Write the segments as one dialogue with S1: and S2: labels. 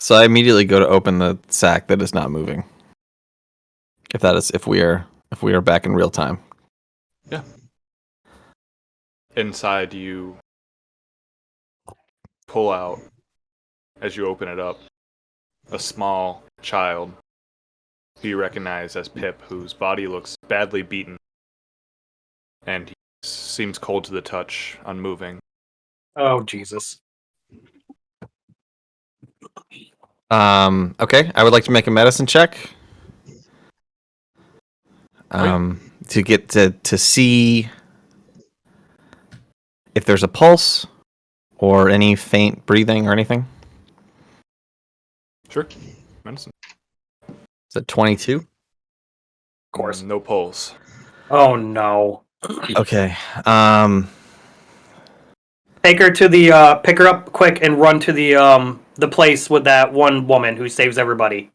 S1: So I immediately go to open the sack that is not moving. If we are back in real time.
S2: Yeah. Inside, you pull out, as you open it up, a small child who you recognize as Pip, whose body looks badly beaten, and he seems cold to the touch, unmoving.
S3: Oh, Jesus.
S1: Okay, I would like to make a medicine check. To get to see if there's a pulse or any faint breathing or anything.
S2: Sure. Medicine.
S1: Is it 22?
S3: Of course.
S2: No pulse.
S3: Oh, no.
S1: Okay.
S3: Take her to the, pick her up quick and run to the place with that one woman who saves everybody.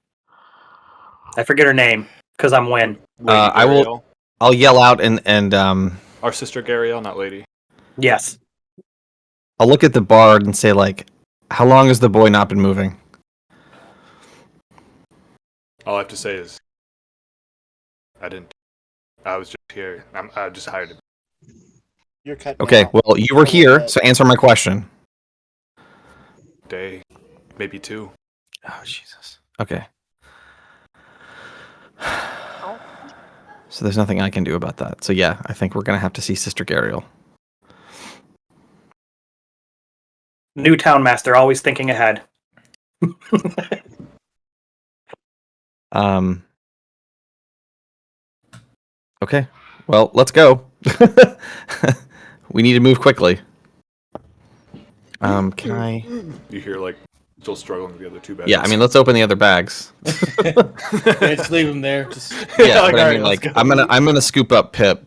S3: I forget her name, because I'm Win.
S1: I will. I'll yell out and
S2: Our sister Gariel, not lady.
S3: Yes.
S1: I'll look at the bard and say, like, how long has the boy not been moving?
S2: All I have to say is, I didn't. I was just here. I just hired him.
S4: You're cutting
S1: Okay,
S4: out.
S1: well, you were here, so answer my question.
S2: Day, maybe 2.
S1: Oh, Jesus. Okay. So there's nothing I can do about that. So yeah, I think we're going to have to see Sister Gariel.
S3: New town master, always thinking ahead.
S1: Okay. Well, let's go. We need to move quickly. Can I?
S2: You hear like still struggling with the other 2 bags.
S1: Yeah, I mean, let's open the other bags.
S5: Yeah, just leave them there. Just
S1: Yeah,
S2: like,
S1: but I
S2: all
S1: mean,
S2: right, let's
S1: like,
S2: go.
S1: I'm gonna scoop up Pip.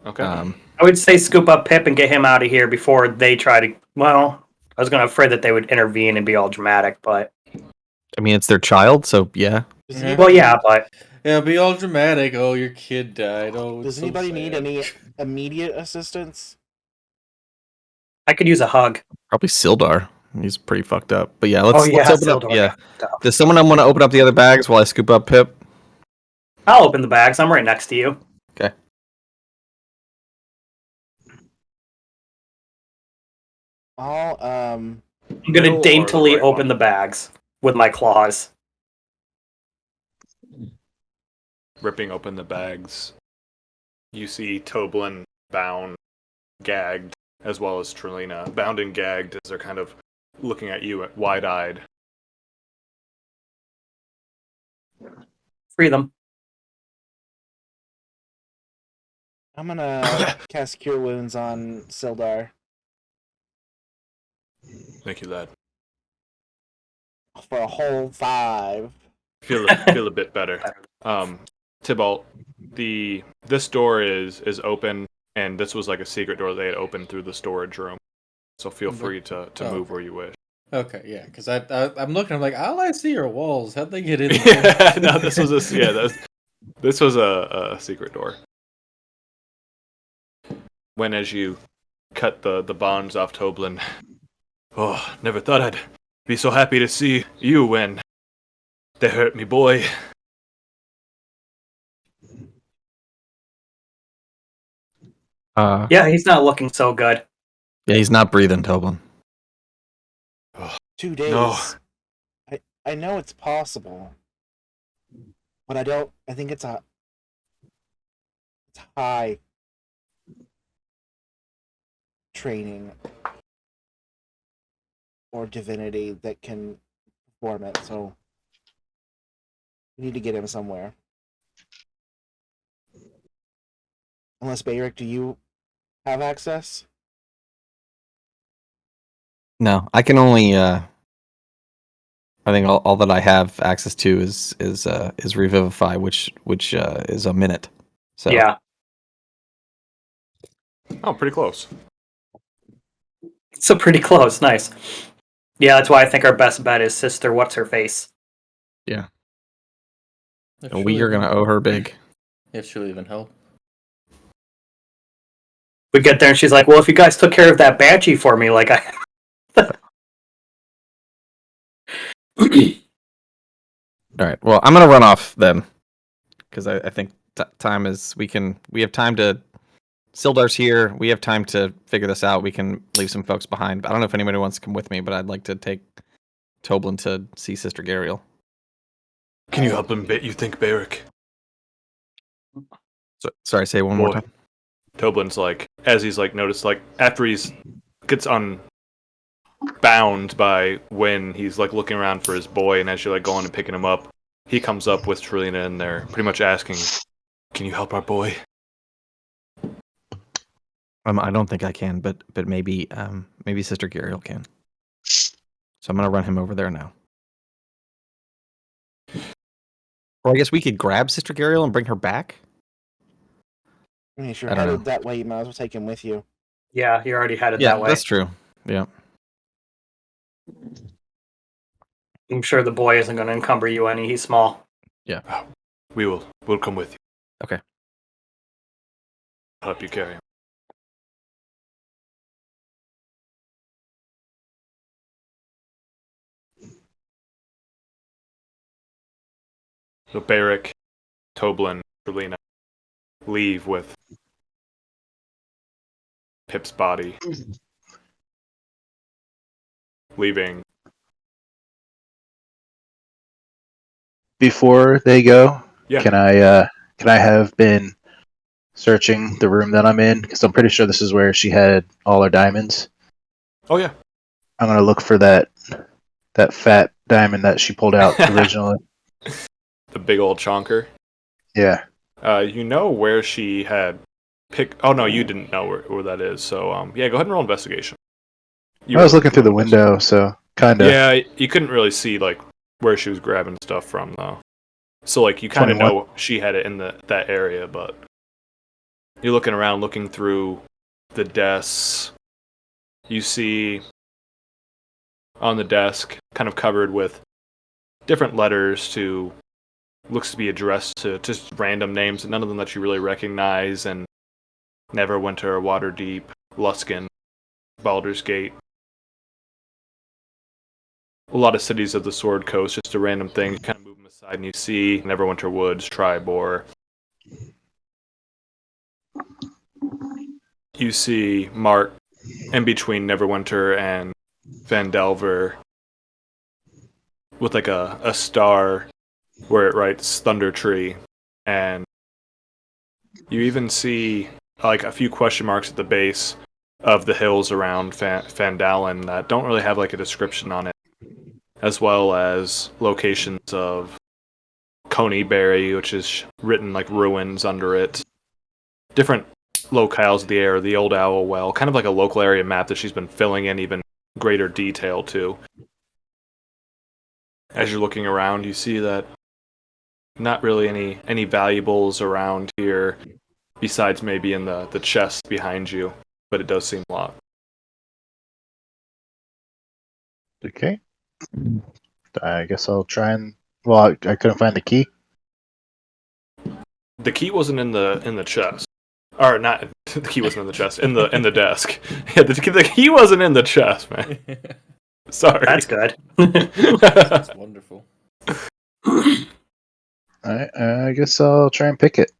S2: Okay.
S3: I would say scoop up Pip and get him out of here before they try to. Well, I was afraid that they would intervene and be all dramatic, but.
S1: I mean, it's their child, so yeah.
S4: Does
S5: Yeah.
S4: anybody,
S3: Well, yeah, but.
S5: yeah, be all dramatic. Oh, your kid died. Oh,
S4: does
S5: it's so
S4: anybody need
S5: sad.
S4: any immediate assistance?
S3: I could use a hug.
S1: Probably Sildar. He's pretty fucked up. But yeah, let's open
S3: Sildar
S1: up. Yeah.
S3: got fucked up.
S1: Does someone want to open up the other bags while I scoop up Pip?
S3: I'll open the bags. I'm right next to you.
S1: Okay.
S4: I'll
S3: I'm
S2: Middle
S3: gonna
S2: or the
S3: daintily
S2: right
S3: open
S2: one?
S3: the bags with my claws.
S2: Ripping open the bags, you see Toblin bound, gagged, as well as Trelina bound and gagged as they're kind of looking at you wide-eyed.
S3: Free them.
S4: I'm gonna cast Cure Wounds on Sildar
S2: Thank you, lad.
S4: for a whole 5.
S2: Feel a bit better. Tybalt, this door is open, and this was like a secret door they had opened through the storage room. So feel free to move where you wish.
S5: Okay, yeah, because I'm looking. I'm like, all I see are walls. How'd they get in there?
S2: Yeah, no, this was a secret door. When as you cut the bonds off Toblin, oh, never thought I'd be so happy to see you when they hurt me, boy.
S3: Yeah, he's not looking so good.
S1: Yeah, he's not breathing, Toblin.
S4: 2 days.
S2: No.
S4: I know it's possible, but I think it's high training or divinity that can perform it, so we need to get him somewhere. Unless Bayrick, do you have access?
S1: No, I can only. I think all that I have access to is Revivify, which is a minute. So
S3: Yeah.
S2: Oh, pretty close.
S3: So pretty close. Nice. Yeah, that's why I think our best bet is Sister What's Her Face.
S1: Yeah.
S5: If
S1: we
S5: she'll
S1: are gonna
S5: even-
S1: owe her big.
S5: If she'll even help.
S3: We get there and she's like, "Well, if you guys took care of that banshee for me, like I."
S1: All right. Well, I'm gonna run off then, because I think time is we have time to. Sildar's here. We have time to figure this out. We can leave some folks behind. I don't know if anybody wants to come with me, but I'd like to take Toblin to see Sister Gariel.
S2: Can you help him, you think, Barrick?
S1: So, sorry, say it one more time.
S2: Toblin's like, as he's like noticed, like after he's gets unbound by when he's like looking around for his boy, and as you're like going and picking him up, he comes up with Trelina in there, pretty much asking, "Can you help our boy?"
S1: I don't think I can, but maybe maybe Sister Gariel can. So I'm gonna run him over there now. Or I guess we could grab Sister Gariel and bring her back.
S4: I mean, if you're
S1: I don't
S4: headed
S1: know.
S4: that way, you might as well take him with you.
S3: Yeah, you're already headed
S1: Yeah,
S3: that way.
S1: that's true. Yeah.
S3: I'm sure the boy isn't going to encumber you any. He's small.
S1: Yeah.
S2: We'll come with you.
S1: Okay.
S2: I'll help you carry him. So Barrick, Toblin, Trelina leave with Pip's body, leaving.
S6: Before they go,
S2: Yeah.
S6: can I have been searching the room that I'm in? Because I'm pretty sure this is where she had all her diamonds.
S2: Oh yeah.
S6: I'm gonna look for that fat diamond that she pulled out originally.
S2: The big old chonker.
S6: Yeah.
S2: You know where she had picked. Oh no, you didn't know where that is. So yeah, go ahead and roll investigation.
S6: I was looking through the window, so kind of.
S2: Yeah, you couldn't really see like where she was grabbing stuff from though. So like you kind of
S6: 21.
S2: know she had it in that area, but you're looking around, looking through the desks. You see on the desk, kind of covered with different letters to looks to be addressed to just random names, and none of them that you really recognize. And Neverwinter, Waterdeep, Luskin, Baldur's Gate. A lot of cities of the Sword Coast, just a random thing. You kind of move them aside, and you see Neverwinter Woods, Tribor. You see Mark in between Neverwinter and Vandelver with like a star where it writes Thunder Tree, and you even see like a few question marks at the base of the hills around Fandalin that don't really have like a description on it, as well as locations of Coneyberry, which is written like ruins under it. Different locales of the air, the Old Owl Well, kind of like a local area map that she's been filling in even greater detail to. As you're looking around, you see that not really any valuables around here, besides maybe in the chest behind you, but it does seem locked.
S6: Okay. I guess I'll try and. Well, I couldn't find the key.
S2: The key wasn't in the chest, or not. The key wasn't in the chest. In the desk. Yeah, the key wasn't in the chest, man. Sorry.
S3: That's good.
S5: That's wonderful.
S6: Alright, I guess I'll try and pick it.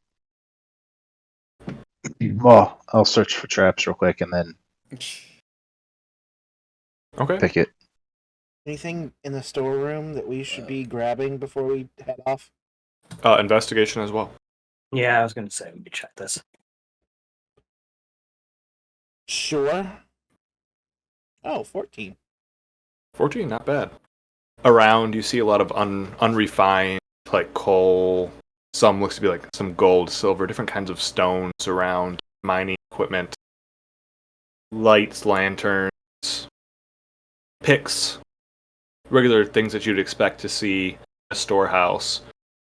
S6: Well, I'll search for traps real quick and then
S2: Okay.
S6: pick it.
S4: Anything in the storeroom that we should be grabbing before we head off?
S2: Investigation as well.
S3: Yeah, I was going to say, let me check this.
S4: Sure. Oh, 14.
S2: 14, not bad. Around, you see a lot of unrefined, like coal. Some looks to be like some gold, silver, different kinds of stones around, mining equipment, lights, lanterns, picks, regular things that you'd expect to see in a storehouse.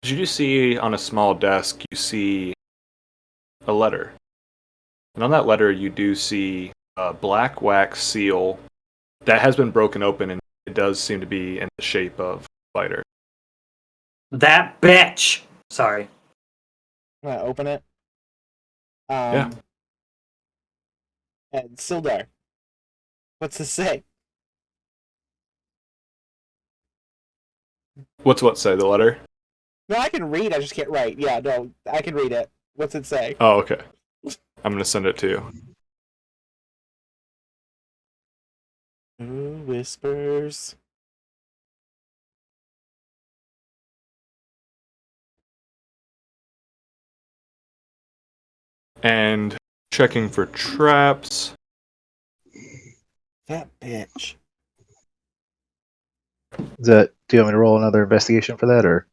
S2: But you do see on a small desk, you see a letter. And on that letter, you do see a black wax seal that has been broken open, and it does seem to be in the shape of a spider.
S3: That bitch! Sorry.
S4: I'm gonna open it.
S2: Yeah.
S4: And Sildar. What's this say?
S2: What's what say? The letter?
S4: No, I can read. I just can't write. Yeah, no, I can read it. What's it say?
S2: Oh, okay. I'm gonna send it to you.
S4: Ooh, whispers.
S2: And checking for traps.
S4: That bitch.
S6: Is that? Do you want me to roll another investigation for that, or?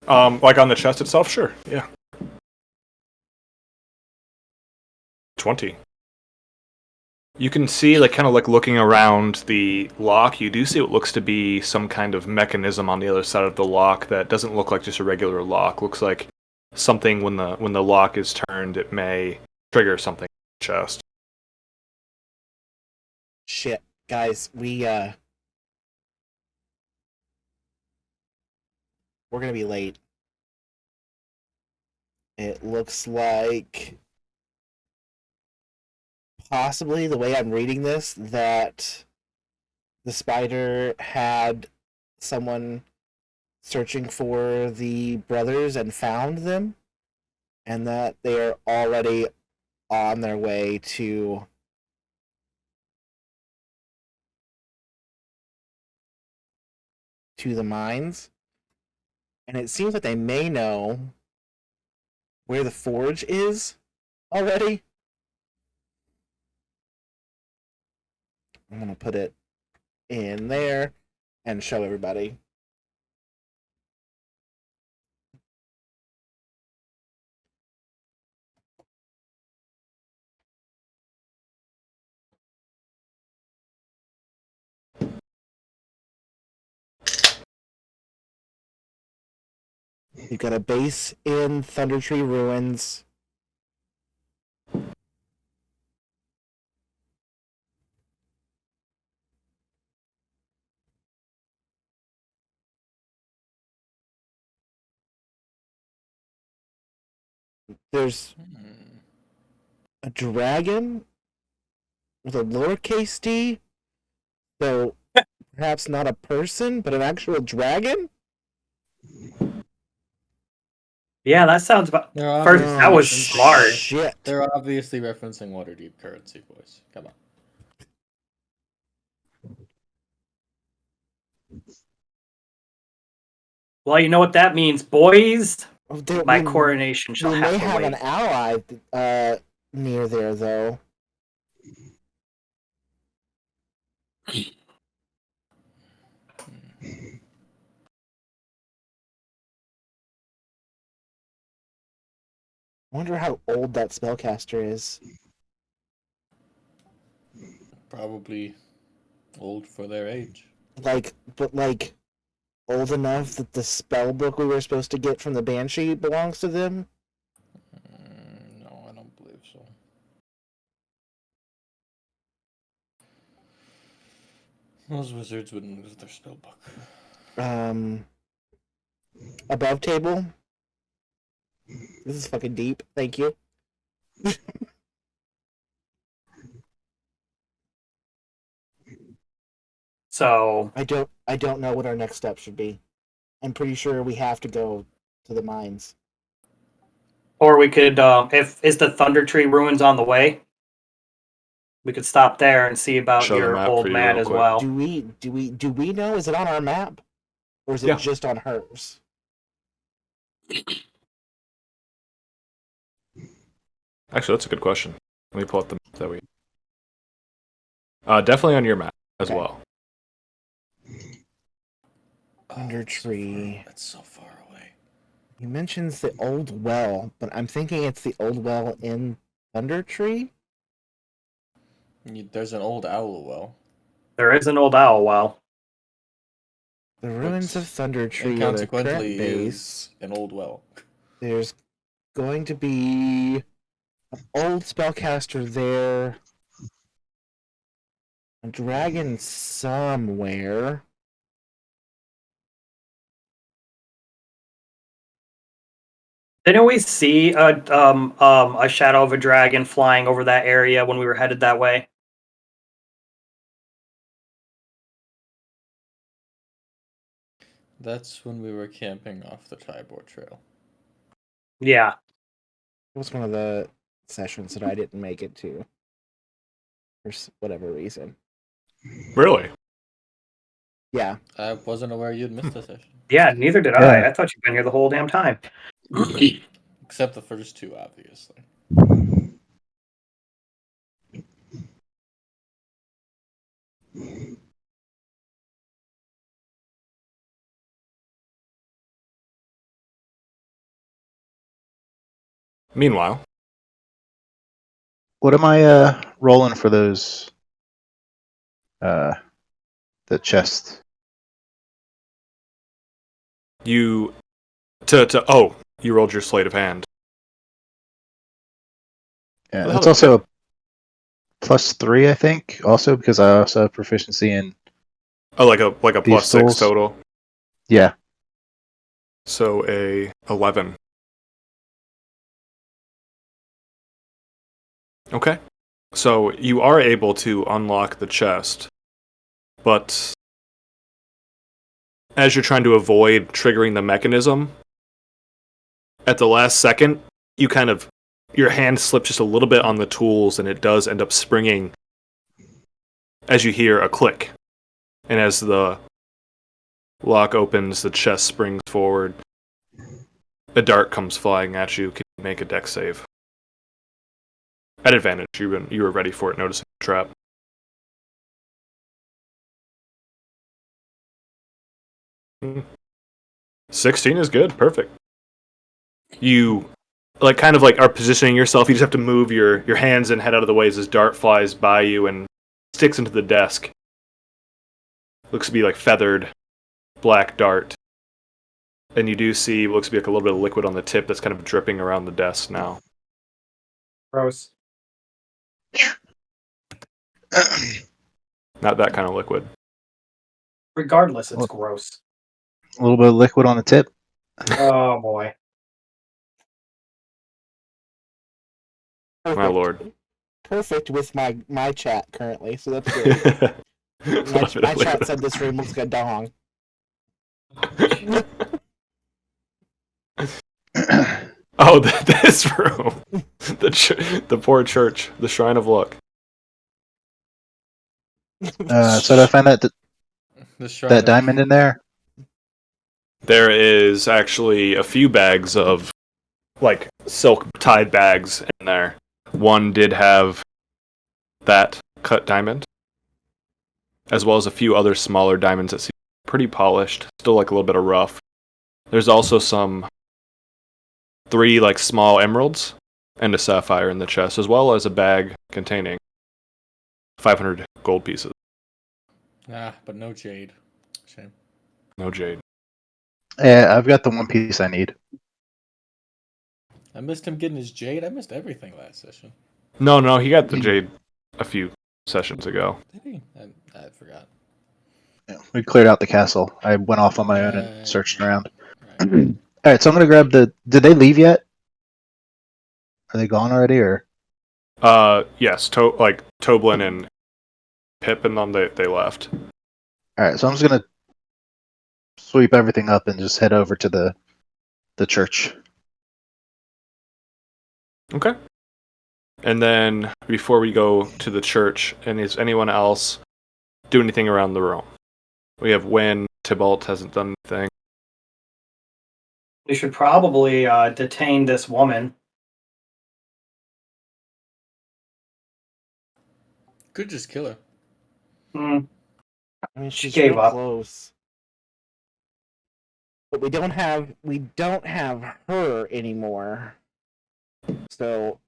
S2: Like on the chest itself, sure. Yeah. 20. You can see, like, kind of like looking around the lock, you do see what looks to be some kind of mechanism on the other side of the lock that doesn't look like just a regular lock. Looks like something when the lock is turned, it may trigger something in the chest.
S4: Shit, guys, we're gonna be late. It looks like possibly the way I'm reading this that the spider had someone searching for the brothers and found them, and that they are already on their way to the mines. And it seems like they may know where the forge is already. I'm gonna put it in there and show everybody. You've got a base in Thunder Tree Ruins. There's a dragon with a lowercase d, so perhaps not a person, but an actual dragon?
S3: Yeah, that sounds about.
S5: They're
S3: First,
S5: obviously
S3: that was
S5: referencing-
S3: smart.
S4: Shit.
S5: They're obviously referencing Waterdeep currency, boys. Come on.
S3: Well, you know what that means, boys.
S4: There-
S3: My
S4: we-
S3: coronation shall
S4: we
S3: have
S4: may
S3: to
S4: have
S3: wait.
S4: an ally near there, though. Wonder how old that spellcaster is.
S5: Probably old for their age.
S4: But old enough that the spell book we were supposed to get from the Banshee belongs to them?
S5: No, I don't believe so. Those wizards wouldn't lose their spell book.
S4: Above table? This is fucking deep. Thank you.
S3: So,
S4: I don't know what our next step should be. I'm pretty sure we have to go to the mines.
S3: or we could, if is the Thunder Tree Ruins on the way, we could stop there and see about
S2: Show the
S3: your
S2: map
S3: old
S2: for you
S3: man
S2: real
S3: as
S2: quick.
S3: well.
S4: Do we know? Is it on our map, or is it
S2: Yeah.
S4: just on hers?
S2: Actually, that's a good question. Let me pull up the map that we. Definitely on your map as
S4: Okay.
S2: well.
S4: Thunder Tree.
S5: That's so far away.
S4: He mentions the old well, but I'm thinking it's the old well in Thunder Tree.
S5: There's an old owl well.
S3: There is an old owl well.
S4: The ruins of Thunder
S5: And
S4: Tree are the current
S5: consequently
S4: base.
S5: is an old well.
S4: There's going to be an old spellcaster there. A dragon somewhere.
S3: Didn't we see a shadow of a dragon flying over that area when we were headed that way?
S5: That's when we were camping off the Tybor Trail.
S3: Yeah.
S4: It was one of the sessions that I didn't make it to. For whatever reason.
S2: Really?
S4: Yeah.
S5: I wasn't aware you'd missed a session.
S3: Yeah, neither did
S6: Yeah.
S3: I. I thought you'd been here the whole damn time.
S5: Except the first two, obviously.
S2: Meanwhile,
S6: What am I rolling for those? The chest.
S2: you you rolled your sleight of hand.
S6: Yeah,
S2: What the
S6: that's
S2: hell?
S6: also a +3, I think. Also because I also have proficiency in.
S2: Oh, like a plus 6
S6: tools.
S2: total.
S6: Yeah.
S2: So a 11. Okay. So you are able to unlock the chest, but as you're trying to avoid triggering the mechanism, at the last second, your hand slips just a little bit on the tools, and it does end up springing as you hear a click. And as the lock opens, the chest springs forward. A dart comes flying at you. Can you make a dex save? At advantage, you were ready for it, noticing the trap. 16 is good, perfect. You kind of are positioning yourself. You just have to move your hands and head out of the way as this dart flies by you and sticks into the desk. Looks to be like feathered black dart. And you do see what looks to be like a little bit of liquid on the tip that's kind of dripping around the desk now.
S3: Gross.
S2: Not that kind of liquid.
S3: Regardless, it's
S6: Well-
S3: gross.
S6: A little bit of liquid on the tip.
S3: Oh boy.
S4: Perfect.
S2: My lord.
S4: Perfect with my chat currently, so that's great. My chat said this room looks like a dong.
S2: Oh, this room. The poor church. The Shrine of Luck.
S6: So did I find
S5: The shrine
S6: that
S5: of-
S6: diamond in there?
S2: There is actually a few bags of silk tied bags in there. One did have that cut diamond, as well as a few other smaller diamonds that seem pretty polished, still a little bit of rough. There's also some 3 small emeralds and a sapphire in the chest, as well as a bag containing 500 gold pieces.
S5: But no jade. Shame.
S2: No jade.
S6: Yeah, I've got the one piece I need.
S5: I missed him getting his jade. I missed everything last session.
S2: No, he got the jade a few sessions ago.
S5: Did he? I forgot.
S6: Yeah, we cleared out the castle. I went off on my own and
S5: Right.
S6: searched around.
S5: Right.
S6: All right, so I'm gonna grab the. Did they leave yet? Are they gone already, or?
S2: Yes, Toblin and Pip and them, they left.
S6: All right, so I'm just gonna sweep everything up and just head over to the church.
S2: Okay. And then before we go to the church, and is anyone else do anything around the room? We have Wynn. Tybalt hasn't done anything.
S3: We should probably detain this woman.
S5: Could just kill her.
S3: Hmm.
S4: I mean, she's
S3: gave
S4: real
S3: up.
S4: close. But we don't have her anymore. So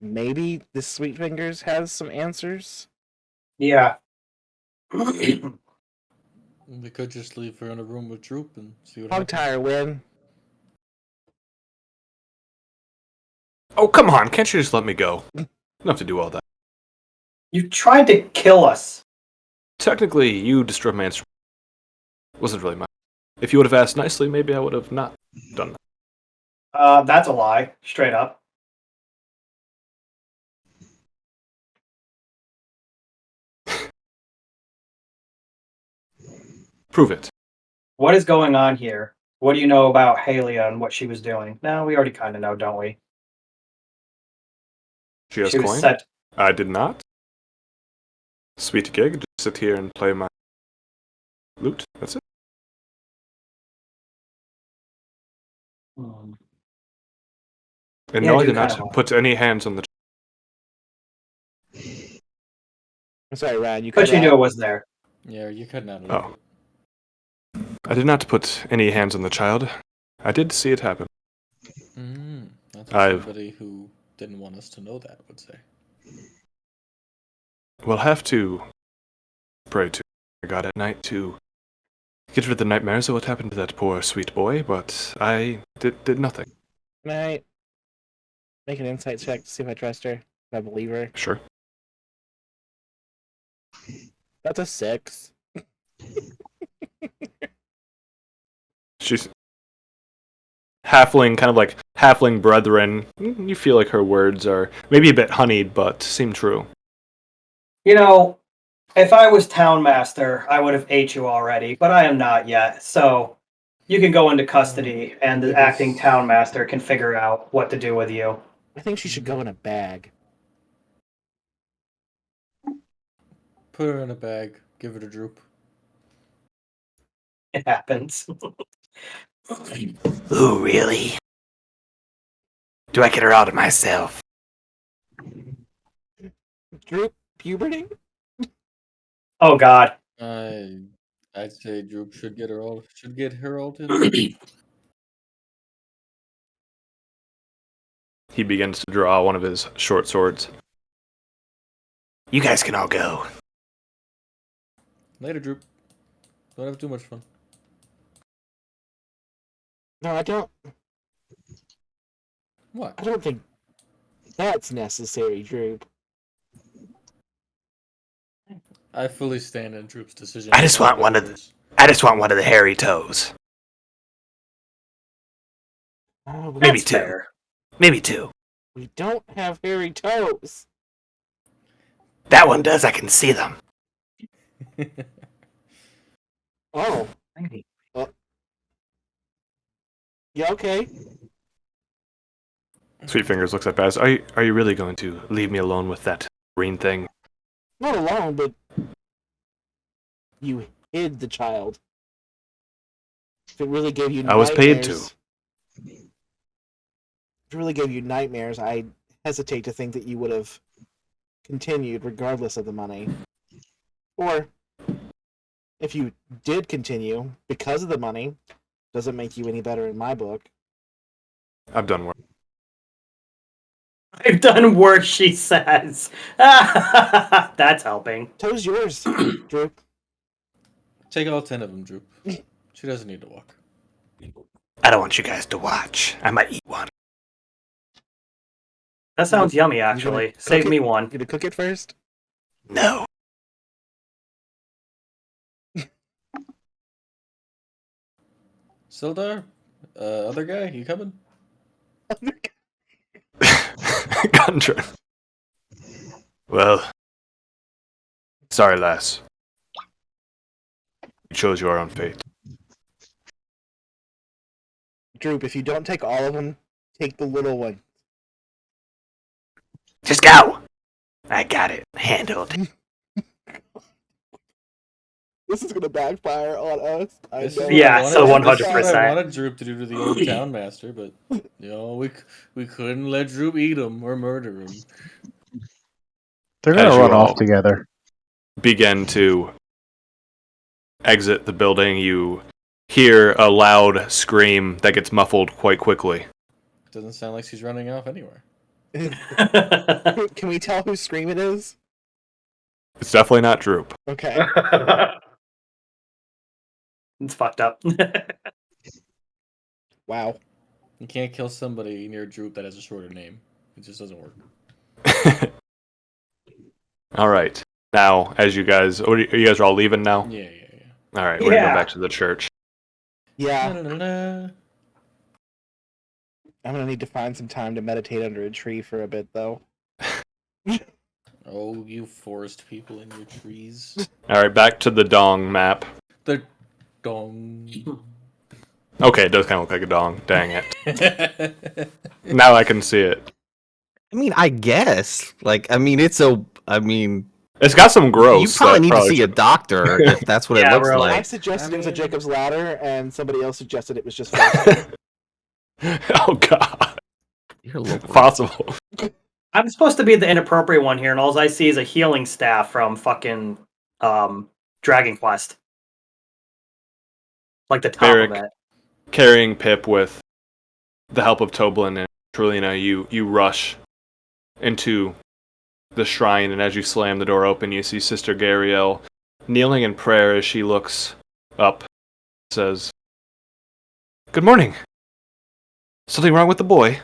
S4: maybe the Sweet Fingers has some answers.
S3: Yeah.
S5: We could just leave her in a room with Droop and see what
S4: Hog
S5: happens.
S4: tire win.
S2: Oh, come on. Can't you just let me go? You don't have to do all that.
S3: You tried to kill us.
S2: Technically, you destroyed my instrument. Wasn't really mine. If you would have asked nicely, maybe I would have not done that.
S3: That's a lie. Straight up.
S2: Prove it.
S3: What is going on here? What do you know about Halia and what she was doing? No, we already kind of know, don't we?
S2: She has
S3: She was
S2: coin?
S3: set.
S2: I did not. Sweet gig, just sit here and play my lute. That's it.
S3: Hmm.
S2: And
S3: Yeah, I
S2: no, I
S3: do
S2: did
S3: kinda
S2: not
S3: want-
S2: put any hands on the.
S4: I'm sorry, Ryan. You
S3: But
S4: cut
S3: you knew it
S4: out.
S3: was there.
S5: Yeah, you're cutting out a little
S2: Oh. I did not put any hands on the child. I did see it happen.
S5: bit. That's what
S2: I've-
S5: somebody who didn't want us to know that would say.
S2: We'll have to pray to God at night to get rid of the nightmares of what happened to that poor sweet boy, but I did nothing.
S4: Can I make an insight check to see if I trust her? If I believe her?
S2: Sure.
S4: That's a 6.
S2: She's halfling, kind of like halfling brethren. You feel like her words are maybe a bit honeyed, but seem true.
S3: You know, if I was town master, I would have ate you already, but I am not yet. So you can go into custody, and the acting town master can figure out what to do with you.
S4: I think she should go in a bag.
S5: Put her in a bag. Give her a droop.
S3: It happens.
S7: Ooh, really? Do I get her all to myself?
S4: Droop puberty?
S3: Oh God.
S5: I'd say Droop should get her all to himself.
S2: He begins to draw one of his short swords.
S7: You guys can all go.
S5: Later, Droop. Don't have too much fun.
S4: No, I don't.
S5: What?
S4: I don't think that's necessary, Droop.
S5: I fully stand in Droop's decision.
S7: I just want one of the hairy toes.
S4: Oh,
S7: Maybe
S3: That's
S7: two.
S3: fair.
S7: Maybe two.
S4: we don't have hairy toes.
S7: That one does. I can see them.
S4: Oh,
S3: Maybe.
S4: yeah, okay.
S2: Sweet Fingers looks at Baz. Are you really going to leave me alone with that green thing?
S4: Not alone, but you hid the child. If it really gave you
S2: I was paid to.
S4: nightmares- If it really gave you nightmares, I hesitate to think that you would have continued regardless of the money. Or, if you did continue because of the money, doesn't make you any better in my book.
S2: I've done work.
S3: I've done worse, she says. That's helping.
S4: Toe's yours, Droop.
S5: Take all 10 of them, Droop. She doesn't need to walk.
S7: I don't want you guys to watch. I might eat one.
S3: That sounds yummy, actually.
S4: cook
S3: Save
S4: it?
S3: me one.
S4: You gonna cook it first?
S7: No.
S5: Sildar? Other guy? You coming?
S2: Gundren. Well, sorry, lass. You chose your own fate.
S4: Droop, if you don't take all of them, take the little one.
S7: Just go. I got it handled.
S4: This is gonna backfire on us. I
S5: This is
S4: know.
S5: what
S3: Yeah,
S5: I wanted-
S3: so
S5: this is
S3: 100%.
S5: what I wanted Droop to do to the old town master, but we couldn't let Droop eat him or murder him.
S6: They're gonna
S2: As you
S6: run
S2: all-
S6: off together.
S2: Begin to exit the building. You hear a loud scream that gets muffled quite quickly.
S5: Doesn't sound like she's running off anywhere.
S4: Can we tell whose scream it is?
S2: It's definitely not Droop.
S4: Okay.
S3: It's fucked up.
S4: Wow.
S5: You can't kill somebody near Droop that has a shorter name. It just doesn't work.
S2: All right. Now, as you guys, you guys are all leaving now.
S5: Yeah.
S2: All right, we're gonna
S3: Yeah.
S2: go back to the church.
S4: Yeah,
S5: La-la-la-la.
S4: I'm gonna need to find some time to meditate under a tree for a bit, though.
S5: Oh, you forest people in your trees.
S2: All right, back to the Dong map.
S5: The Dong.
S2: Okay, it does kind of look like a dong. Dang it. Now I can see it.
S1: I mean, I guess. Like, I mean, it's a. I mean,
S2: It's got some growth.
S1: you probably need to see a doctor if that's what it
S3: Yeah,
S1: looks
S3: really.
S4: I
S1: like.
S4: suggested
S5: I
S4: it was a
S5: mean-
S4: Jacob's ladder, and somebody else suggested it was just fasting.
S2: Oh god.
S1: Dear Lord.
S2: Possible.
S3: I'm supposed to be the inappropriate one here, and all I see is a healing staff from fucking Dragon Quest. Like the top
S2: Varric,
S3: of it.
S2: carrying Pip with the help of Toblin and Trulina, you rush into the shrine, and as you slam the door open, you see Sister Gariel kneeling in prayer as she looks up, says, "Good morning. Something wrong with the boy?"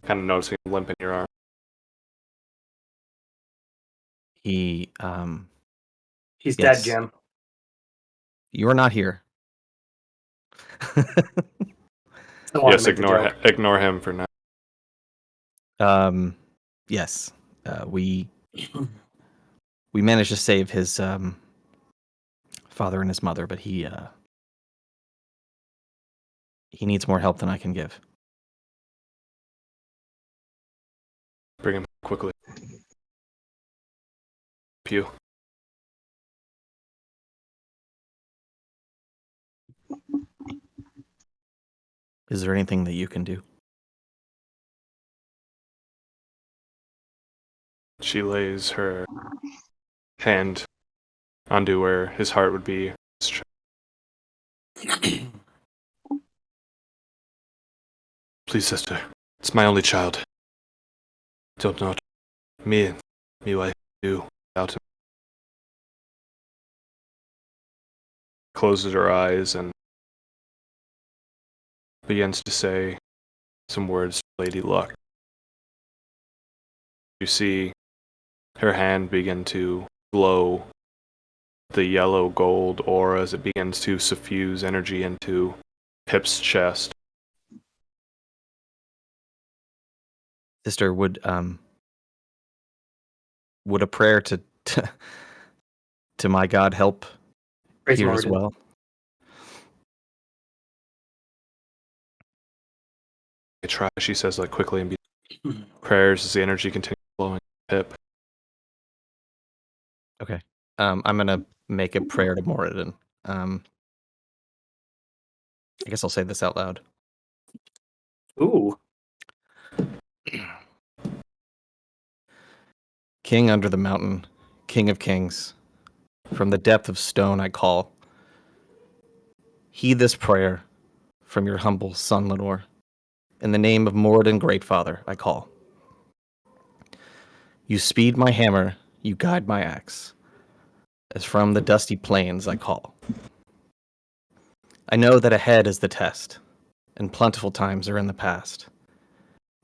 S2: Kind of noticing a limp in your arm.
S1: He,
S3: He's
S1: Yes.
S3: dead, Jim.
S1: you're not here.
S3: Don't want
S2: Yes,
S3: to make the joke.
S2: ignore him for now.
S1: Yes. We managed to save his father and his mother, but he needs more help than I can give.
S2: Bring him quickly. Pew.
S1: Is there anything that you can do?
S2: She lays her hand onto where his heart would be. Please, sister. It's my only child. Don't know me what I do without him. Closes her eyes and begins to say some words to Lady Luck. You see her hand begin to glow the yellow gold aura as it begins to suffuse energy into Pip's chest.
S1: Sister, would a prayer to my God help
S3: Praise
S1: here as
S3: Morridon.
S1: well?
S2: I try, she says like quickly, and prayers as the energy continues flowing. Pip.
S1: Okay. I'm gonna make a prayer to Morridon. I guess I'll say this out loud.
S3: Ooh.
S1: King under the mountain, King of kings, from the depth of stone I call. Heed this prayer from your humble son Lenore. In the name of Morridon Greatfather, I call. You speed my hammer, you guide my axe. As from the dusty plains I call. I know that ahead is the test, and plentiful times are in the past.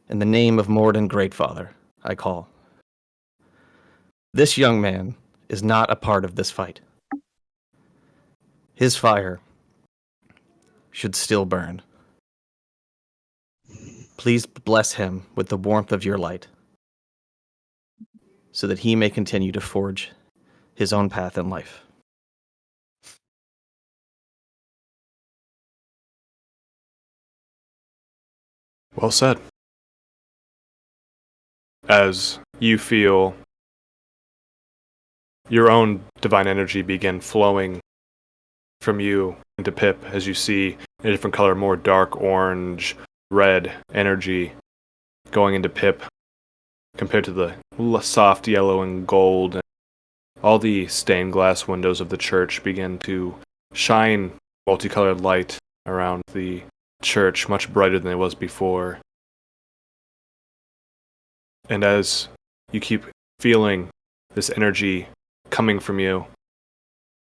S1: In the name of Morridon Greatfather, I call. This young man is not a part of this fight. His fire should still burn. Please bless him with the warmth of your light, so that he may continue to forge his own path in life.
S2: Well said. As you feel your own divine energy begin flowing from you into Pip, as you see a different color, more dark orange, red energy going into Pip compared to the soft yellow and gold. And all the stained glass windows of the church begin to shine multicolored light around the church, much brighter than it was before. And as you keep feeling this energy coming from you,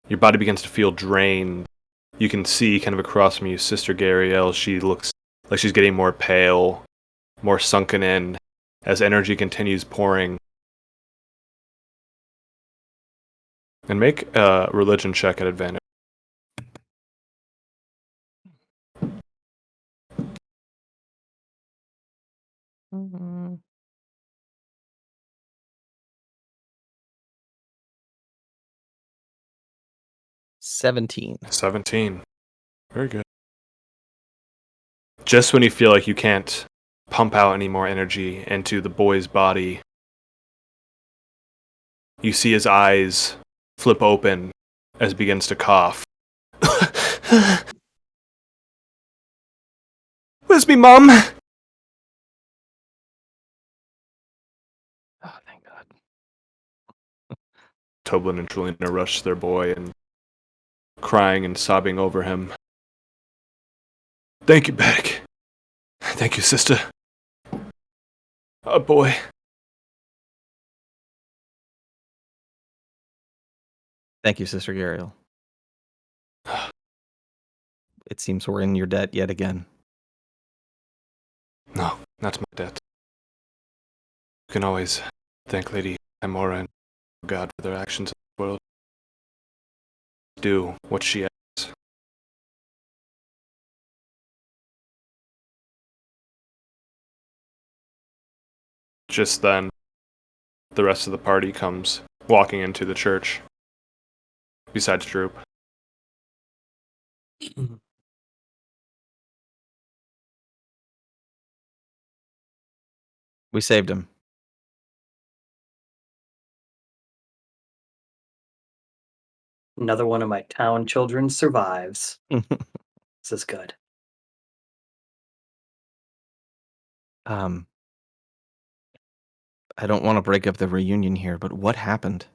S2: your body begins to feel drained. You can see kind of across from you Sister Gariel. She looks like she's getting more pale, more sunken in as energy continues pouring. And make a religion check at advantage.
S1: 17.
S2: 17. Very good. Just when you feel like you can't pump out any more energy into the boy's body, you see his eyes flip open as he begins to cough. Where's me mum?
S1: Oh, thank God.
S2: Toblin and Trelina rush their boy and crying and sobbing over him. Thank you, Beck. Thank you, sister. Oh, boy.
S1: Thank you, Sister Gariel. It seems we're in your debt yet again.
S2: No, not my debt. You can always thank Lady Amora and God for their actions in the world. Do what she asks. Just then, the rest of the party comes walking into the church, besides Droop.
S1: We saved him.
S3: Another one of my town children survives. This is good.
S1: I don't want to break up the reunion here, but what happened?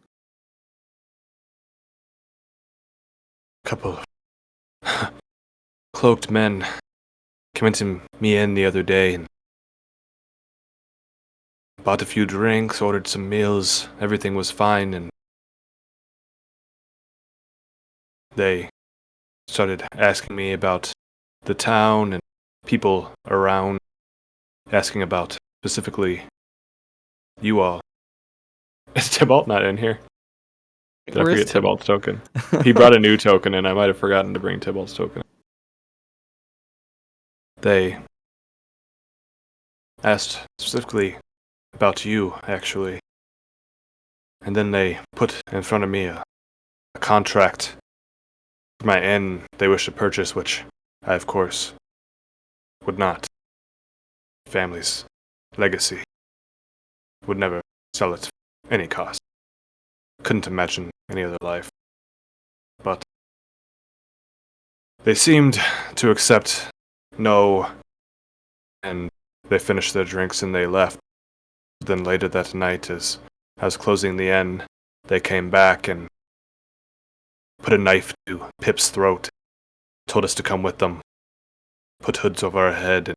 S2: Couple of cloaked men came into me in the other day and bought a few drinks, ordered some meals. Everything was fine, and they started asking me about the town and people around, asking about specifically you all. Is Tybalt not in here? Did I
S1: Where is
S2: forget Tybalt's token? He brought a new token, and I might have forgotten to bring Tybalt's token. They asked specifically about you, actually. And then they put in front of me a contract for my inn they wish to purchase, which I, of course, would not. Family's legacy would never sell it for any cost. Couldn't imagine any other life. But they seemed to accept no, and they finished their drinks and they left. Then later that night, as I was closing the inn, they came back and put a knife to Pip's throat, told us to come with them, put hoods over our head, and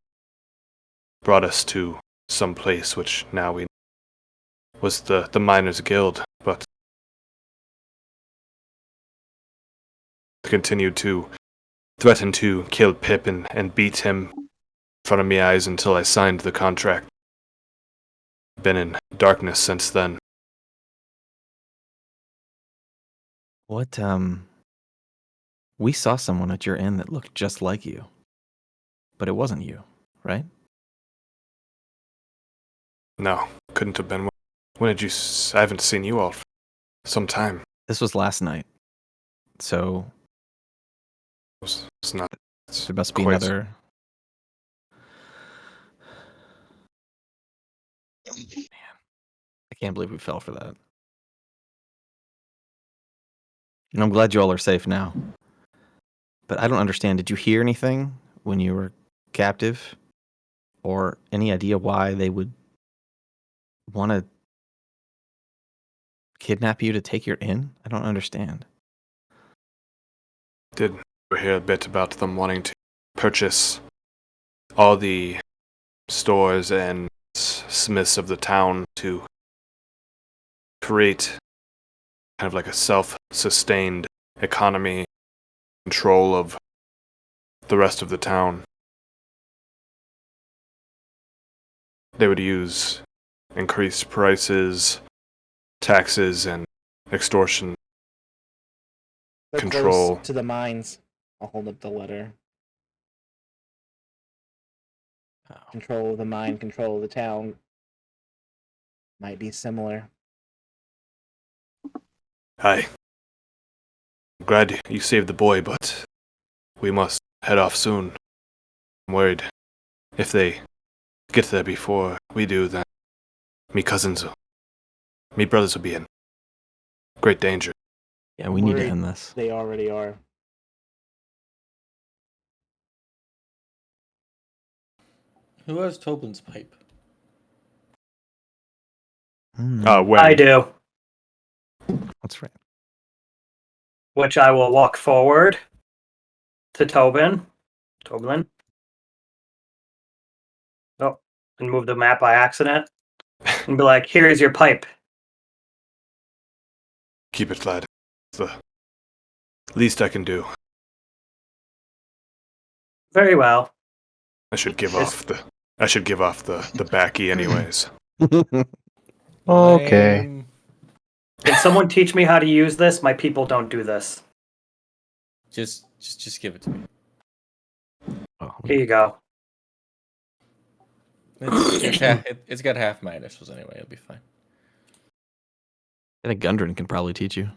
S2: brought us to some place which now we was the Miners' Guild, but continued to threaten to kill Pip and beat him in front of my eyes until I signed the contract. Been in darkness since then.
S1: What, we saw someone at your inn that looked just like you. But it wasn't you, right?
S2: No, couldn't have been. When did you... I haven't seen you all for some time.
S1: This was last night. So
S2: It's not...
S1: there must be
S2: quite-
S1: another... Man, I can't believe we fell for that. And I'm glad you all are safe now. But I don't understand. Did you hear anything when you were captive? Or any idea why they would want to kidnap you to take your inn? I don't understand.
S2: Did hear a bit about them wanting to purchase all the stores and smiths of the town to create kind of like a self-sustained economy, control of the rest of the town. They would use increased prices, taxes, and extortion.
S4: They're
S2: Control.
S4: close to the mines. I'll hold up the letter.
S1: Oh.
S4: Control of the mine, control of the town. Might be similar.
S2: Aye. glad you saved the boy, but we must head off soon. I'm worried if they get there before we do, then me brothers will be in great danger.
S1: Yeah, we need to
S4: Worried
S1: end this.
S4: They already are.
S5: Who has Tobin's pipe?
S2: When?
S3: I do,
S1: That's right.
S3: which I will walk forward to Tobin. Oh, and move the map by accident. And be like, here is your pipe.
S2: Keep it, lad. It's the least I can do.
S3: Very well.
S2: I should give
S3: Yes.
S2: off the backy anyways.
S6: Okay.
S5: Lame.
S3: Can someone teach me how to use this? My people don't do this.
S5: Just give it to me.
S1: Oh,
S3: Here you go.
S5: It's got half my initials anyway. It'll be fine.
S1: I think Gundren can probably teach you.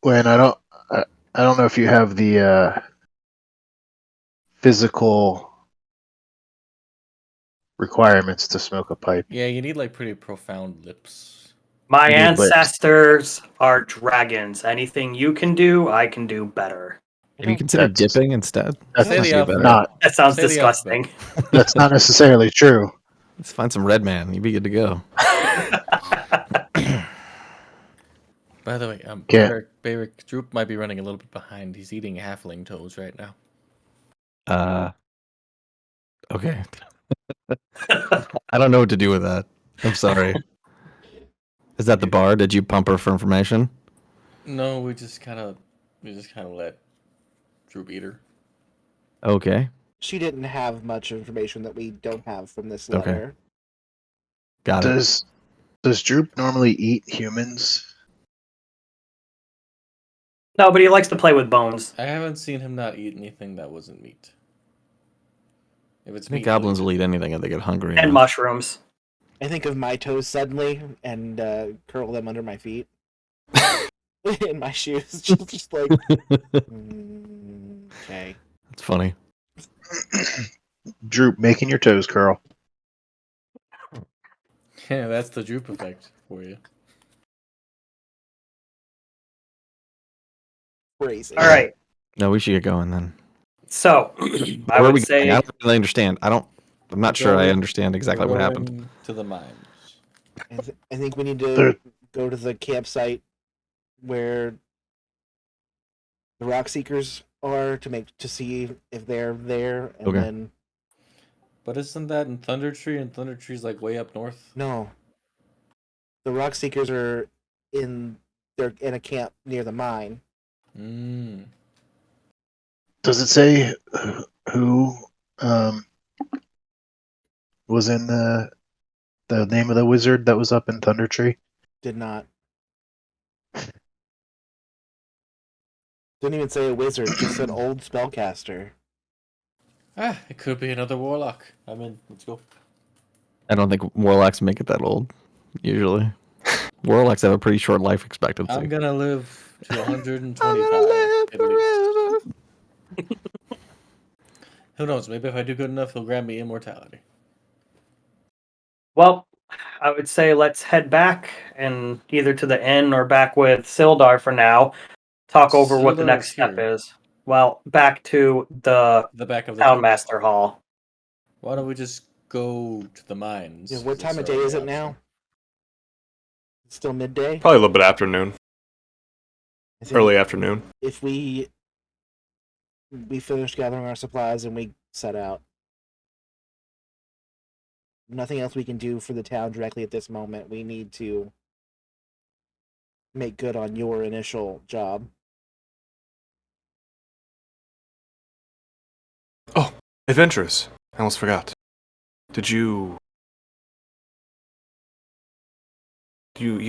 S6: When I don't know if you have the physical requirements to smoke a pipe.
S5: Yeah, you need like pretty profound lips.
S3: My
S6: You need lips.
S3: ancestors are dragons. Anything you can do, I can do better.
S1: Have you considered
S6: That's-
S1: dipping instead?
S6: That's
S5: Say the alphabet.
S6: not
S3: That sounds
S5: Say the
S3: disgusting.
S6: that's not necessarily true.
S1: Let's find some red man. You'd be good to go.
S5: By the way,
S6: Yeah.
S5: Bayrick Droop might be running a little bit behind. He's eating halfling toes right now.
S1: Okay. I don't know what to do with that. I'm sorry. Is that the bar? Did you pump her for information?
S5: No, we just kind of let Droop eat her.
S1: Okay.
S4: She didn't have much information that we don't have from this
S1: Okay.
S4: letter.
S1: Got it.
S6: Does Droop normally eat humans?
S3: No, but he likes to play with bones.
S5: I haven't seen him not eat anything that wasn't meat. If it's
S1: I think
S5: meat,
S1: goblins
S5: he'll
S1: will eat anything if they get hungry.
S3: And
S1: enough.
S3: mushrooms.
S4: I think of my toes suddenly and curl them under my feet. In my shoes. Just like, okay.
S1: That's funny.
S6: Droop making your toes curl.
S5: Yeah, that's the Droop effect for you.
S4: Crazy.
S3: All right.
S1: No, we should get going then.
S3: So, I
S1: Where are
S3: would
S1: we
S3: say
S1: going? I don't really understand. I'm not sure I
S5: Going-
S1: understand exactly what happened.
S5: Going to the mines.
S4: I think we need to
S6: There-
S4: go to the campsite where the rock seekers are to see if they're there, and
S1: Okay.
S4: then
S5: But isn't that in Thunder Tree? And Thunder Tree's like way up north.
S4: no, the rock seekers are they're in a camp near the mine.
S5: Mm.
S6: Does it say who was in the name of the wizard that was up in Thunder Tree?
S4: Did not. Didn't even say a wizard, just an old spellcaster.
S5: Ah, it could be another warlock. I'm in. Let's go.
S1: I don't think warlocks make it that old, usually. Warlocks have a pretty short life expectancy.
S5: I'm gonna live to 125 at least. Who knows? Maybe if I do good enough, he'll grant me immortality.
S3: well, I would say let's head back and either to the inn or back with Sildar for now. Talk over what the
S5: Sildar
S3: next
S5: is
S3: step
S5: here.
S3: is. Well, back to the
S5: The back of the
S3: Townmaster Hall.
S5: Why don't we just go to the mines?
S4: Yeah, what
S5: It's
S4: time of day
S5: already
S4: is it
S5: out.
S4: now? It's still midday.
S2: Probably a little bit afternoon,
S4: I think
S2: early afternoon.
S4: if we finish gathering our supplies and we set out. Nothing else we can do for the town directly at this moment. We need to make good on your initial job.
S2: Oh, adventurous. I almost forgot. Did you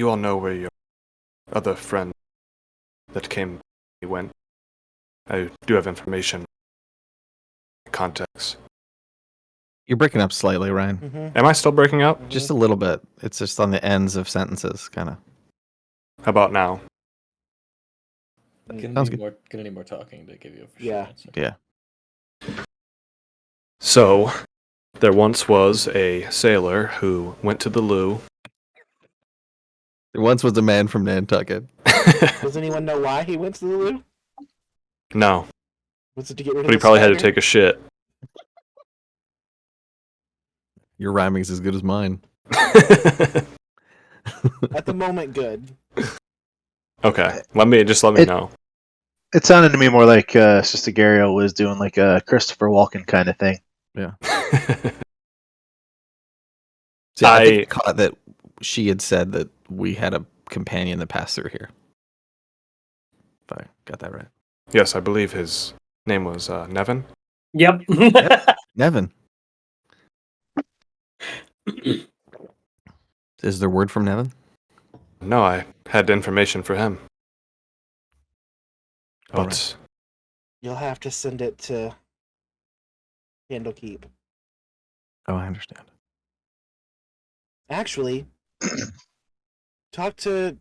S2: all know where your other friend that came went? I do have information. Context.
S1: You're breaking up slightly, Ryan.
S4: Mm-hmm.
S2: Am I still breaking up?
S1: Just a little bit. It's just on the ends of sentences, kind of.
S2: How about now?
S1: Sounds good.
S5: Gonna need more talking to give you a for
S4: Yeah.
S5: answer.
S1: Yeah.
S2: So, there once was a sailor who went to the loo.
S1: There once was a man from Nantucket.
S4: Does anyone know why he went to the loo?
S2: No,
S4: Was it to get rid of
S2: but he
S4: the
S2: probably had to
S4: spider?
S2: take a shit.
S1: Your rhyming's as good as mine.
S4: At the moment, good.
S2: Okay, let me know.
S6: It sounded to me more like Sister Gabriel was doing like a Christopher Walken kind of thing.
S1: See, I think I caught that she had said that we had a companion that passed through here. If I got that right.
S2: Yes, I believe his name was Nevin.
S3: Yep.
S1: Nevin. Is there word from Nevin?
S2: No, I had information for him.
S1: All
S2: But
S4: You'll have to send it to Candlekeep.
S1: Oh, I understand.
S4: Actually, talk to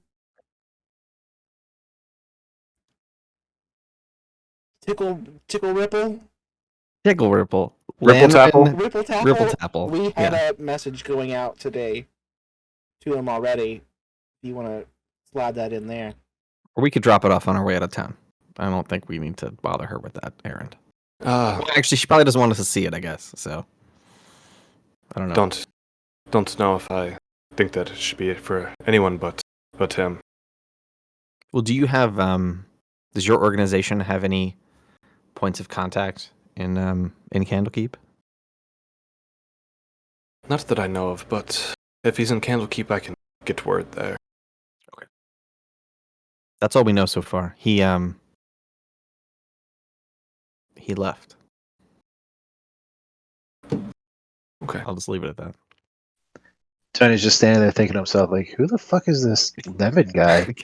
S4: Tickle Ripple.
S1: Tickle Ripple.
S2: Ripple Tapple?
S4: Ripple Tapple.
S1: Ripple Tapple.
S4: We had
S1: Yeah.
S4: a message going out today to him already. If you want to slide that in there.
S1: Or we could drop it off on our way out of town. I don't think we need to bother her with that errand. Well, actually, she probably doesn't want us to see it, I guess. So, I don't know.
S2: don't know if I think that it should be for anyone but him.
S1: Well, do you have, does your organization have any points of contact in Candlekeep?
S2: Not that I know of, but if he's in Candlekeep, I can get word there.
S1: Okay. That's all we know so far. He left.
S2: Okay.
S1: I'll just leave it at that.
S6: Tony's just standing there thinking to himself, like, who the fuck is this Nevin guy?
S1: He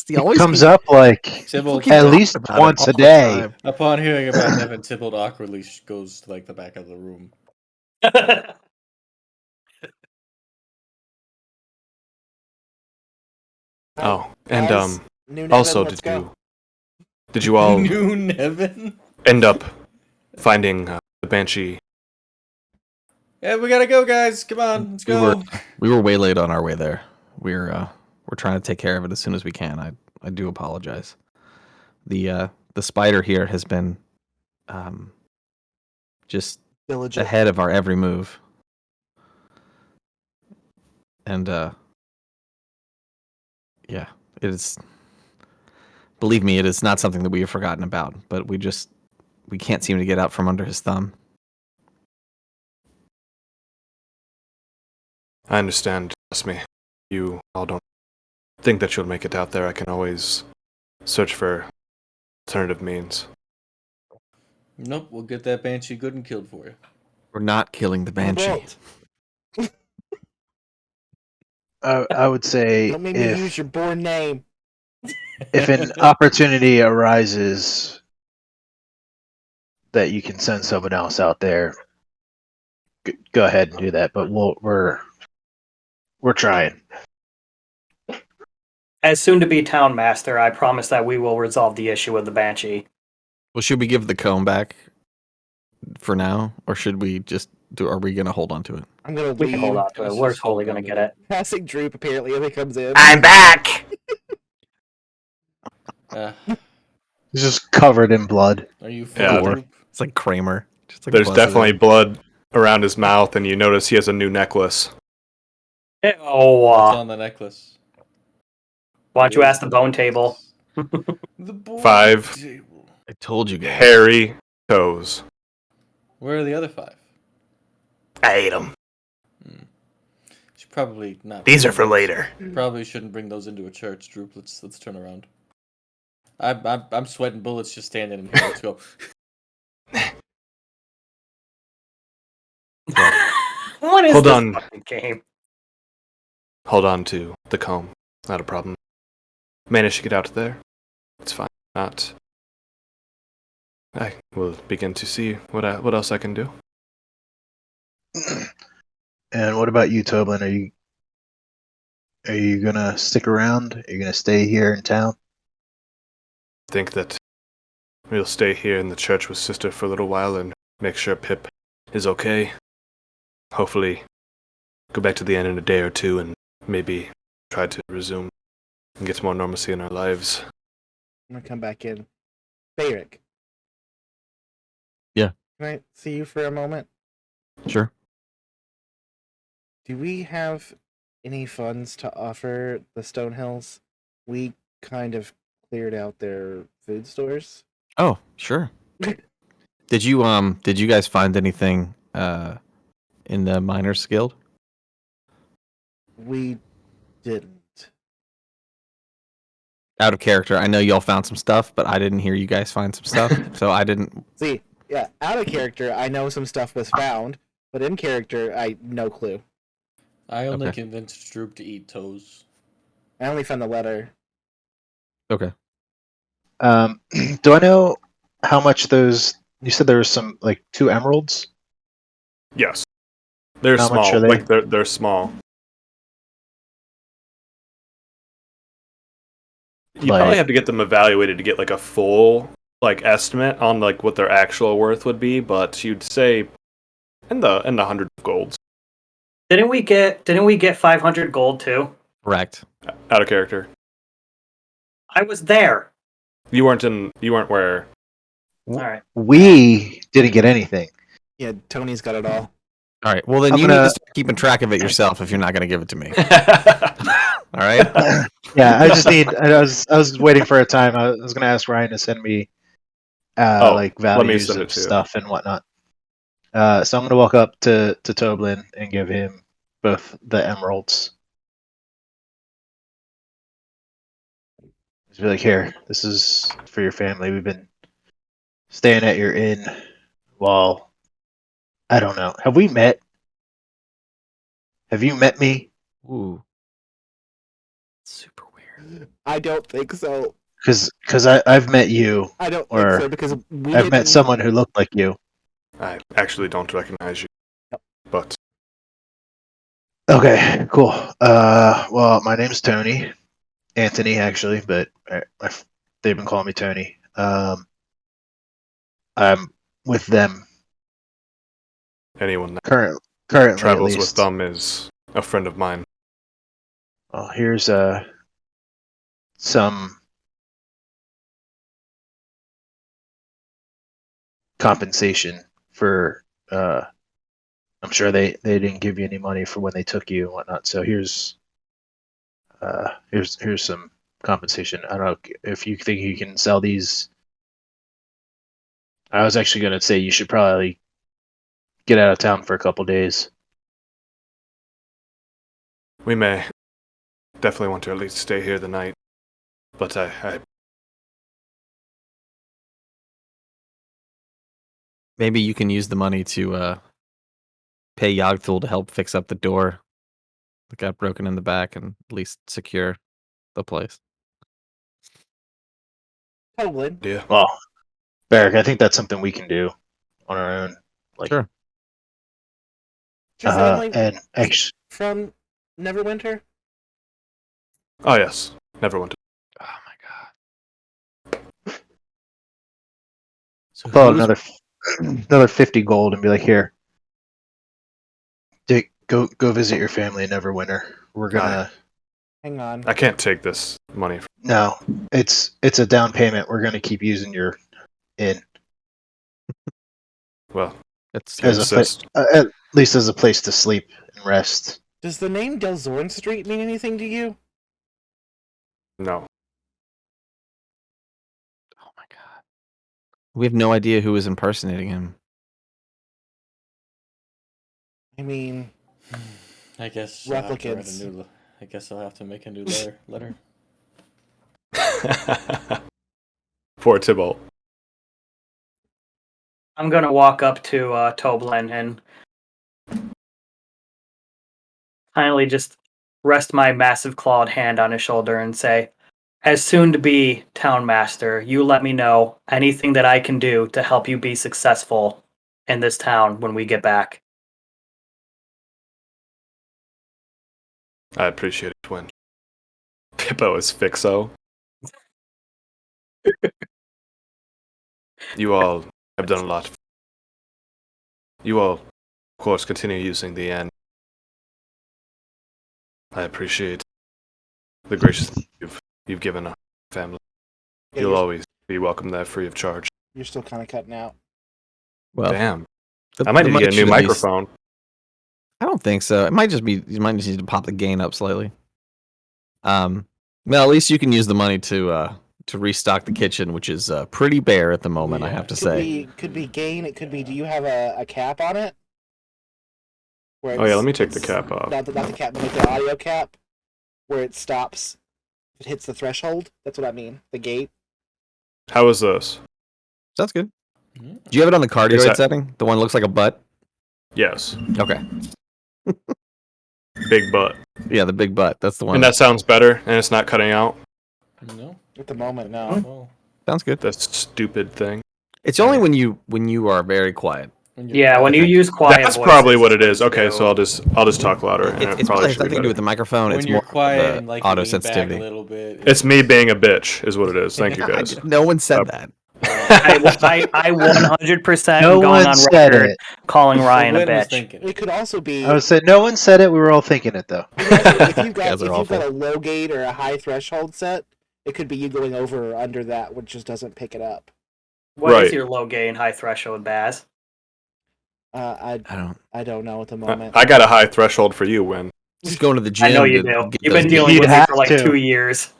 S6: He
S1: always
S6: comes up like
S5: Tybalt,
S6: at least
S1: about it
S6: once
S1: all
S6: a
S1: the
S6: day.
S1: time.
S5: upon hearing about Nevin, Tybalt awkwardly goes to like the back of the room.
S2: Oh, and
S4: Guys, new Nevin,
S2: also
S4: let's go.
S2: did you all
S5: New Nevin?
S2: end up finding the Banshee?
S5: Yeah, we gotta go, guys. Come on, let's go.
S1: We were way late on our way there. We're trying to take care of it as soon as we can. I do apologize. The spider here has been just
S4: Diligent.
S1: ahead of our every move. And yeah, it is, believe me, it is not something that we have forgotten about, but we can't seem to get out from under his thumb.
S2: I understand. Trust me. You all don't think that you'll make it out there. I can always search for alternative means.
S5: Nope, we'll get that banshee good and killed for you.
S1: We're not killing the banshee.
S4: Won't.
S6: I would say
S4: Don't make me use your born name.
S6: if an opportunity arises that you can send someone else out there, go ahead and do that. But we're trying.
S3: As soon to be town master, I promise that we will resolve the issue with the Banshee.
S1: Well, should we give the comb back for now, or should we just are we gonna hold on to it?
S4: I'm gonna
S3: We
S4: leave.
S3: can hold on to it.
S5: Let's
S3: We're
S5: just hold
S3: totally
S5: on
S3: gonna
S5: to
S3: get
S5: it.
S3: it.
S4: Passing Droop apparently if he comes in.
S7: I'm back.
S6: He's just covered in blood.
S5: Are you
S2: Yeah,
S5: full, Droop?
S1: It's like Kramer. Just like
S2: There's
S1: buzzes
S2: definitely
S1: in.
S2: blood around his mouth, and you notice he has a new necklace.
S3: Oh,
S5: What's on the necklace?
S3: why don't you ask the bone table?
S5: The board
S2: 5
S5: table.
S1: I told you guys.
S2: hairy toes.
S5: Where are the other 5?
S7: I ate them.
S5: Should probably not.
S7: These are for later.
S5: Probably shouldn't bring those into a church, Droop. Let's turn around. I'm sweating bullets just standing in here. Let's go.
S3: What is
S2: Hold
S3: this
S2: on.
S3: fucking game?
S2: Hold on to the comb. Not a problem. Managed to get out there. It's fine. Not. I will begin to see what else I can do.
S6: And what about you, Toblin? Are you gonna stick around? Are you gonna stay here in town?
S2: think that we'll stay here in the church with Sister for a little while and make sure Pip is okay. Hopefully, go back to the inn in a day or two and maybe try to resume and get some more normalcy in our lives.
S4: I'm gonna come back in. Bayrick.
S1: Yeah.
S4: Can I see you for a moment?
S1: Sure.
S4: Do we have any funds to offer the Stonehills? We kind of cleared out their food stores.
S1: Oh, sure. Did you guys find anything in the Miners Guild?
S4: We didn't.
S1: Out of character, I know y'all found some stuff, but I didn't hear you guys find some stuff, so I didn't.
S4: See, yeah, out of character, I know some stuff was found, but in character, I no clue.
S5: I only
S1: Okay.
S5: convinced Droop to eat toes.
S4: I only found the letter.
S1: Okay.
S6: Do I know how much those? You said there was some like 2 emeralds.
S2: Yes. They're
S6: How much
S2: small.
S6: are they?
S2: Like they're small. You
S6: Like-
S2: probably have to get them evaluated to get like a full like estimate on like what their actual worth would be, but you'd say in the hundreds of golds.
S3: Didn't we get 500 gold too?
S1: Correct.
S2: Out of character.
S3: I was there.
S2: You weren't where.
S3: All right.
S6: We didn't get anything.
S4: Yeah, Tony's got it all.
S1: All right. Well, then
S6: I'm
S1: you need
S6: gonna-
S1: to start keeping track of it yourself if you're not going to give it to me. All right.
S6: Yeah, I just need. I was waiting for a time. I was gonna ask Ryan to send me, like
S2: let me
S6: values
S2: send
S6: of
S2: it too.
S6: stuff and whatnot. So I'm gonna walk up to Toblin and give him both the emeralds. Just be like, here, this is for your family. We've been staying at your inn while I don't know. Have we met? Have you met me?
S1: Ooh. Super weird.
S4: I don't think so.
S6: Because I've met you.
S4: I don't
S6: Or
S4: think so because we
S6: I've met
S4: didn't-
S6: someone who looked like you.
S2: I actually don't recognize you. But
S6: Okay, cool. Well, my name's Tony, Anthony actually, but they've been calling me Tony. I'm with them
S2: anyone that
S6: currently at
S2: travels with
S6: least.
S2: them is a friend of mine.
S6: Well, here's some compensation for. I'm sure they didn't give you any money for when they took you and whatnot. So here's some compensation. I don't know if you think you can sell these. I was actually gonna say you should probably get out of town for a couple days.
S2: We may definitely want to at least stay here the night. But I
S1: Maybe you can use the money to pay Yogthul to help fix up the door that got broken in the back and at least secure the place.
S4: Toblin.
S2: yeah.
S6: Well, Barrick, I think that's something we can do on our own. Like,
S1: Sure.
S4: Your family
S6: and actually,
S4: from Neverwinter?
S2: Oh yes. Never went to
S1: Oh my god. So
S6: pull out
S1: who's-
S6: another 50 gold and be like, here, Dick, go visit your family in Neverwinter. We're gonna.
S4: Hang on.
S2: I can't take this money.
S6: No, it's a down payment. We're gonna keep using your inn
S2: Well,
S1: It's
S6: as a
S2: insist.
S6: at least as a place to sleep and rest.
S4: Does the name Delzorn Street mean anything to you?
S2: No.
S1: Oh my god. We have no idea who is impersonating him.
S4: I mean,
S5: I guess I'll have to write
S4: Replicants.
S5: a new. I guess I'll have to make a new letter.
S2: For Tybalt.
S3: I'm gonna walk up to Toblin and finally just rest my massive clawed hand on his shoulder and say, as soon to be town master, you let me know anything that I can do to help you be successful in this town when we get back.
S2: I appreciate it when Pippo is Fixo. You all have done a lot. You all, of course, continue using the end. I appreciate the graciousness you've given a family.
S4: Yeah,
S2: You'll always be welcome there free of charge.
S4: You're still kind of cutting out.
S1: Well,
S2: Damn.
S1: the-
S2: I might
S1: the
S2: need to
S1: mic
S2: get a new
S1: should at least-
S2: microphone.
S1: I don't think so. It might just be you might just need to pop the gain up slightly. Well, at least you can use the money to restock the kitchen, which is pretty bare at the moment. I
S5: Yeah.
S1: have to
S4: Could
S1: say.
S4: be gain. It could be. Do you have a cap on it? Where
S2: Oh yeah, let me take the
S4: it's
S2: cap off.
S4: Not the cap, but like the audio cap, where it stops. It hits the threshold. That's what I mean. The gate.
S2: How is this?
S1: Sounds good.
S5: Mm.
S1: Do you have it on the cardioid
S2: that-
S1: setting? The one that looks like a butt.
S2: Yes.
S1: Okay.
S2: Big butt.
S1: Yeah, the big butt. That's the one.
S2: And that sounds better, and it's not cutting out.
S5: No.
S4: At the moment, no.
S5: Well,
S1: Sounds good.
S2: That stupid thing.
S1: It's only when you are very quiet.
S5: when you're
S3: Yeah, when you
S5: quiet-
S3: use quiet
S2: That's
S3: voices,
S2: probably what it is. Okay,
S3: so-
S2: so I'll just talk louder, and
S1: It's
S2: it
S1: probably
S2: probably
S1: has
S2: should be
S1: nothing to do with
S2: better.
S1: the microphone.
S5: when
S1: It's
S5: you're
S1: more
S5: quiet
S1: the
S5: and like
S1: auto
S5: leaning back a
S1: sensitivity.
S5: little bit.
S2: It's me being a bitch, is what it is. Thank you guys.
S1: No one said that.
S3: I 100%
S6: No
S3: going
S6: one
S3: on
S6: said
S3: record
S6: it.
S3: calling
S5: Well,
S3: Ryan a
S5: Gwen was
S3: bitch.
S5: thinking
S4: It
S5: it.
S4: could also be.
S6: I would say no one said it. We were all thinking it though.
S4: if you've
S1: Guys are
S4: got
S1: awful.
S4: a low gate or a high threshold set, it could be you going over or under that, which just doesn't pick it up.
S3: What is
S2: Right.
S3: your low gain, high threshold, Baz?
S1: I don't.
S4: I don't know at the moment.
S2: I got a high threshold for you, Win.
S1: Just going to the gym.
S3: I know you
S1: to
S3: do.
S1: get
S3: You've
S1: those
S3: been dealing
S6: You'd
S3: with me
S6: have
S3: for like
S6: to.
S3: 2 years.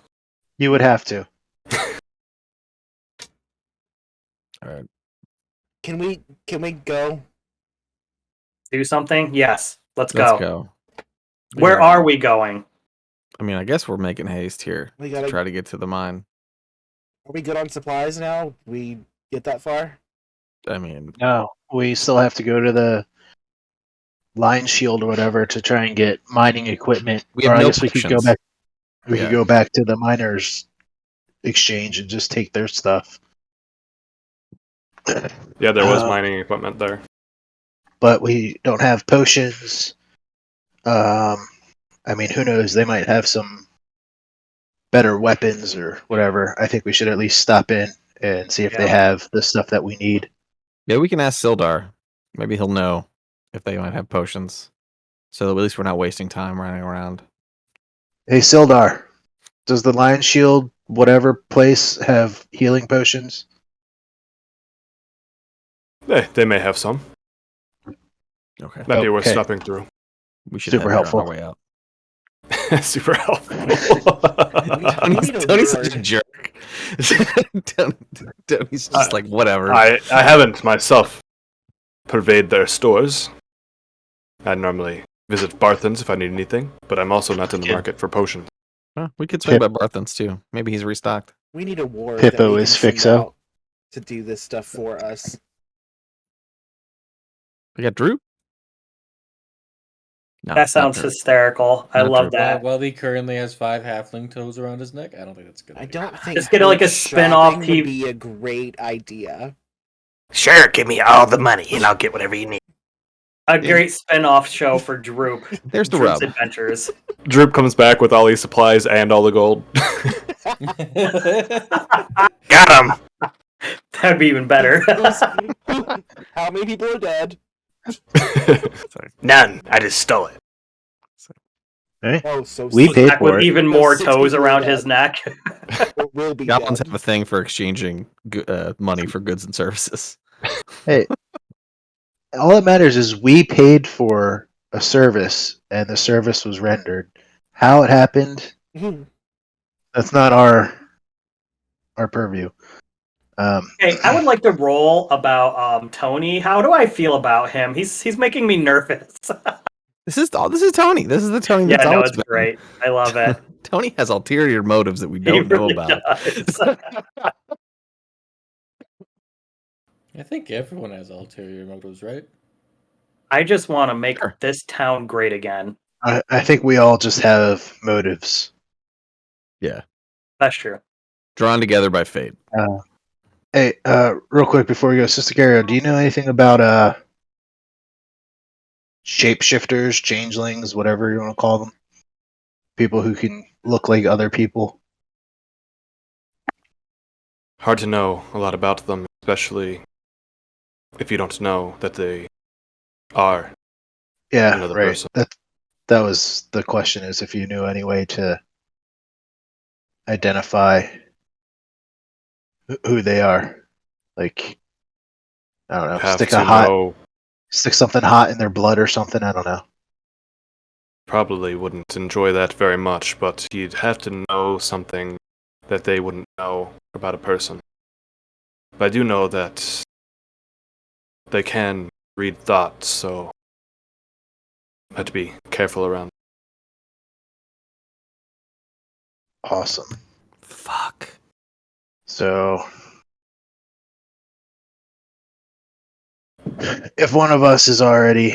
S6: You would have to.
S1: All right.
S4: Can we go?
S3: Do something? Yes. Let's
S1: Let's
S3: go.
S1: go.
S3: Where are we going?
S1: I mean, I guess we're making haste here
S4: We
S1: to
S4: gotta.
S1: try to get to the mine.
S4: Are we good on supplies now? We get that far?
S1: I mean,
S6: No, we still have to go to the line shield or whatever to try and get mining equipment.
S1: We have
S6: or I
S1: no
S6: guess we could go
S1: potions.
S6: back. We
S1: Yeah.
S6: could go back to the miners exchange and just take their stuff.
S2: Yeah, there was
S6: Uh,
S2: mining equipment there.
S6: But we don't have potions. I mean, who knows? They might have some better weapons or whatever. I think we should at least stop in and see if they
S3: Yeah.
S6: have the stuff that we need.
S1: yeah, we can ask Sildar. Maybe he'll know if they might have potions. So that at least we're not wasting time running around.
S6: Hey, Sildar, does the Lion Shield, whatever place, have healing potions?
S2: They may have some.
S1: Okay.
S2: Might be worth
S6: Okay.
S2: stopping through.
S1: We should
S6: Super
S1: head there on
S6: helpful.
S1: our way out.
S2: Super helpful.
S4: need a
S1: Tony's such a
S4: ward.
S1: jerk. Tony's just like, whatever.
S2: I haven't myself pervade their stores. I normally visit Barthen's if I need anything, but I'm also not in the
S6: Yeah.
S2: market for potions.
S1: Well, we could swing by Barthen's too. Maybe he's restocked.
S4: We need a ward.
S6: Hippo
S4: that we
S6: is
S4: can send
S6: fixo.
S4: out to do this stuff for us.
S1: We got Drew? No,
S3: That
S1: not
S3: sounds
S1: Drew.
S3: hysterical. I
S1: Not
S3: love
S1: true.
S3: that.
S5: While he currently has 5 halfling toes around his neck, I don't think that's good.
S4: I don't think
S3: Just get, like, a
S4: herd
S3: spin-off
S4: shopping
S3: TV
S4: would be a great idea.
S7: Sure, give me all the money and I'll get whatever you need.
S3: A great spin-off show for Droop.
S1: There's the
S3: Droop's
S1: rub.
S3: Adventures.
S2: Droop comes back with all these supplies and all the gold.
S7: Got him.
S3: That'd be even better.
S4: How many people are dead?
S7: None. I just stole it.
S4: Oh, so
S6: We
S4: six-
S6: paid
S3: Back
S6: for
S3: with
S6: it.
S3: even
S4: Those
S3: more
S4: 6
S3: toes
S4: people are
S3: around
S4: dead.
S3: his neck.
S4: Or will be
S1: Goblins
S4: dead.
S1: have a thing for exchanging money for goods and services.
S6: Hey, all that matters is we paid for a service and the service was rendered. How it happened,
S4: Mhm.
S6: that's not our purview.
S3: Hey, I would like to roll about Tony. How do I feel about him? He's making me nervous.
S1: This is Tony. This is the Tony
S3: Yeah,
S1: that's
S3: no,
S1: always
S3: it's
S1: been.
S3: great. I love it.
S1: Tony has ulterior motives that we
S3: He
S1: don't know
S3: really
S1: about.
S3: does.
S5: I think everyone has ulterior motives, right?
S3: I just want to make
S1: Sure.
S3: this town great again.
S6: I think we all just have motives.
S1: Yeah,
S3: That's true.
S1: drawn together by fate.
S6: Hey, real quick before we go, Sister Gario, do you know anything about shapeshifters, changelings, whatever you want to call them? People who can look like other people.
S2: hard to know a lot about them, especially if you don't know that they are
S6: Yeah,
S2: another
S6: right.
S2: person.
S6: That was the question: is if you knew any way to identify who they are. Like, I don't know,
S2: You have to know.
S6: stick something hot in their blood or something. I don't know.
S2: Probably wouldn't enjoy that very much, but you'd have to know something that they wouldn't know about a person. But I do know that they can read thoughts, so I have to be careful around.
S6: Awesome.
S1: Fuck.
S6: So, if one of us has already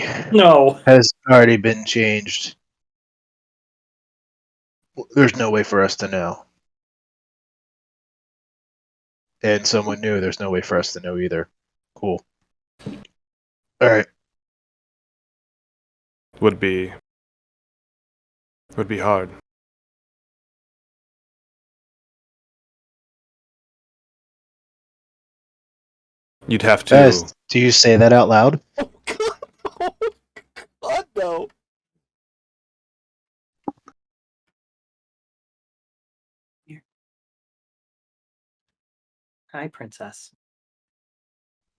S6: been changed, there's no way for us to know. And someone new, there's no way for us to know either. Cool. All right.
S2: Would be hard. You'd have to.
S6: Guys, do you say that out loud?
S4: Oh God! Oh God, no!
S3: Hi, princess.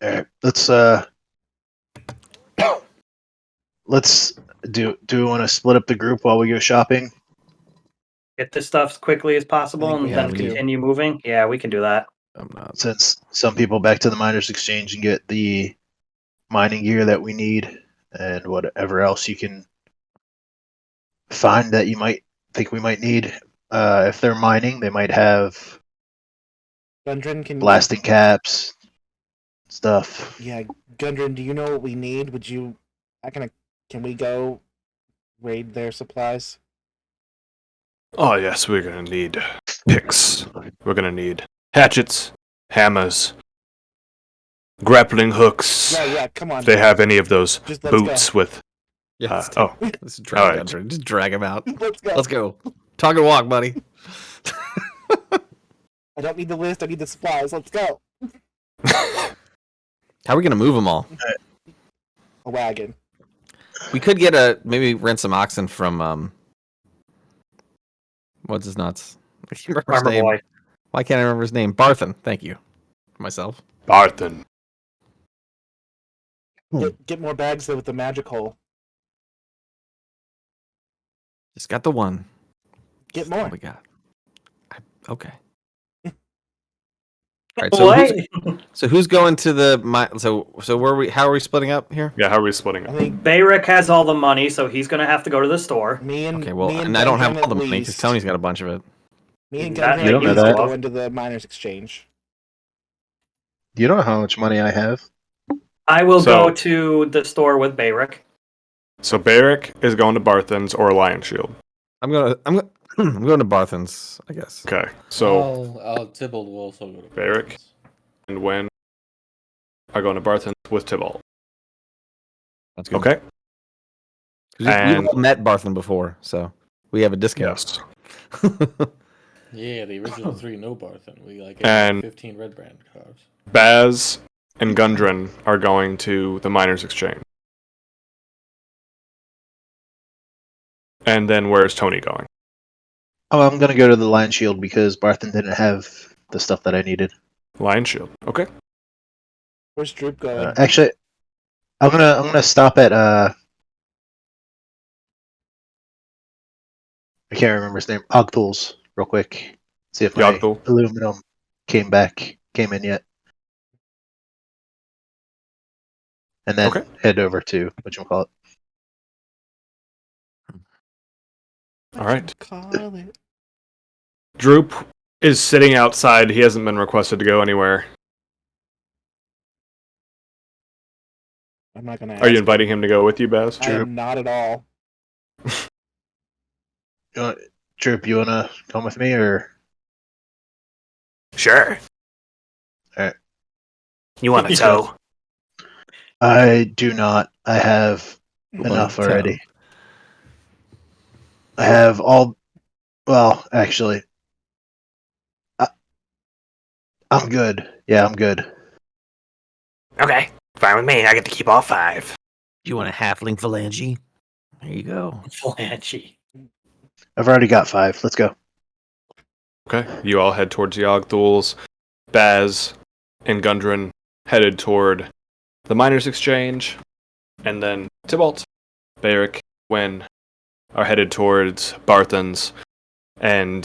S6: All right. Let's do we want to split up the group while we go shopping?
S3: Get this stuff as quickly as possible
S4: I think we
S3: and then
S1: have to.
S3: continue moving. Yeah, we can do that.
S1: I'm not.
S6: Since some people back to the miners exchange and get the mining gear that we need and whatever else you can find that you might think we might need. If they're mining, they might have
S4: Gundren, can
S6: blasting caps, stuff.
S4: yeah, Gundren, do you know what we need? Would you? Can we go raid their supplies?
S2: Oh, yes, we're gonna need picks. We're gonna need hatchets, hammers, grappling hooks.
S4: Yeah, come on.
S2: If they have any of those
S4: Just let's
S2: boots with.
S1: Yeah, let's drag
S2: Alright.
S1: Gundren. Just drag him out.
S4: Let's go.
S1: Let's go. Talk and walk, buddy.
S4: I don't need the list. I need the supplies. Let's go.
S1: How are we gonna move them all?
S4: A wagon.
S1: We could get maybe rent some oxen from what's his nuts? I can't remember his
S3: Farmer
S1: name.
S3: boy.
S1: Why can't I remember his name? Barthen. Thank you. Myself.
S2: Barthen.
S4: Get more bags though with the magic hole.
S1: Just got the one.
S4: Get
S1: That's all
S4: more.
S1: we got. Okay. All right. So who's going to the so where are we? How are we splitting up here?
S2: Yeah, how are we splitting
S4: I
S2: it?
S4: think
S3: Bayrick has all the money, so he's going to have to go to the store.
S4: me and
S1: Okay. Well,
S4: me
S1: and I don't have
S4: Gundren
S1: all the
S4: at
S1: money because
S4: least-
S1: Tony's got a bunch of it.
S4: Me and
S3: That
S4: Gundren
S6: you don't
S4: at
S6: know
S4: least
S6: that.
S4: go into the miners' exchange.
S6: You know how much money I have?
S3: I will
S2: So-
S3: go to the store with Bayrick.
S2: So Barrick is going to Barthen's or Lion Shield.
S1: I'm going to Barthen's, I guess.
S2: Okay, so
S5: Tybalt will also go to
S2: Barrick and Wen are going to Barthen's with Tybalt.
S1: That's good.
S2: Okay.
S1: We've
S2: And-
S1: all met Barthen before, so we have a discount.
S2: Yes.
S5: Yeah, the original 3 no Barthen. We like
S2: And-
S5: 15 red brand cards.
S2: Baz and Gundren are going to the Miners Exchange. And then where's Tony going?
S6: Oh, I'm gonna go to the Lion Shield because Barthen didn't have the stuff that I needed.
S2: Lion Shield. Okay.
S4: Where's Droop going?
S6: Actually, I'm gonna stop at I can't remember his name. Ogtools, real quick. See if my
S2: Yogdul.
S6: aluminum came in yet. And then
S2: Okay.
S6: head over to whatchamacallit.
S2: All right.
S4: Call it.
S2: Droop is sitting outside. He hasn't been requested to go anywhere.
S4: I'm not gonna.
S2: Are you
S4: ask
S2: inviting him to go with you, Baz?
S4: I am not at all.
S6: Droop, you wanna come with me or?
S7: Sure.
S6: Alright.
S7: You want a tow?
S6: I do not. I have
S1: Well,
S6: enough
S1: town.
S6: already. I have all. Well, actually, I'm good. Yeah, I'm good.
S7: Okay, fine with me. I get to keep all 5.
S1: Do you want a halfling phalange? There you go.
S3: Flanchy.
S6: I've already got 5. Let's go.
S2: Okay. You all head towards Yogg-Thul's. Baz and Gundren headed toward the Miners' Exchange. And then Tybalt, Beric, Wen are headed towards Barthen's. And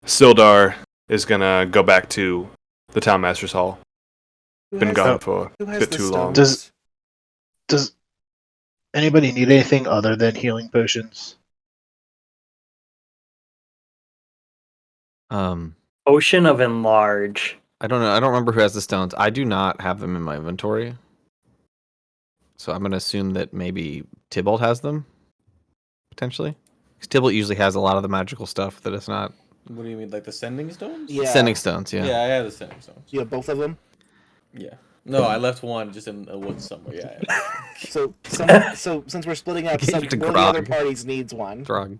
S2: Sildar is gonna go back to the Town Master's Hall. Been gone for
S4: Who
S2: a
S4: has
S2: bit
S4: the
S2: too long.
S4: stones?
S6: Does anybody need anything other than healing potions?
S3: Ocean of Enlarge.
S1: I don't know. I don't remember who has the stones. I do not have them in my inventory. So I'm gonna assume that maybe Tybalt has them, potentially. Because Tybalt usually has a lot of the magical stuff that is not
S5: What do you mean, like the sending stones?
S4: Yeah.
S1: sending stones. Yeah.
S5: Yeah, I have the sending stones.
S4: You have both of them.
S5: Yeah. No, I left one just in a woods somewhere. Yeah. I have
S4: So since we're splitting up,
S1: Gave
S4: one
S1: it
S4: of
S1: to
S4: the other
S1: Grog.
S4: parties needs one,
S1: Throg.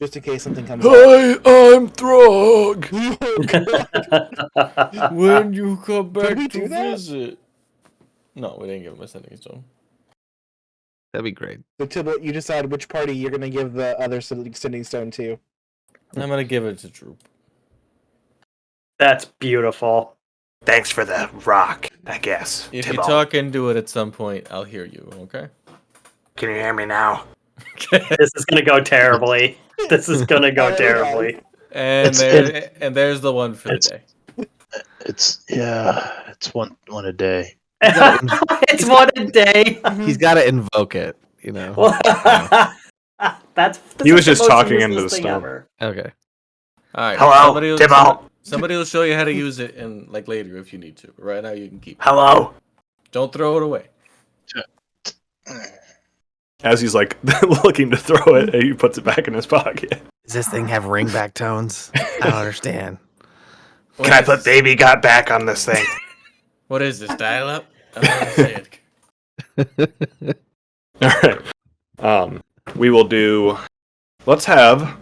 S4: just in case something comes up.
S2: Hi, I'm Throg.
S5: When you come
S4: Did
S5: back
S4: we
S5: to
S4: do that?
S5: visit. No, we didn't give him a sending stone.
S1: That'd be great.
S4: So Tybalt, you decide which party you're gonna give the other sending stone to.
S5: I'm gonna give it to Droop.
S3: That's beautiful.
S7: Thanks for the rock, I guess.
S5: If you
S7: Tybalt.
S5: talk into it at some point, I'll hear you. Okay.
S7: Can you hear me now?
S3: This is gonna go terribly. This is gonna go
S4: Alright,
S3: terribly.
S5: And there's the one for the
S6: it's-
S5: day.
S6: It's one a day.
S3: It's one a day.
S1: He's got to invoke it. You know.
S3: That's
S2: He was
S3: the
S2: just
S3: most
S2: talking into
S3: useless
S2: the
S3: thing
S2: stone.
S3: ever.
S1: Okay.
S5: All right.
S7: Hello, Tybalt.
S5: Somebody will show you how to use it in like later if you need to. But right now you can keep it.
S7: Hello.
S5: Don't throw it away.
S2: As he's like looking to throw it, he puts it back in his pocket.
S1: Does this thing have ringback tones? I don't understand.
S5: What
S7: Can I
S5: is
S7: put
S5: this?
S7: Baby Got back on this thing?
S5: What is this? Dial up? I don't understand.
S2: All right. We will do. Let's have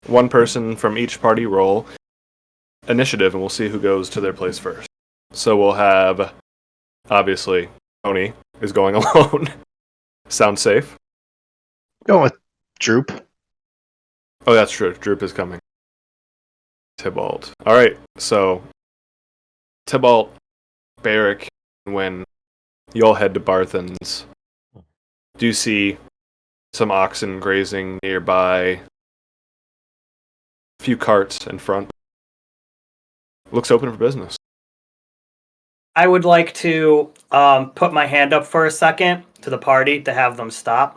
S2: one person from each party roll initiative, and we'll see who goes to their place first. So we'll have, obviously, Tony is going alone. Sounds safe.
S6: Going with Droop.
S2: Oh, that's true. Droop is coming. Tybalt. All right. So Tybalt, Beric, when you all head to Barthen's, do you see some oxen grazing nearby? A few carts in front. Looks open for business.
S3: I would like to put my hand up for a second to the party to have them stop.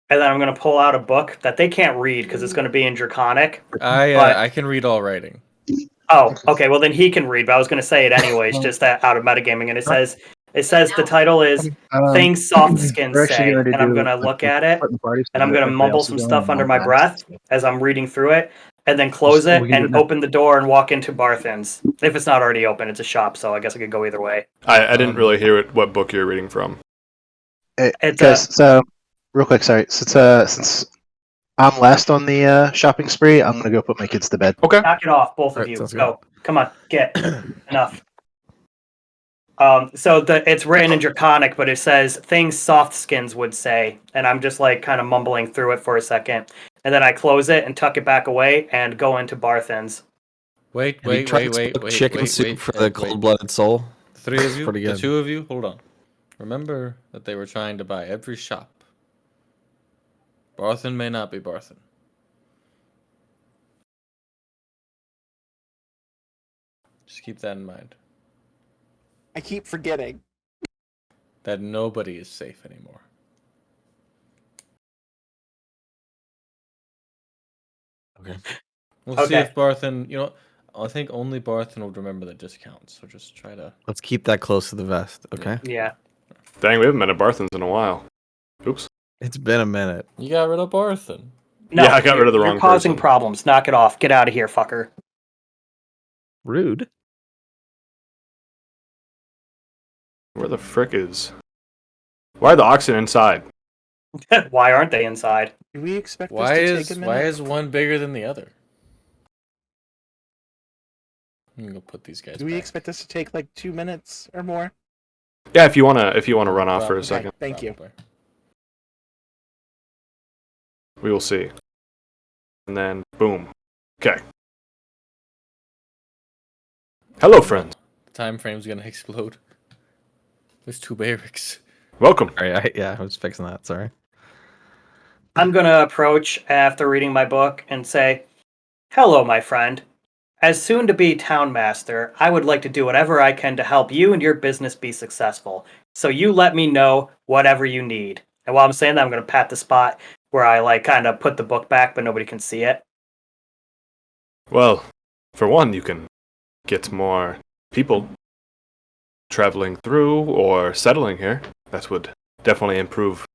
S3: And then I'm going to pull out a book that they can't read because it's going to be in Draconic.
S5: I can read all writing.
S3: Oh, okay. Well, then he can read, but I was going to say it anyways, just that out of metagaming. And it says the title is Things Soft Skins Say. And I'm going to look at it, and I'm going to mumble some stuff under my breath as I'm reading through it, and then close it and open the door and walk into Barthen's. If it's not already open, it's a shop, so I guess I could go either way.
S2: I didn't really hear what book you're reading from.
S6: So, real quick, sorry. Since I'm last on the shopping spree, I'm gonna go put my kids to bed.
S2: Okay.
S3: Knock it off, both of
S1: Alright,
S3: you.
S1: sounds good.
S3: Go. Come on, get enough. So it's written in Draconic, but it says things soft skins would say, and I'm just like kind of mumbling through it for a second, and then I close it and tuck it back away and go into Barthen's.
S5: Wait.
S1: Have you tried this book, Chicken Soup for the Cold-Blooded Soul.
S5: The three of you,
S1: Pretty
S5: the
S1: good.
S5: two of you, hold on. Remember that they were trying to buy every shop. Barthen may not be Barthen. Just keep that in mind.
S4: I keep forgetting.
S5: That nobody is safe anymore.
S1: Okay.
S5: We'll see
S3: Okay.
S5: if Barthen, I think only Barthen would remember the discounts, so just try to...
S1: Let's keep that close to the vest, okay?
S3: Yeah.
S2: Dang, we haven't been at Barthen's in a while. Oops.
S1: It's been a minute.
S5: You got rid of Barthen.
S3: No,
S2: Yeah, I got rid of the wrong
S3: You're causing
S2: person.
S3: problems. Knock it off. Get out of here, fucker.
S1: Rude.
S2: Where the frick is? Why are the oxen inside?
S3: Why aren't they inside?
S4: Do we expect
S5: Why
S4: this to
S5: is
S4: take a minute?
S5: one bigger than the other? I'm gonna put these guys.
S4: Do we
S5: back.
S4: expect this to take like 2 minutes or more?
S2: Yeah, if you wanna run off for a
S5: Probably.
S2: second,
S4: Thank you.
S5: Probably.
S2: we will see. And then boom. Okay. Hello, friends.
S5: The time frame's gonna explode. There's 2 barracks.
S2: Welcome.
S1: All right, I was fixing that. Sorry.
S3: I'm going to approach after reading my book and say, "Hello, my friend. As soon to be town master, I would like to do whatever I can to help you and your business be successful. So you let me know whatever you need." And while I'm saying that, I'm going to pat the spot where I like kind of put the book back, but nobody can see it.
S2: Well, for one, you can get more people traveling through or settling here. That would definitely improve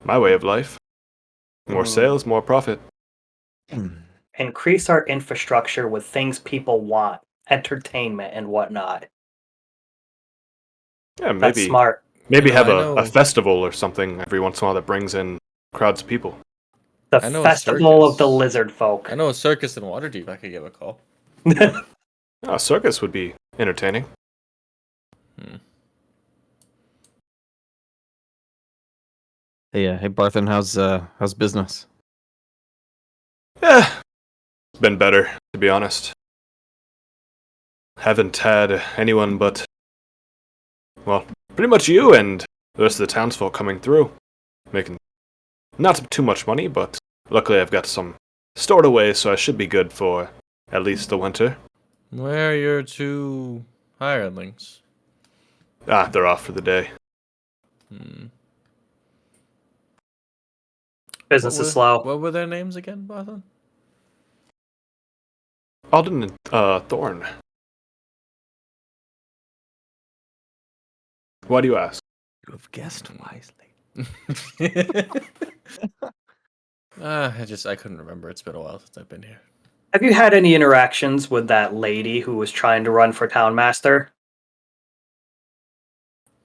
S2: my way of life. More sales, more profit.
S3: Increase our infrastructure with things people want, entertainment and whatnot.
S2: Yeah,
S3: That's
S2: maybe
S3: smart.
S2: maybe
S5: You know,
S2: have
S5: I
S2: a
S5: know-
S2: festival or something every once in a while that brings in crowds of people.
S3: The
S5: I know a
S3: Festival of the
S5: circus.
S3: Lizard Folk.
S5: I know a circus in Waterdeep I could give a call.
S2: A circus would be entertaining.
S1: Hey, Barthen, how's business?
S2: Yeah, it's been better, to be honest. Haven't had anyone but, well, pretty much you and the rest of the townsfolk coming through. Making not too much money, but luckily I've got some stored away, so I should be good for at least the winter.
S5: Where are your 2 hirelings?
S2: They're off for the day.
S3: Business is slow.
S5: What were their names again, Barthen?
S2: Alden and Thorn. Why do you ask?
S1: You have guessed wisely.
S5: I couldn't remember. It's been a while since I've been here.
S3: Have you had any interactions with that lady who was trying to run for town master?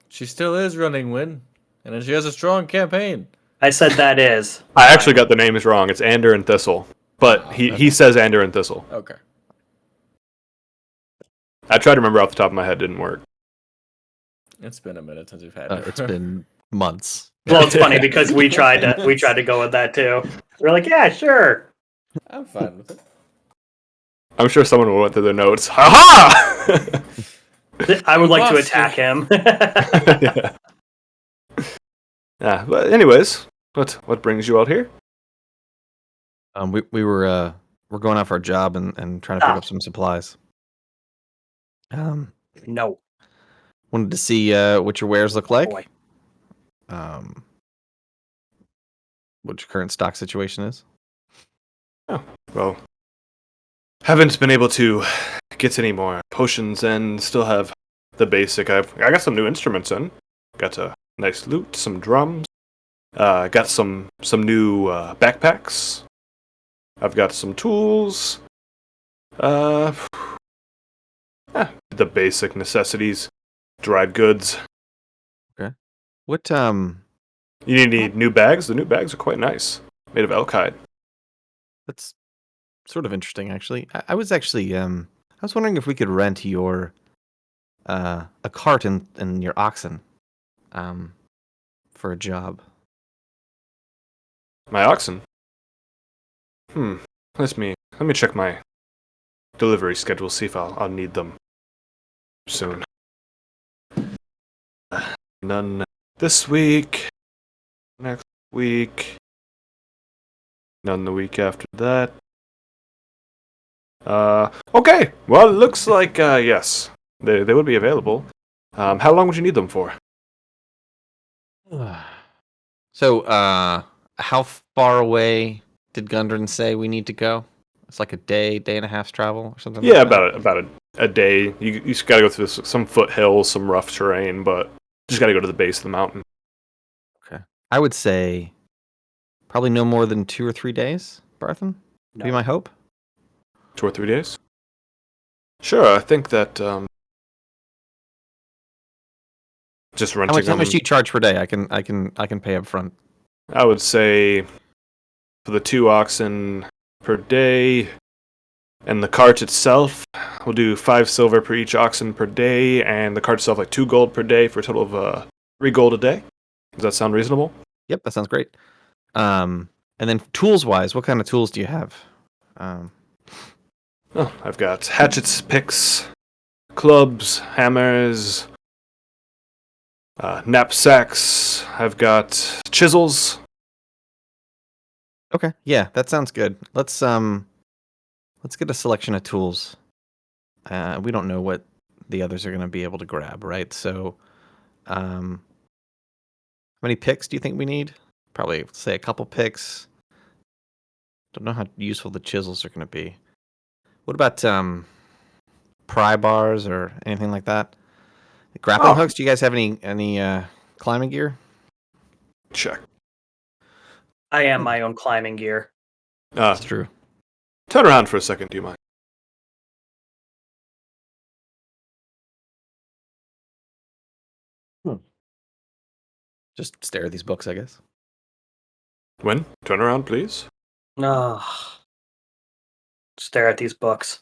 S5: She still is running Win, and she has a strong campaign.
S3: I said that is.
S2: I actually got the names wrong. It's Ander and Thistle. But he says Ander and Thistle.
S5: Okay.
S2: I tried to remember off the top of my head, didn't work.
S5: It's been a minute since we've had
S1: It's been months.
S3: Well, it's funny because we tried to go with that too. We're like, yeah, sure.
S5: I'm fine with it.
S2: I'm sure someone went through their notes. Ha ha!
S3: I would like to
S5: Buster.
S3: attack him.
S2: Yeah, but anyways, what brings you out here?
S1: We're going out for a job and trying to pick up some supplies.
S3: No.
S1: Wanted to see what your wares look like.
S3: Boy.
S1: What your current stock situation is.
S2: Well, haven't been able to get any more potions and still have the basic. I got some new instruments in. Got a nice lute, some drums. Got some new backpacks. I've got some tools. The basic necessities. Dried goods.
S1: What
S2: You need any new bags? The new bags are quite nice. Made of elk hide.
S1: That's sort of interesting, actually. I was actually I was wondering if we could rent your a cart and your oxen for a job.
S2: My oxen. Let me check my delivery schedule. See if I'll need them soon. None this week. Next week. None the week after that. Okay. Well, it looks like yes, they would be available. How long would you need them for?
S1: So, how far away did Gundren say we need to go? It's like a day and a half's travel or something.
S2: Yeah,
S1: like that?
S2: about a day. You just got to go through some foothills, some rough terrain, but just got to go to the base of the mountain.
S1: Okay. I would say probably no more than 2 or 3 days, Barthen.
S3: No.
S1: Be my hope.
S2: 2 or 3 days. Sure, I think that just renting
S1: How much
S2: them.
S1: do you charge per day? I can pay up front.
S2: I would say for the 2 oxen per day, and the cart itself, we'll do 5 silver per each oxen per day, and the cart itself like 2 gold per day for a total of 3 gold a day. Does that sound reasonable?
S1: Yep, that sounds great. And then tools wise, what kind of tools do you have?
S2: I've got hatchets, picks, clubs, hammers, knapsacks. I've got chisels.
S1: Okay, yeah, that sounds good. Let's get a selection of tools. We don't know what the others are going to be able to grab, right? So, how many picks do you think we need? Probably say a couple picks. Don't know how useful the chisels are going to be. What about pry bars or anything like that? Grappling hooks? Do you guys have any climbing gear?
S2: Check.
S3: I am my own climbing gear.
S1: That's true.
S2: Turn around for a second, do you mind?
S1: Just stare at these books, I guess.
S2: When? Turn around, please.
S3: Stare at these books.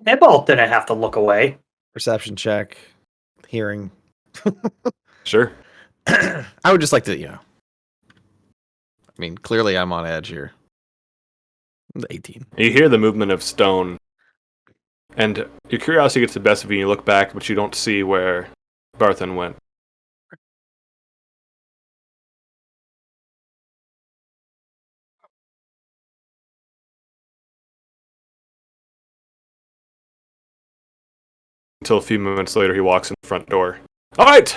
S3: They both didn't have to look away.
S1: Perception check, hearing.
S2: Sure.
S1: I would just like to, I mean, clearly I'm on edge here. 18.
S2: You hear the movement of stone, and your curiosity gets the best of you, and you look back, but you don't see where Barthen went. Until a few moments later, he walks in the front door. All right!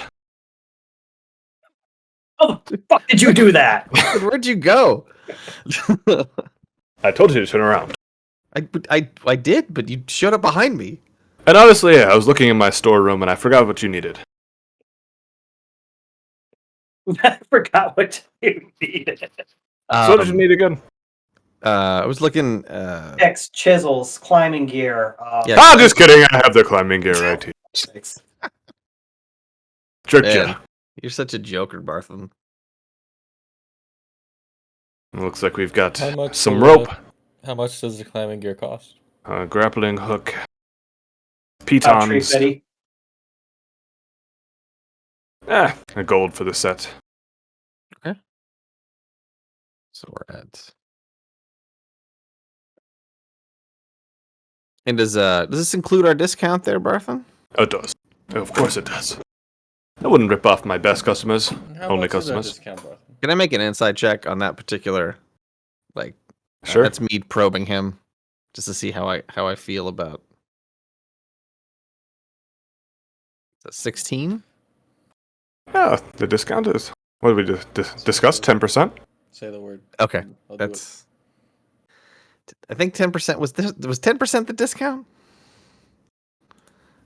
S3: How the fuck did you do that?
S1: Where'd you go?
S2: I told you to turn around.
S1: I did, but you showed up behind me.
S2: And honestly, I was looking in my storeroom, and I forgot what you needed.
S3: I forgot what you needed.
S2: So what did you need again?
S1: I was looking.
S3: Picks, chisels, climbing gear.
S2: Yeah. Just kidding. I have the climbing gear right here. Tricked
S1: Man,
S2: ya.
S1: you're such a joker, Bartham.
S2: Looks like we've got
S5: How much
S2: some
S5: will,
S2: rope,
S5: How much does the climbing gear cost?
S2: grappling hook,
S3: Tree
S2: pitons.
S3: Fitty.
S2: A gold for the set.
S1: So we're at. And does this include our discount there, Bartham?
S2: Oh, it does. Of course it does. I wouldn't rip off my best customers.
S5: How
S2: Only
S5: much is our
S2: customers.
S5: discount, Barthen?
S1: Can I make an inside check on that particular? Like,
S2: Sure.
S1: that's me probing him, just to see how I feel about. 16.
S2: Yeah, the discount is. What did we discuss? 10%?
S5: Say the word.
S1: Okay,
S5: I'll do
S1: that's. I think 10% was 10% the discount.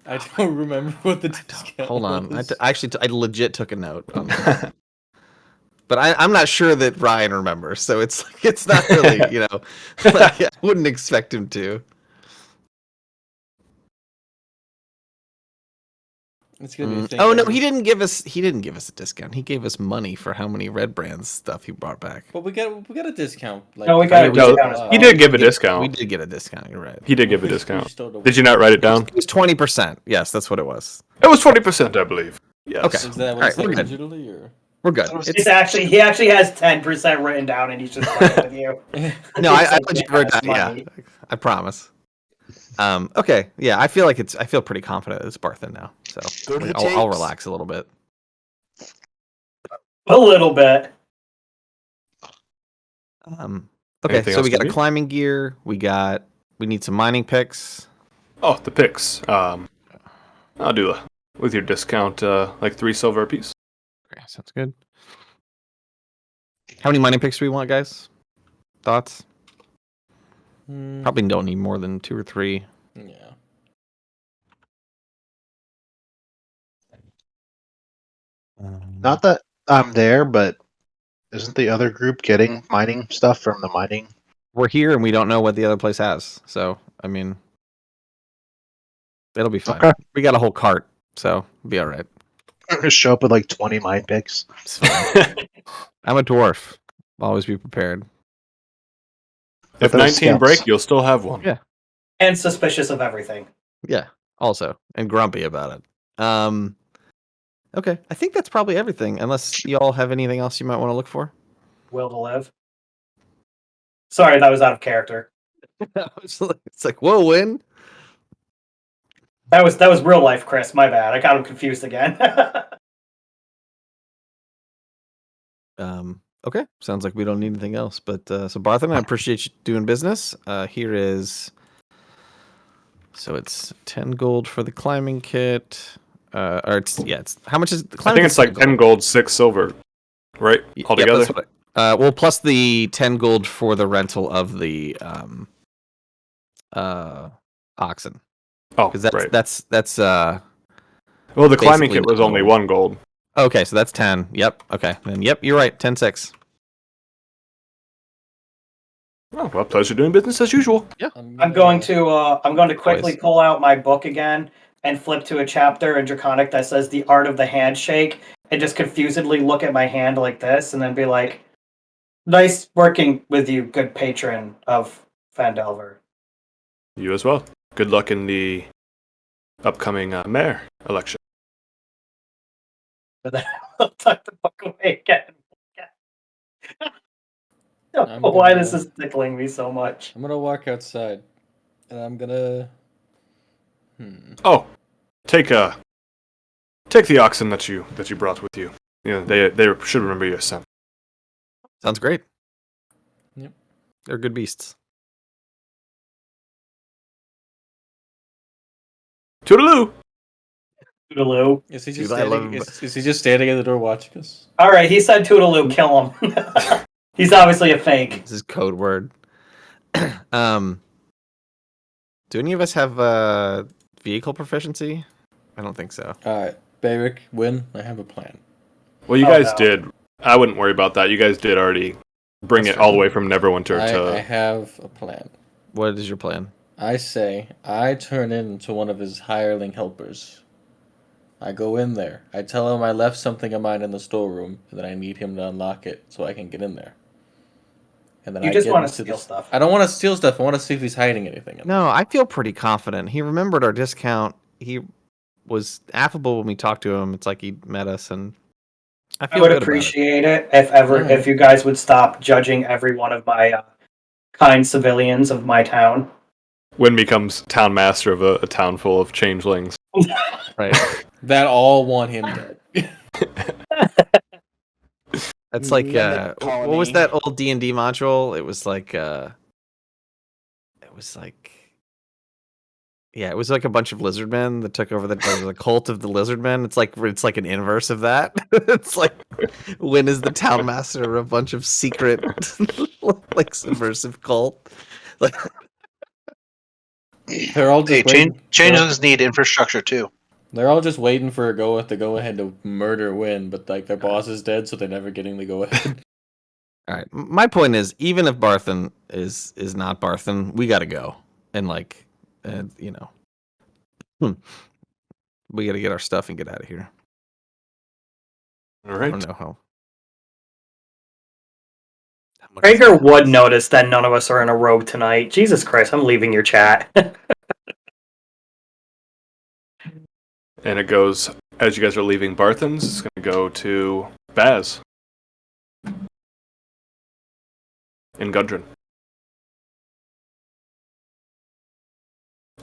S5: I don't remember what the discount
S1: Hold on,
S5: was.
S1: I legit took a note on that. But I'm not sure that Ryan remembers, so it's not really, like, I wouldn't expect him to.
S5: It's gonna be a thing.
S1: Oh no, he didn't give us a discount. He gave us money for how many Red Brands stuff he brought back.
S5: But we got a discount. Like,
S3: No, we got a
S2: No,
S3: discount as well.
S2: he did give a
S1: We
S2: discount.
S1: did get a discount. You're right.
S2: He did give a
S5: we
S2: discount.
S5: just don't know
S2: Did you not write it down?
S1: It was 20%. Yes, that's what it was.
S2: It was 20%, I believe. Yes.
S1: Okay.
S5: Is that
S1: All
S5: what
S1: right,
S5: it's like
S1: we're good.
S5: digitally, or?
S1: We're good.
S3: He actually has 10% written down, and he's just playing with you.
S1: No, I
S3: It's
S1: legit
S3: like,
S1: wrote
S3: that's
S1: that. Yeah,
S3: money.
S1: I promise. Okay. Yeah, I feel pretty confident it's Barthen now. So
S4: Go to the
S1: I'll
S4: tapes.
S1: relax a little bit.
S3: A little bit.
S1: Okay,
S2: Anything
S1: so
S2: else
S1: we got
S2: to
S1: a
S2: do?
S1: climbing gear. We need some mining picks.
S2: Oh, the picks. I'll do with your discount, like 3 silver a piece.
S1: Okay, sounds good. How many mining picks do we want, guys? Thoughts? Probably don't need more than 2 or 3.
S5: Yeah.
S6: Not that I'm there, but isn't the other group getting mining stuff from the mining?
S1: We're here and we don't know what the other place has. So, I mean, it'll be fine.
S6: Okay.
S1: We got a whole cart, so it'll be all right.
S6: Just show up with like 20 mine picks.
S1: It's fine. I'm a dwarf. Always be prepared.
S2: If
S6: those
S2: 19
S6: scouts.
S2: break, you'll still have one.
S1: Yeah.
S3: And suspicious of everything.
S1: Yeah. Also, and grumpy about it. Okay. I think that's probably everything. Unless y'all have anything else you might want to look for.
S3: Will to live. Sorry, that was out of character.
S1: It's like, whoa, Win.
S3: That was real life, Chris. My bad. I got him confused again.
S1: Okay. Sounds like we don't need anything else. But so Barthen, I appreciate you doing business. Here is. So it's 10 gold for the climbing kit. Or it's how much is the
S2: I
S1: climbing
S2: think it's like 10 gold, 6 silver, right?
S1: Yep,
S2: Altogether?
S1: that's what well, plus the 10 gold for the rental of the oxen.
S2: Oh,
S1: Because
S2: right.
S1: that's
S2: Well, the climbing
S1: basically
S2: kit was only
S1: gold.
S2: 1 gold.
S1: Okay, so that's 10. Yep. Okay. Then yep, you're right. 10-6.
S2: Oh, well, pleasure doing business as usual.
S1: Yeah.
S3: I'm going to quickly
S1: Boys.
S3: pull out my book again and flip to a chapter in Draconic that says the art of the handshake, and just confusedly look at my hand like this, and then be like, "Nice working with you, good patron of Fandelver."
S2: You as well. Good luck in the upcoming mayor election.
S3: But then I'll tuck the book away again. I don't
S5: I'm
S3: know why
S5: gonna-
S3: this is tickling me so much.
S5: I'm gonna walk outside, and I'm gonna.
S2: Oh, take the oxen that you brought with you. Yeah, they should remember you as son.
S1: Sounds great.
S5: Yep.
S1: They're good beasts.
S2: Toodaloo!
S3: Toodaloo.
S5: Is he
S1: Dude,
S5: just
S1: I love
S5: standing?
S1: him.
S5: Is he just standing at the door watching us?
S3: All right, he said Toodaloo, kill him. He's obviously a fake.
S1: This is code word. Do any of us have vehicle proficiency? I don't think so.
S5: All right, Beric, Win. I have a plan.
S2: Well, you
S3: Oh,
S2: guys
S3: no.
S2: did. I wouldn't worry about that. You guys did already bring
S1: That's
S2: it all
S1: true.
S2: the way from Neverwinter
S5: I
S2: to.
S5: have a plan.
S1: What is your plan?
S5: I say I turn into one of his hireling helpers. I go in there. I tell him I left something of mine in the storeroom and that I need him to unlock it so I can get in there. And then
S3: You
S5: I
S3: just
S5: get
S3: want to
S5: into
S3: steal
S5: the-
S3: stuff.
S5: I don't want to steal stuff. I want to see if he's hiding anything.
S1: No, I feel pretty confident. He remembered our discount. He was affable when we talked to him. It's like he met us, and I
S3: I
S1: feel
S3: would
S1: good
S3: appreciate it if you guys would stop judging every one of my kind civilians of my town.
S2: Wynn becomes town master of a town full of changelings.
S1: about it. Right.
S5: That all want him dead.
S1: That's like
S4: Mimic
S1: what was
S4: colony.
S1: that old D&D module? It was like yeah, it was like a bunch of lizard men that took over the cult of the lizard men. It's like an inverse of that. It's like Wynn is the town master of a bunch of secret like subversive cult. Like
S5: They're all
S6: Hey,
S5: just waiting.
S6: changelings need infrastructure too.
S5: They're all just waiting for the go ahead to murder Win, but like their boss is dead, so they're never getting the go ahead.
S1: all right, my point is, even if Barthen is not Barthen, we got to go and like, you know, we got to get our stuff and get out of here.
S2: All
S1: I
S2: right.
S1: don't know how. much
S3: Krager
S1: is-
S3: would notice that none of us are in a rogue tonight. Jesus Christ, I'm leaving your chat.
S2: And it goes, as you guys are leaving Barthen's, it's going to go to Baz in Gudrun.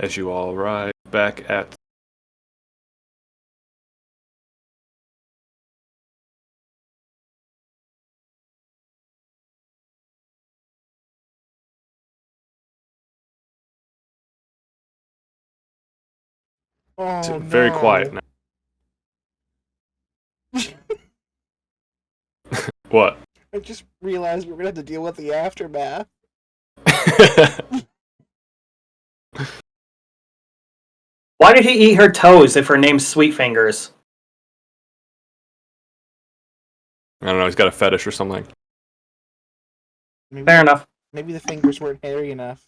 S2: As you all arrive back at
S4: Oh,
S2: very
S4: no.
S2: quiet now. What?
S4: I just realized we're gonna have to deal with the aftermath.
S3: Why did he eat her toes if her name's Sweet Fingers?
S2: I don't know, he's got a fetish or something.
S4: Maybe,
S3: Fair enough.
S4: Maybe the fingers weren't hairy enough.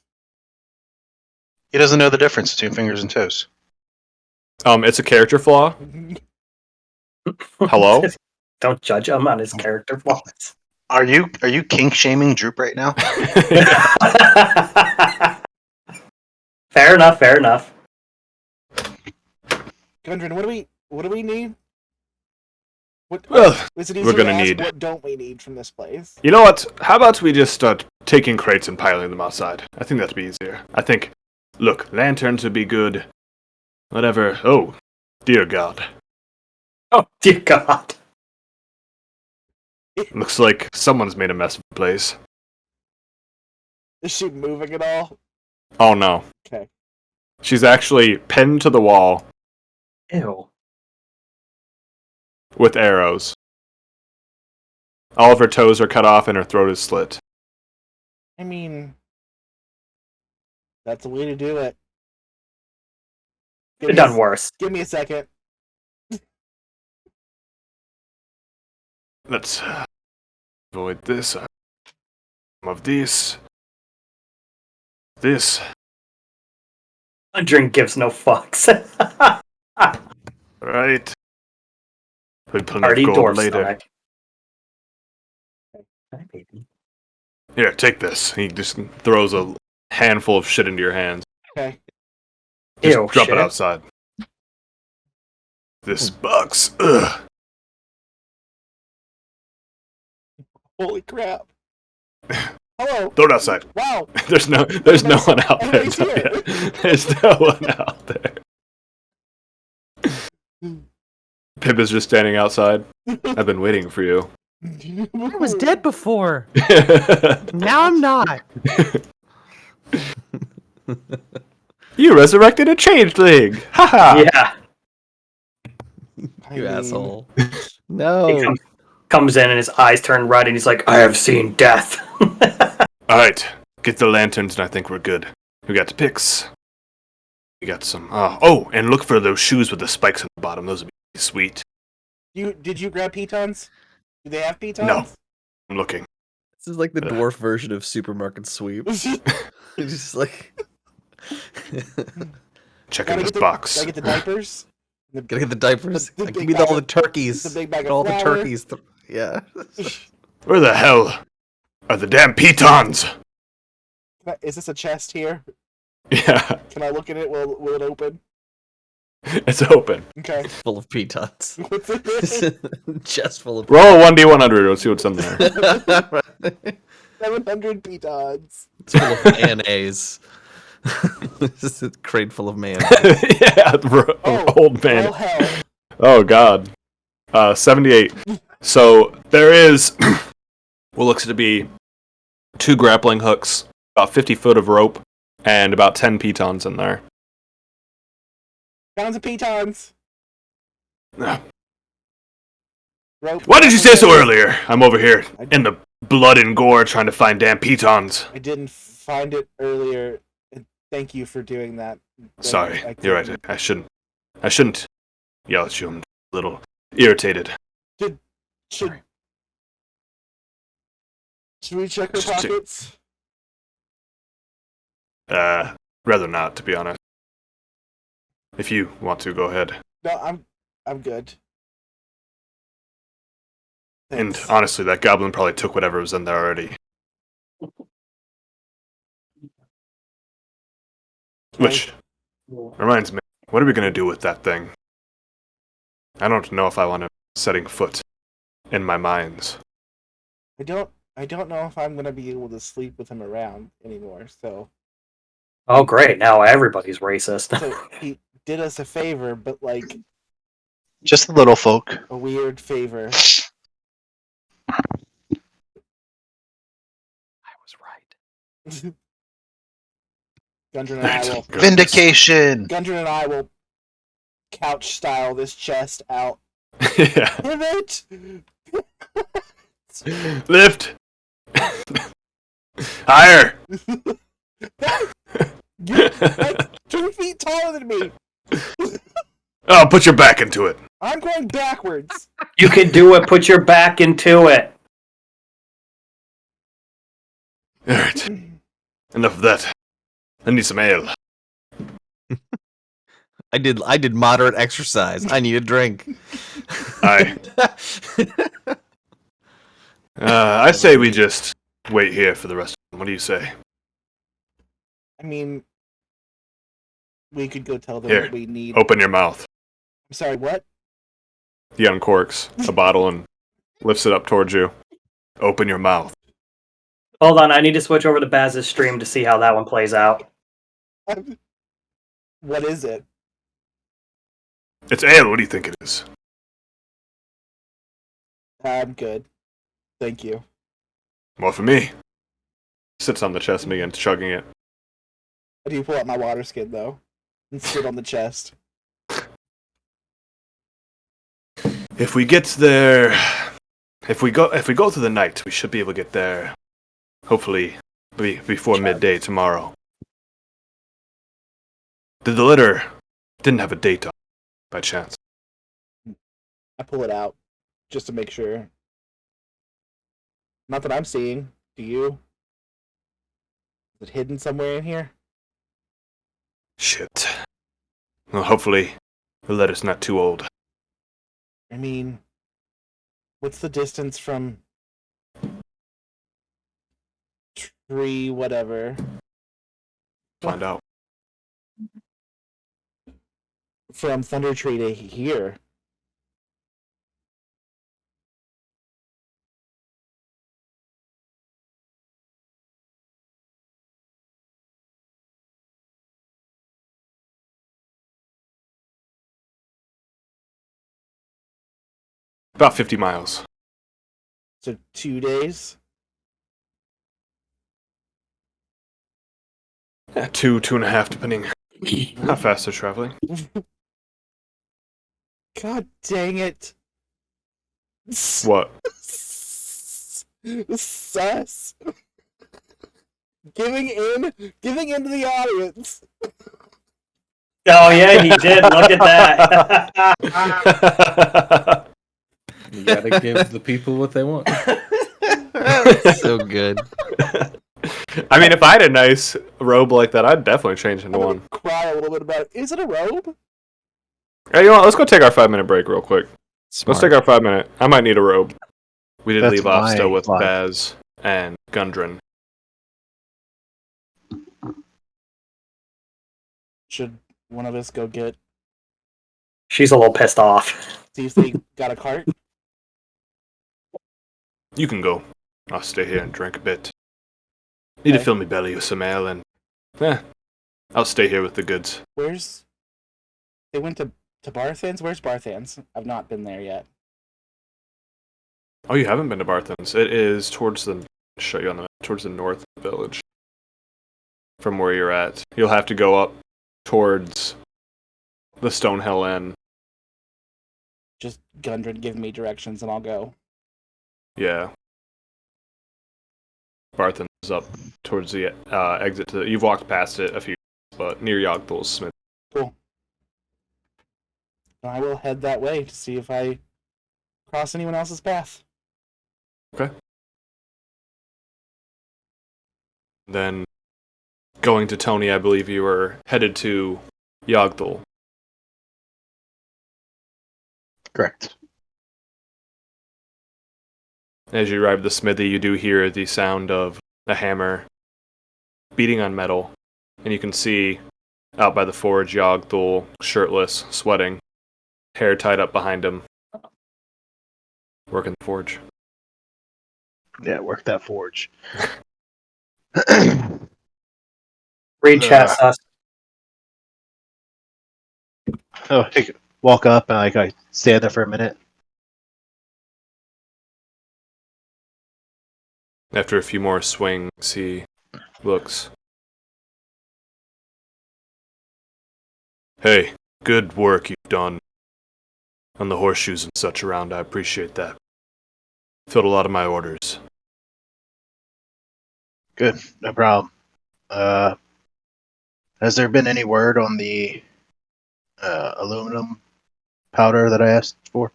S6: He doesn't know the difference between fingers and toes.
S2: It's a character flaw. Hello?
S3: Don't judge him on his character flaws.
S6: Are you kink shaming Droop right now?
S3: Fair enough. Fair enough.
S4: Gundren, what do we need? What
S2: Well,
S4: is it
S2: we're
S4: easier to
S2: gonna
S4: ask
S2: need-
S4: what don't we need from this place?
S2: You know what? How about we just start taking crates and piling them outside? I think that'd be easier. I think, look, lanterns would be good. Whatever. Oh, dear God.
S3: Oh dear God.
S2: Looks like someone's made a mess of the place.
S4: Is she moving at all?
S2: Oh no.
S4: Okay.
S2: She's actually pinned to the wall
S3: Ew.
S2: with arrows. All of her toes are cut off and her throat is slit.
S4: I mean, that's the way to do it.
S3: Could have done worse.
S4: Give me a second.
S2: Let's avoid this. Some of this. This.
S3: Drink gives no fucks.
S2: Right. We'll plenty
S3: Party
S2: of gold
S3: dwarf
S2: later.
S3: stomach. Hi, baby.
S2: Here, take this. He just throws a handful of shit into your hands.
S4: Okay.
S2: Just
S3: Ew,
S2: drop
S3: shit.
S2: it outside. This box. Ugh.
S4: Holy crap. Hello.
S2: Throw it outside.
S4: Wow.
S2: There's no one out there.
S4: Everybody's here.
S2: There's no one out there. Pip is just standing outside. I've been waiting for you.
S1: I was dead before. Now I'm not.
S2: You resurrected a changeling. Haha.
S3: Yeah.
S4: I
S1: You
S4: mean,
S1: asshole.
S3: He
S1: No.
S3: comes in and his eyes turn red and he's like, I have seen death.
S2: All right, get the lanterns, and I think we're good. We got the picks. We got some. Oh, and look for those shoes with the spikes on the bottom. Those would be sweet.
S4: Did you grab pitons? Do they have pitons?
S2: No. I'm looking.
S1: This is like the dwarf version of supermarket sweep. It's just like
S2: Checking this
S4: Gotta
S2: box.
S4: get the diapers.
S1: gotta get the diapers.
S4: The
S1: Give
S4: big
S1: me
S4: bag
S1: all the
S4: of-
S1: turkeys.
S4: the big bag
S1: Get
S4: of
S1: all the
S4: flour.
S1: turkeys. Yeah.
S2: Where the hell are the damn pitons?
S4: Is this a chest here?
S2: Yeah,
S4: Can I look at it? Will it open?
S2: it's open.
S4: Okay.
S1: Full of pitons.
S4: What's in there?
S1: Chest full of
S2: Roll a 1d100. Let's see what's in there.
S1: It's
S4: 700 pitons.
S1: full of mayonnaise. This is a crate full of mayonnaise.
S2: Yeah, old
S4: Oh
S2: man.
S4: hell.
S2: Oh god. 78. So there is what looks to be 2 grappling hooks, about 50 foot of rope, and about 10 pitons in there.
S4: Pounds of pitons.
S2: Ugh.
S4: Rope.
S2: Why did you say so earlier? I'm over here in the blood and gore trying to find damn pitons.
S4: I didn't find it earlier. And thank you for doing that.
S2: Sorry,
S4: I
S2: you're right.
S4: couldn't-
S2: I shouldn't yell at you. I'm a little irritated.
S4: Should we check our
S2: Just check-
S4: pockets?
S2: Rather not, to be honest. If you want to, go ahead.
S4: No, I'm good.
S2: And
S4: Thanks.
S2: honestly, that goblin probably took whatever was in there already. Which reminds me, what are we going to do with that thing? I don't know if I want him setting foot in my mines.
S4: I don't know if I'm gonna be able to sleep with him around anymore. So
S3: Oh, great. Now everybody's racist.
S4: he did us a favor, but like
S6: Just the little folk.
S4: a weird favor.
S1: I was right.
S4: Gundren and I will
S6: Vindication.
S4: Gundren and I will couch style this chest out.
S2: Yeah.
S4: Pivot.
S2: Lift. Higher.
S4: You're like 2 feet taller than me.
S2: Oh, put your back into it.
S4: I'm going backwards.
S3: You can do it. Put your back into it.
S2: All right. Enough of that. I need some ale.
S1: I did moderate exercise. I need a drink.
S2: Aye. I say we just wait here for the rest of them. What do you say?
S4: I mean, we could go tell them
S2: Here,
S4: what we need.
S2: open your mouth.
S4: I'm sorry, what?
S2: He uncorks a bottle and lifts it up towards you. Open your mouth.
S3: Hold on, I need to switch over to Baz's stream to see how that one plays out.
S4: What is it?
S2: It's ale. What do you think it is?
S4: I'm good. Thank you.
S2: More for me. Sits on the chest and begins chugging it.
S4: I do pull out my water skin, though, and sit on the chest.
S2: If we get there, if we go through the night, we should be able to get there. Hopefully, before midday tomorrow. The letter didn't have a date on it, by chance.
S4: I pull it out, just to make sure. Not that I'm seeing. Do you? Is it hidden somewhere in here?
S2: Shit. Well, hopefully, the letter's not too old.
S4: I mean, what's the distance from tree whatever?
S2: Find out.
S4: From Thunder Tree to here?
S2: About 50 miles.
S4: So 2 days?
S2: Yeah, 2.5, depending how fast they're traveling.
S4: God dang it.
S2: What?
S4: Sus. Giving in to the audience.
S3: Oh yeah, he did. Look at that.
S5: You gotta give the people what they want.
S1: So good.
S2: I mean, if I had a nice robe like that, I'd definitely change into
S4: I'm
S2: one.
S4: gonna cry a little bit about it. Is it a robe?
S2: Hey, you know what? Let's go take our 5-minute break real quick.
S1: Smart.
S2: Let's take our 5-minute. I might need a robe. We did
S6: That's
S2: leave off still
S6: my
S2: with
S6: line.
S2: Baz and Gundren.
S4: Should one of us go get
S3: She's a little pissed off.
S4: see if they got a cart?
S2: You can go. I'll stay here and drink a bit. Need to
S4: Okay.
S2: fill me belly with some ale and... I'll stay here with the goods.
S4: Where's they went to Barthan's? Where's Barthan's? I've not been there yet.
S2: Oh, you haven't been to Barthen's. It is towards the... show you on the map. Towards the north of the village. From where you're at. You'll have to go up towards the Stonehill Inn.
S4: Just Gundren give me directions and I'll go.
S2: Yeah. Barthen's is up towards the exit to... You've walked past it a few times, but near Yogthal's Smith.
S4: Cool. I will head that way to see if I cross anyone else's path.
S2: Okay. Then, going to Tony, I believe you were headed to Yogthal.
S6: Correct.
S2: As you arrive at the smithy, you do hear the sound of a hammer beating on metal, and you can see out by the forge Yogthal, shirtless, sweating, hair tied up behind him, working the forge.
S6: Yeah, work that forge.
S3: Read chat, sus.
S6: Oh, walk up and I stand there for a minute.
S2: After a few more swings, he looks. Hey, good work you've done on the horseshoes and such around. I appreciate that. Filled a lot of my orders.
S6: Good, no problem. Has there been any word on the aluminum powder that I asked for?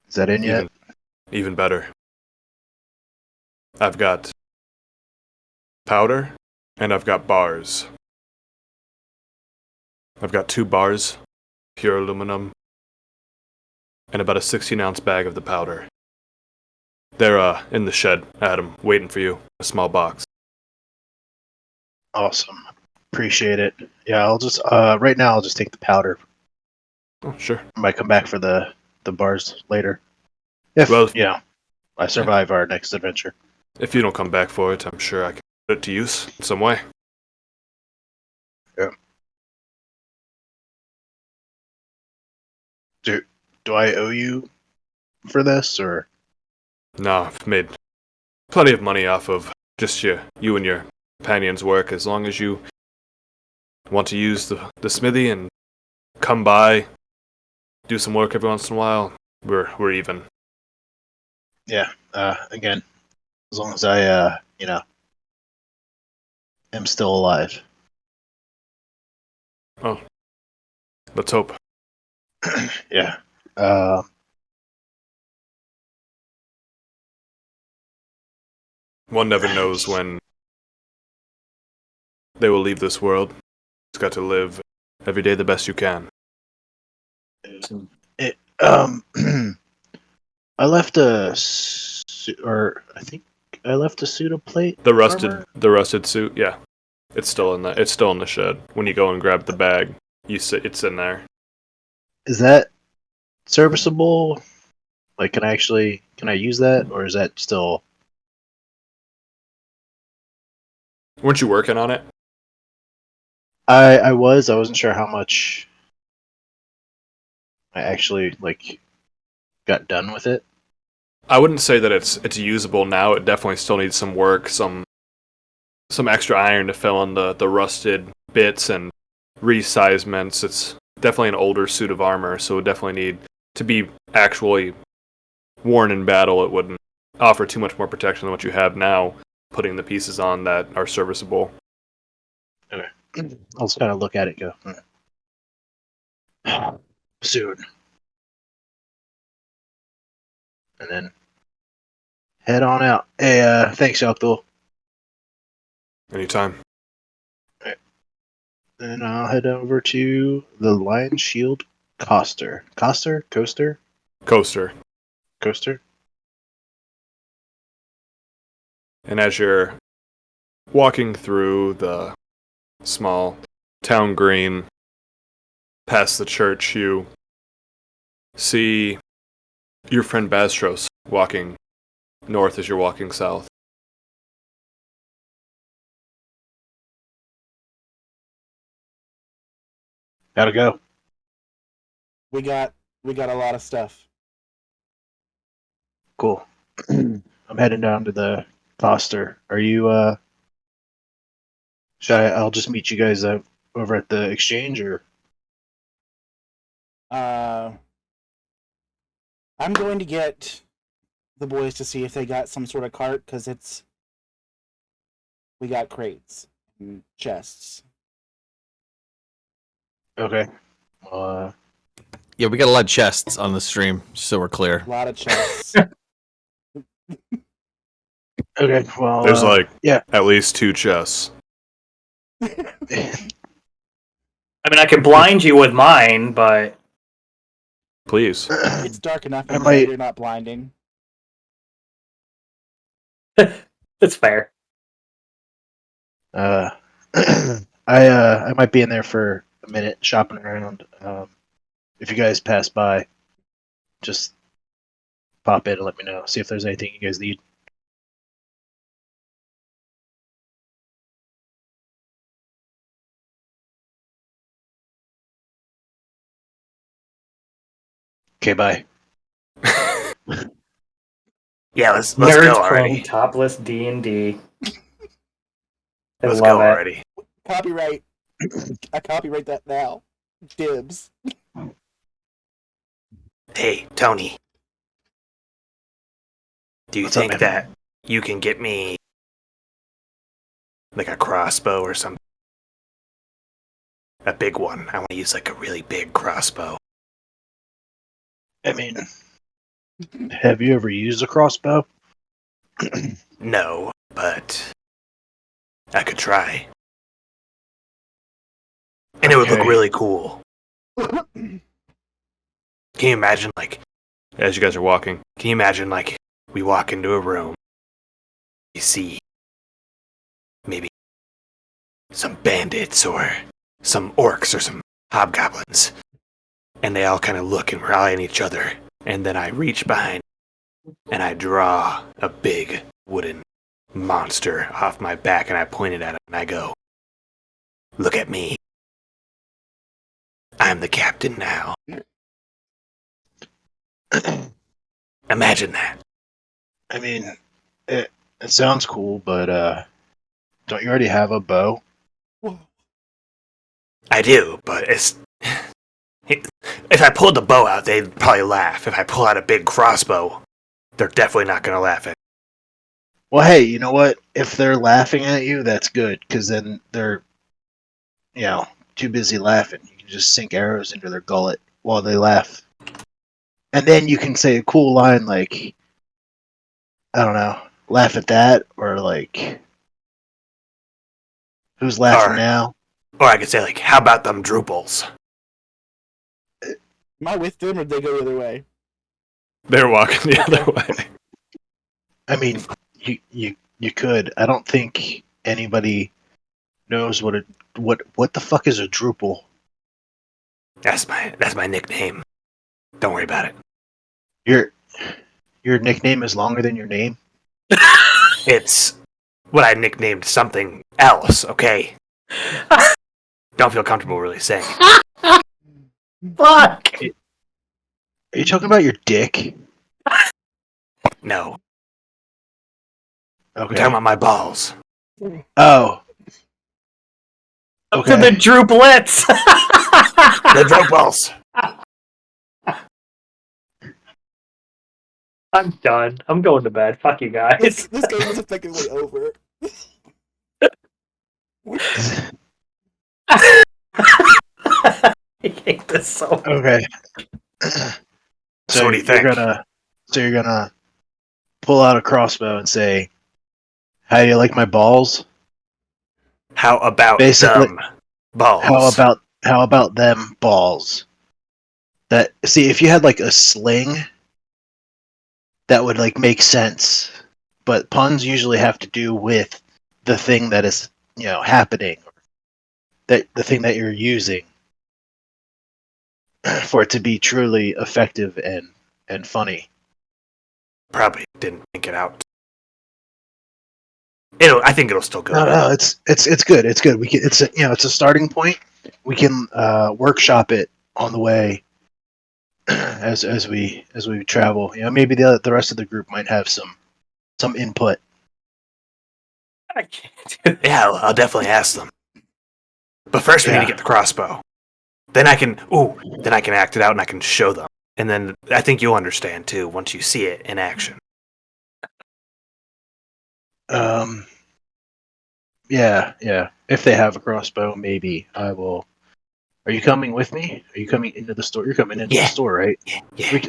S6: Is that in yet?
S2: Even better. I've got powder and I've got bars. I've got 2 bars, pure aluminum, and about a 16-ounce bag of the powder. They're in the shed, Adam, waiting for you. A small box.
S6: Awesome. Appreciate it. Yeah, I'll just right now I'll just take the powder.
S2: Oh, sure.
S6: I might come back for the bars later. If I survive our next adventure.
S2: If you don't come back for it, I'm sure I can put it to use in some way.
S6: Yeah. Do I owe you for this, or?
S2: No, I've made plenty of money off of just you and your companions' work. As long as you want to use the smithy and come by, do some work every once in a while, we're even.
S6: Yeah. Again, as long as I am still alive.
S2: Oh, let's hope.
S6: Yeah.
S2: One never knows when they will leave this world. Just got to live every day the best you can.
S6: I left a I think I left a pseudoplate.
S2: The
S6: armor?
S2: rusted suit, yeah. It's still in the shed. When you go and grab the bag, it's in there.
S6: Is that serviceable? Like, can I use that, or is that still?
S2: Weren't you working on it?
S6: I wasn't sure how much I actually got done with it.
S2: I wouldn't say that it's usable now. It definitely still needs some work, some extra iron to fill in the rusted bits and resizements. It's definitely an older suit of armor, so it would definitely need to be actually worn in battle. It wouldn't offer too much more protection than what you have now, putting the pieces on that are serviceable.
S6: Okay. I'll just kind of look at it and go, soon. And then head on out. Hey, thanks, Abdul.
S2: Anytime.
S6: Then I'll head over to the Lion Shield Coaster. Coaster?
S2: Coaster.
S6: Coaster?
S2: And as you're walking through the small town green, past the church, you see your friend Bastros walking north as you're walking south.
S6: Gotta go.
S4: We got a lot of stuff.
S6: Cool. I'm heading down to the Coaster. Are you, I'll just meet you guys over at the exchange, or?
S4: I'm going to get the boys to see if they got some sort of cart, because we got crates and chests.
S6: Okay.
S1: Yeah, we got a lot of chests on the stream, so we're clear.
S4: A lot of chests.
S6: Okay, well,
S2: There's
S6: at
S2: least 2 chests.
S3: I mean, I could blind you with mine, but
S2: Please.
S4: It's dark enough
S6: I
S4: and
S6: might-
S4: you're not blinding.
S3: it's fair.
S6: I might be in there for a minute shopping around. If you guys pass by, just pop in and let me know. See if there's anything you guys need. Okay, bye.
S7: Yeah, let's
S3: Nerds
S7: go
S3: playing
S7: already.
S3: topless D&D. I
S7: Let's
S3: love
S7: go
S3: it.
S7: already.
S4: Copyright. I copyright that now. Dibs.
S7: Hey, Tony. Do you
S6: What's up,
S7: think
S6: man?
S7: that you can get me like a crossbow or something? A big one. I want to use like a really big crossbow.
S6: I mean, have you ever used a crossbow?
S7: No, but I could try. And it would look
S6: Okay.
S7: really cool. Can you imagine, like,
S2: As you guys are walking,
S7: can you imagine, like, We walk into a room. You see maybe some bandits or some orcs or some hobgoblins. And they all kind of look and rally on each other. And then I reach behind and I draw a big wooden monster off my back and I point it at him and I go, "Look at me. I'm the captain now." Imagine that.
S6: I mean, it sounds cool, but don't you already have a bow?
S7: I do, but it's... If I pulled the bow out, they'd probably laugh. If I pull out a big crossbow, they're definitely not going to laugh at me.
S6: Well, hey, you know what? If they're laughing at you, that's good, because then they're, too busy laughing. You can just sink arrows into their gullet while they laugh. And then you can say a cool line like, I don't know, laugh at that, or like, who's laughing
S7: Or-
S6: now?
S7: Or I could say, like, how about them drupals?
S4: Am I with them or did they go the other way?
S2: They're walking the other way.
S6: I mean, you could. I don't think anybody knows what the fuck is a Drupal.
S7: That's my nickname. Don't worry about it.
S6: Your nickname is longer than your name.
S7: It's what I nicknamed something else, okay? Don't feel comfortable really saying it.
S3: Fuck!
S6: Are you talking about your dick?
S7: No. I'm
S6: Okay.
S7: talking about my balls.
S6: Oh.
S3: To
S6: Okay.
S3: the drooplets!
S7: The drupals.
S3: I'm done. I'm going to bed. Fuck you guys.
S4: This game is effectively over.
S3: I hate this so much.
S6: Okay.
S7: So what do you think?
S6: You're gonna pull out a crossbow and say, "How do you like my balls?"
S7: How about
S6: Basically-
S7: them balls?
S6: How about them balls? See, if you had like a sling, that would like make sense. But puns usually have to do with the thing that is, happening, that the thing that you're using for it to be truly effective and funny.
S7: Probably didn't think it out. I think it'll still go.
S6: No, it's good. It's good. It's a starting point. We can workshop it on the way as we travel. Maybe the rest of the group might have some input.
S3: I can't do
S7: Yeah, I'll definitely ask them. But first, we need to get the crossbow. Then I can act it out and I can show them. And then I think you'll understand too once you see it in action.
S6: Yeah. If they have a crossbow, maybe I will. Are you coming with me? Are you coming into the store? You're coming into the store, right?
S7: Yeah.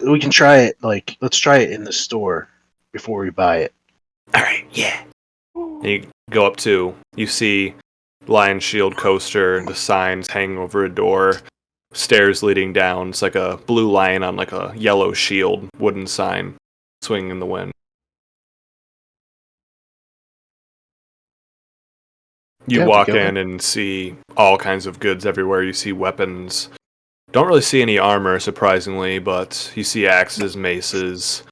S6: We can try it. Let's try it in the store before we buy it.
S7: All right. Yeah.
S2: And you go up to, you see Lion Shield coaster, the signs hanging over a door, stairs leading down. It's like a blue lion on like a yellow shield, wooden sign, swinging in the wind. You
S6: Yeah,
S2: walk
S6: we go
S2: in and see all kinds of goods everywhere. You see weapons. Don't really see any armor, surprisingly, but you see axes, maces,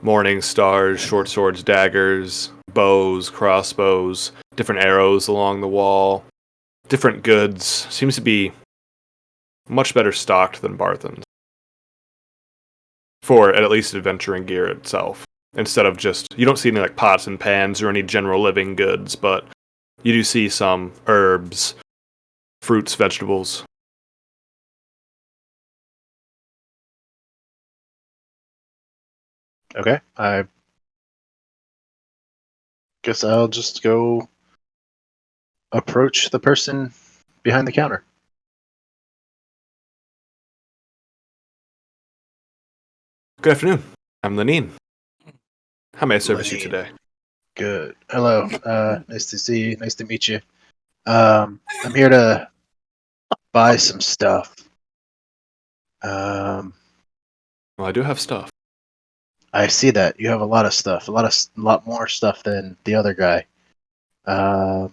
S2: morning stars, short swords, daggers, bows, crossbows, different arrows along the wall, different goods. Seems to be much better stocked than Barthen's. For at least adventuring gear itself. Instead of just, you don't see any like pots and pans or any general living goods, but you do see some herbs, fruits, vegetables.
S6: Okay. I guess I'll just go approach the person behind the counter.
S2: Good afternoon. I'm Lenine. How may I service you
S6: Lenine.
S2: today?
S6: Good. Hello. Nice to see you. Nice to meet you. I'm here to buy some stuff.
S2: Well, I do have stuff.
S6: I see that you have a lot of stuff, lot more stuff than the other guy. I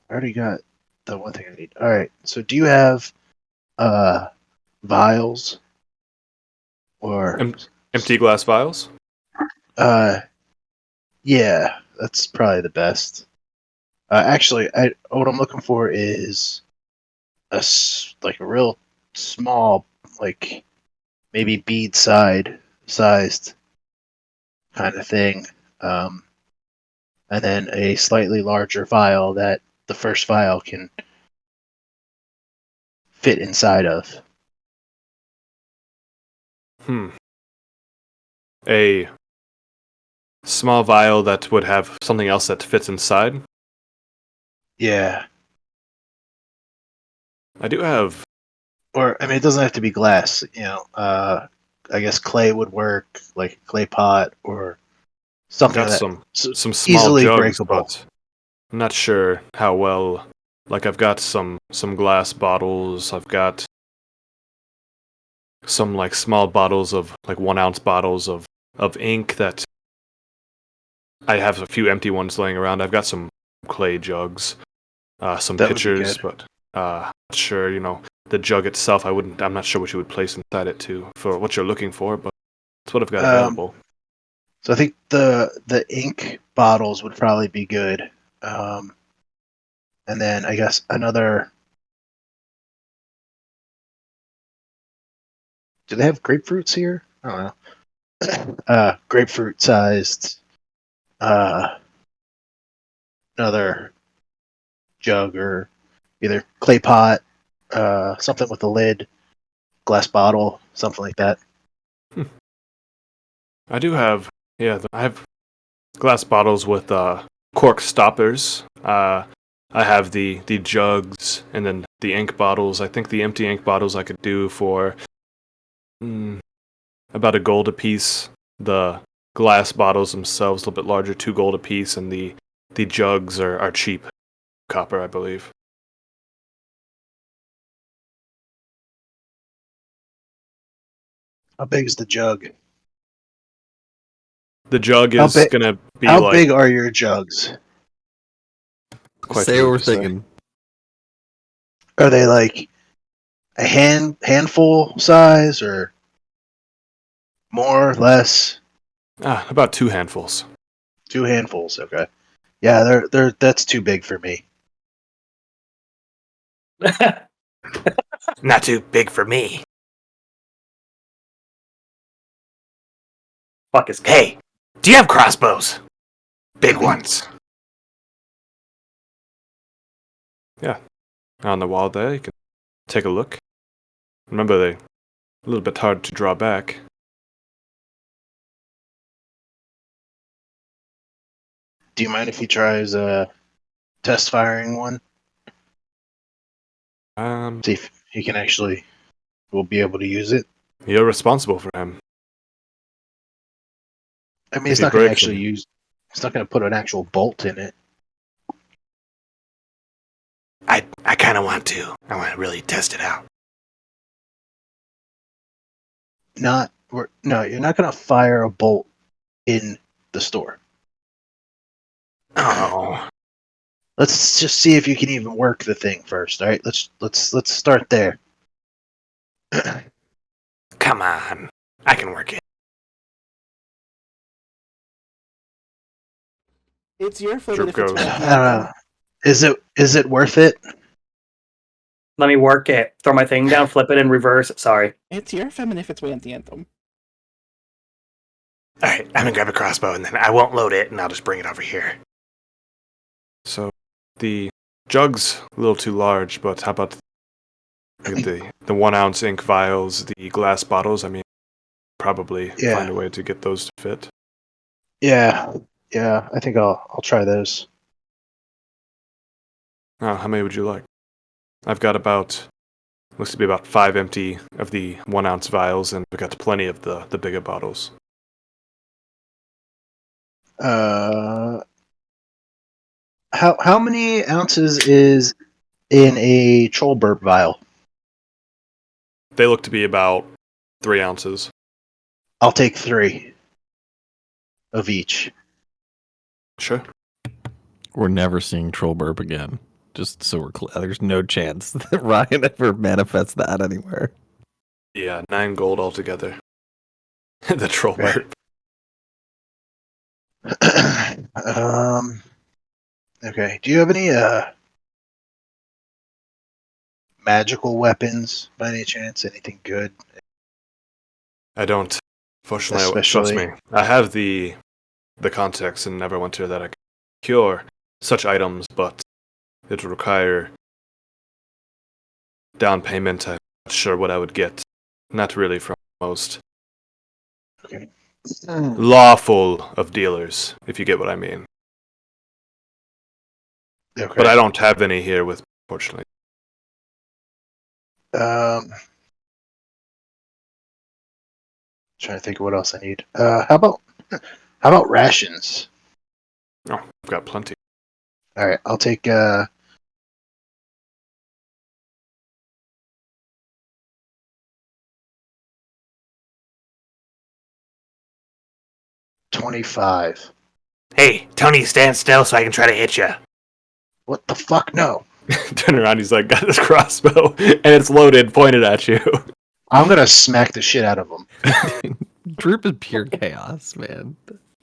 S6: already got the one thing I need. All right. So, do you have vials or
S2: Empty glass vials?
S6: yeah, that's probably the best. Actually, what I'm looking for is like a real small, like maybe bead sized kind of thing, um, and then a slightly larger vial that the first vial can fit inside of.
S2: A small vial that would have something else that fits inside?
S6: Yeah,
S2: I do have...
S6: or I mean, it doesn't have to be glass. I guess clay would work, like a clay pot or something
S2: got
S6: that
S2: some small
S6: easily
S2: jugs,
S6: breakable.
S2: but I'm not sure how well... Like, I've got some glass bottles, I've got some, like, small bottles of, like, 1-ounce bottles of ink that... I have a few empty ones laying around. I've got some clay jugs, some
S6: That would be
S2: pitchers,
S6: good.
S2: but not sure, the jug itself, I'm not sure what you would place inside it for what you're looking for, but that's what I've got available.
S6: So I think the ink bottles would probably be good, and then I guess another. Do they have grapefruits here? I don't know. Grapefruit sized. Another jug or either clay pot, something with a lid, glass bottle, something like that.
S2: I do have, I have glass bottles with cork stoppers. I have the jugs and then the ink bottles. I think the empty ink bottles I could do for about $1 a piece. The glass bottles themselves a little bit larger, $2 a piece, and the jugs are cheap copper, I believe.
S6: How big is the jug?
S2: The jug
S6: How
S2: is
S6: big-
S2: gonna be
S6: How
S2: like
S6: big are your jugs?
S2: quite
S1: Say what we're
S2: big, so-
S1: thinking.
S6: Are they like a handful size or more, less?
S2: About 2 handfuls.
S6: 2 handfuls. Okay. Yeah, they're that's too big for me.
S7: Not too big for me.
S3: Fuck his
S7: Hey, do you have crossbows? Big ones.
S2: On the wall there, you can take a look. Remember, they're a little bit hard to draw back.
S6: Do you mind if he tries test firing one? See if he can actually will be able to use it.
S2: You're responsible for him.
S6: I mean,
S2: If
S6: he's
S2: he
S6: not going to
S2: breaks
S6: actually
S2: them.
S6: use. He's not going to put an actual bolt in it.
S7: I kind of want to. I want to really test it out.
S6: No, you're not going to fire a bolt in the store.
S7: Oh,
S6: Let's just see if you can even work the thing first. All right, let's start there.
S7: come on. I can work it.
S4: It's your fault
S2: Droop
S4: if it's
S2: goes.
S4: one
S6: I don't know. Is it worth it?
S3: Let me work it. Throw my thing down, flip it in reverse. Sorry.
S4: It's your feminine if it's way at the anthem.
S7: All right, I'm gonna grab a crossbow and then I won't load it and I'll just bring it over here.
S2: So, the jug's a little too large, but how about the 1-ounce ink vials, the glass bottles? I mean, probably
S6: Yeah.
S2: find a way to get those to fit.
S6: Yeah. I think I'll try those.
S2: How many would you like? I've got looks to be about 5 empty of the 1-ounce vials, and I've got plenty of the bigger bottles.
S6: How many ounces is in a troll burp vial?
S2: They look to be about 3 ounces.
S6: I'll take 3 of each.
S2: Sure.
S1: We're never seeing Troll Burp again. Just so we're clear. There's no chance that Ryan ever manifests that anywhere.
S2: Yeah, 9 gold altogether. The troll
S6: Okay.
S2: burp.
S6: Okay. Do you have any magical weapons by any chance? Anything good?
S2: I don't. Fortunately,
S6: Especially-
S2: trust me. I have the context in Neverwinter that I can cure such items, but it would require down payment. I'm not sure what I would get. Not really from most
S6: Okay.
S2: lawful of dealers, if you get what I mean.
S6: Okay.
S2: But I don't have any here with, fortunately.
S6: Trying to think of what else I need. How about rations?
S2: Oh, I've got plenty.
S6: All right, I'll take 25.
S7: Hey, Tony, stand still so I can try to hit you.
S6: What the fuck? No.
S2: Turn around, he's like, got this crossbow, and it's loaded, pointed at you.
S6: I'm gonna smack the shit out of them.
S1: Droop is pure chaos, man.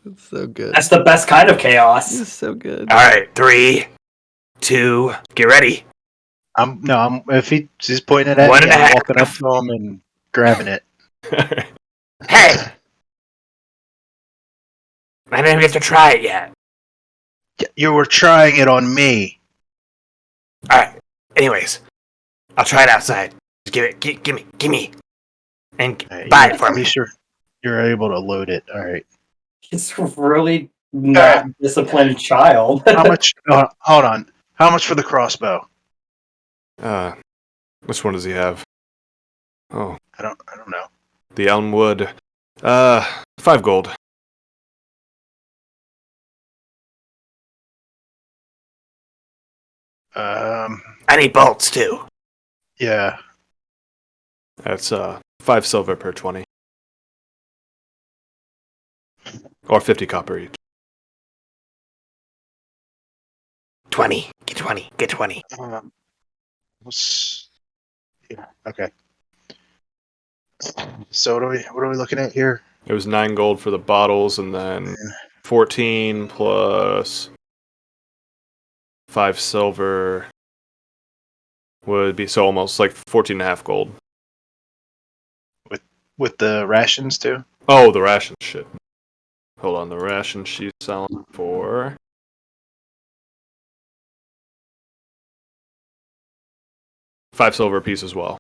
S1: It's so good.
S3: That's the best kind of chaos.
S1: It's so good.
S7: All right, 3, 2, get ready.
S6: If he's pointing it at
S7: One
S6: me,
S7: and a
S6: I'm
S7: half.
S6: walking up to him and grabbing it.
S7: Hey! I didn't even have to try it yet.
S6: You were trying it on me.
S7: Alright, anyways, I'll try it outside. Just give me. And
S6: All
S7: buy
S6: right,
S7: it for
S6: at
S7: me.
S6: least you're able to load it. All right.
S3: He's really not disciplined child.
S6: How much? Hold on. How much for the crossbow?
S2: Which one does he have? Oh,
S6: I don't know.
S2: the Elmwood. 5 gold.
S7: I need bolts too.
S6: Yeah.
S2: That's 5 silver per 20. Or 50 copper each.
S7: 20. Get 20. Get 20.
S6: Yeah. Okay. So what are we looking at here?
S2: It was 9 gold for the bottles, and then 14 plus 5 silver would be so almost like 14 and a half gold.
S6: With the rations too?
S2: Oh, the ration shit. Hold on, the ration she's selling for 5 silver a piece as well.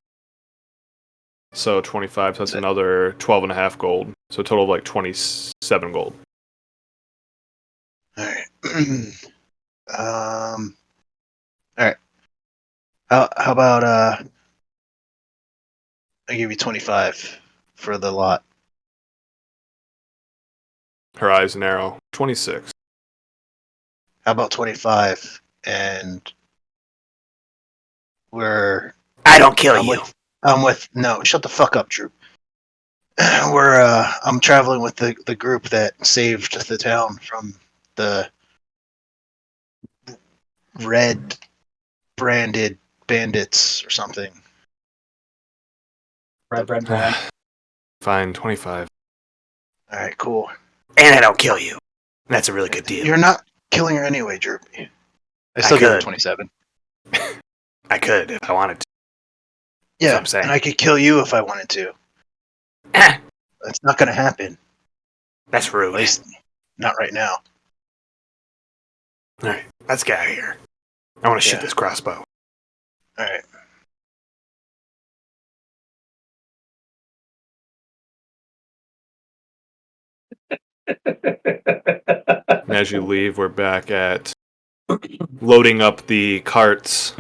S2: So 25, so that's another 12 and a half gold. So a total of like 27 gold.
S6: All right. All right. How about I give you 25 for the lot.
S2: Her eyes narrow. 26.
S6: How about 25 and
S7: I don't kill you.
S6: No, shut the fuck up, Drew. I'm traveling with the group that saved the town from the red branded bandits or something.
S3: Red bread man.
S2: Fine, 25.
S6: All right, cool.
S7: And I don't kill you. That's a really good deal.
S6: You're not killing her anyway, Drew. I still give her
S7: could.
S6: 27.
S7: I could if I wanted to.
S6: Yeah,
S7: what I'm saying.
S6: and I could kill you if I wanted to.
S7: Eh,
S6: That's not going to happen.
S7: that's
S6: At
S7: rude.
S6: least not right now.
S7: Alright, let's get out of here. I want to shoot
S6: Yeah.
S7: this crossbow.
S6: All right.
S2: And as you leave, we're back at loading up the carts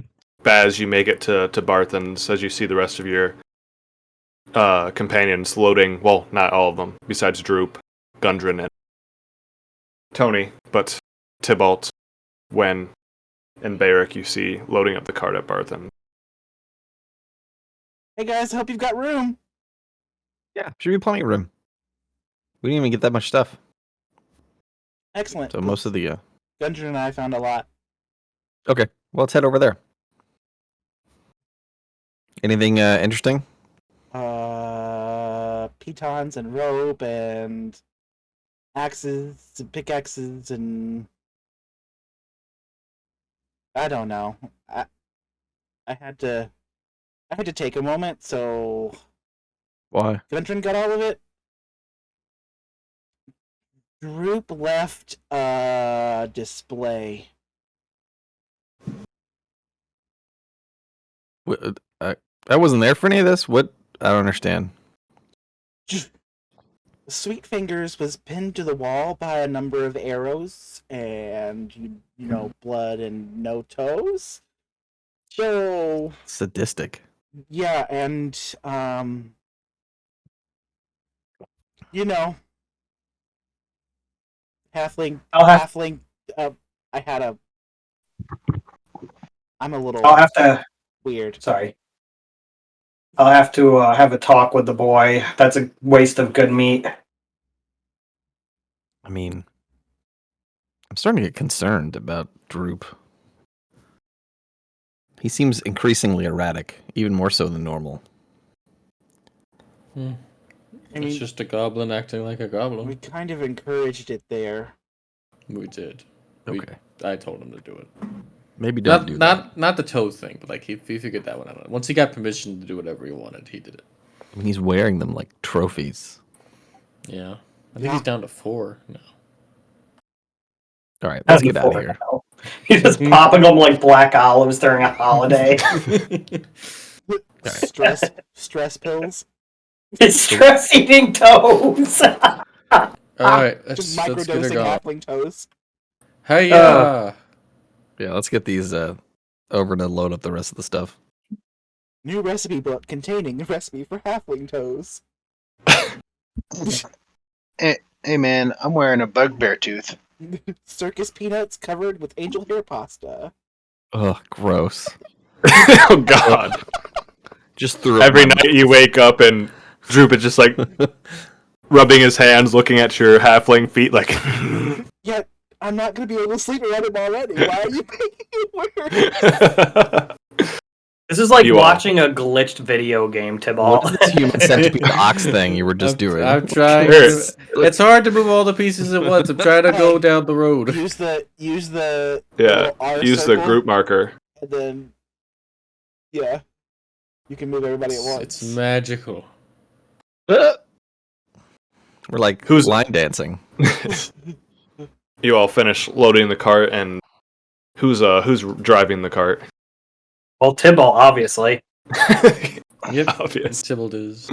S2: as you make it to Barthen's, as you see the rest of your companions loading, well, not all of them, besides Droop, Gundren, and Tony, but Tybalt, Wen, and Barrick you see loading up the cart at Barthen.
S4: Hey guys, I hope you've got room.
S1: Yeah, should be plenty of room. We didn't even get that much stuff.
S4: Excellent.
S1: So most of the
S4: Gungeon and I found a lot.
S1: okay. Well, let's head over there. Anything interesting?
S4: Pitons and rope and axes and pickaxes and I don't know. I had to take a moment, so
S1: Why?
S4: Gungeon got all of it. Droop left display.
S1: I wasn't there for any of this. What? I don't understand.
S4: Sweet Fingers was pinned to the wall by a number of arrows and you know blood and no toes. So
S1: Sadistic.
S4: yeah, and you know, halfling. I had a. I'm a little.
S3: I'll have to.
S4: Weird.
S3: Sorry. I'll have to have a talk with the boy. That's a waste of good meat.
S1: I mean, I'm starting to get concerned about Droop. He seems increasingly erratic, even more so than normal.
S4: I
S5: It's
S4: mean,
S5: just a goblin acting like a goblin.
S4: we kind of encouraged it there.
S5: We did.
S1: Okay.
S5: I told him to do it.
S1: Maybe don't do that.
S5: Not the toe thing, but like he figured that one out. Once he got permission to do whatever he wanted, he did it.
S1: I mean, he's wearing them like trophies.
S5: Yeah. I think he's down to 4 now.
S1: All right, let's get out of here.
S3: He's just popping them like black olives during a holiday.
S4: Stress pills.
S3: It's stress eating toes.
S5: Alright,
S4: Just
S5: let's get her
S4: microdosing
S5: going.
S4: halfling toes.
S5: Hey,
S1: Yeah, let's get these over to load up the rest of the stuff.
S4: New recipe book containing a recipe for halfling toes.
S6: Hey man, I'm wearing a bugbear tooth.
S4: Circus peanuts covered with angel hair pasta.
S1: Ugh, gross.
S2: Oh God!
S1: Just threw
S2: Every
S1: up my
S2: night you wake up and Droop is just like rubbing his hands, looking at your halfling feet, like.
S4: Yeah, I'm not gonna be able to sleep around him already. Why are you making it worse?
S3: This is like
S2: You are.
S3: watching a glitched video game, Tibalt.
S1: What is this human centipede ox thing you were just doing?
S5: I'm trying. It's hard to move all the pieces at once. I'm trying to go down the road.
S4: Use the
S2: Yeah,
S4: little R
S2: use the
S4: circle,
S2: group marker.
S4: and then yeah, you can move everybody at once.
S5: It's magical.
S1: We're like
S2: Who's-
S1: line dancing.
S2: You all finish loading the cart, and who's driving the cart?
S3: Well, Tibalt, obviously.
S5: Yep.
S2: Obvious.
S5: Tybalt is.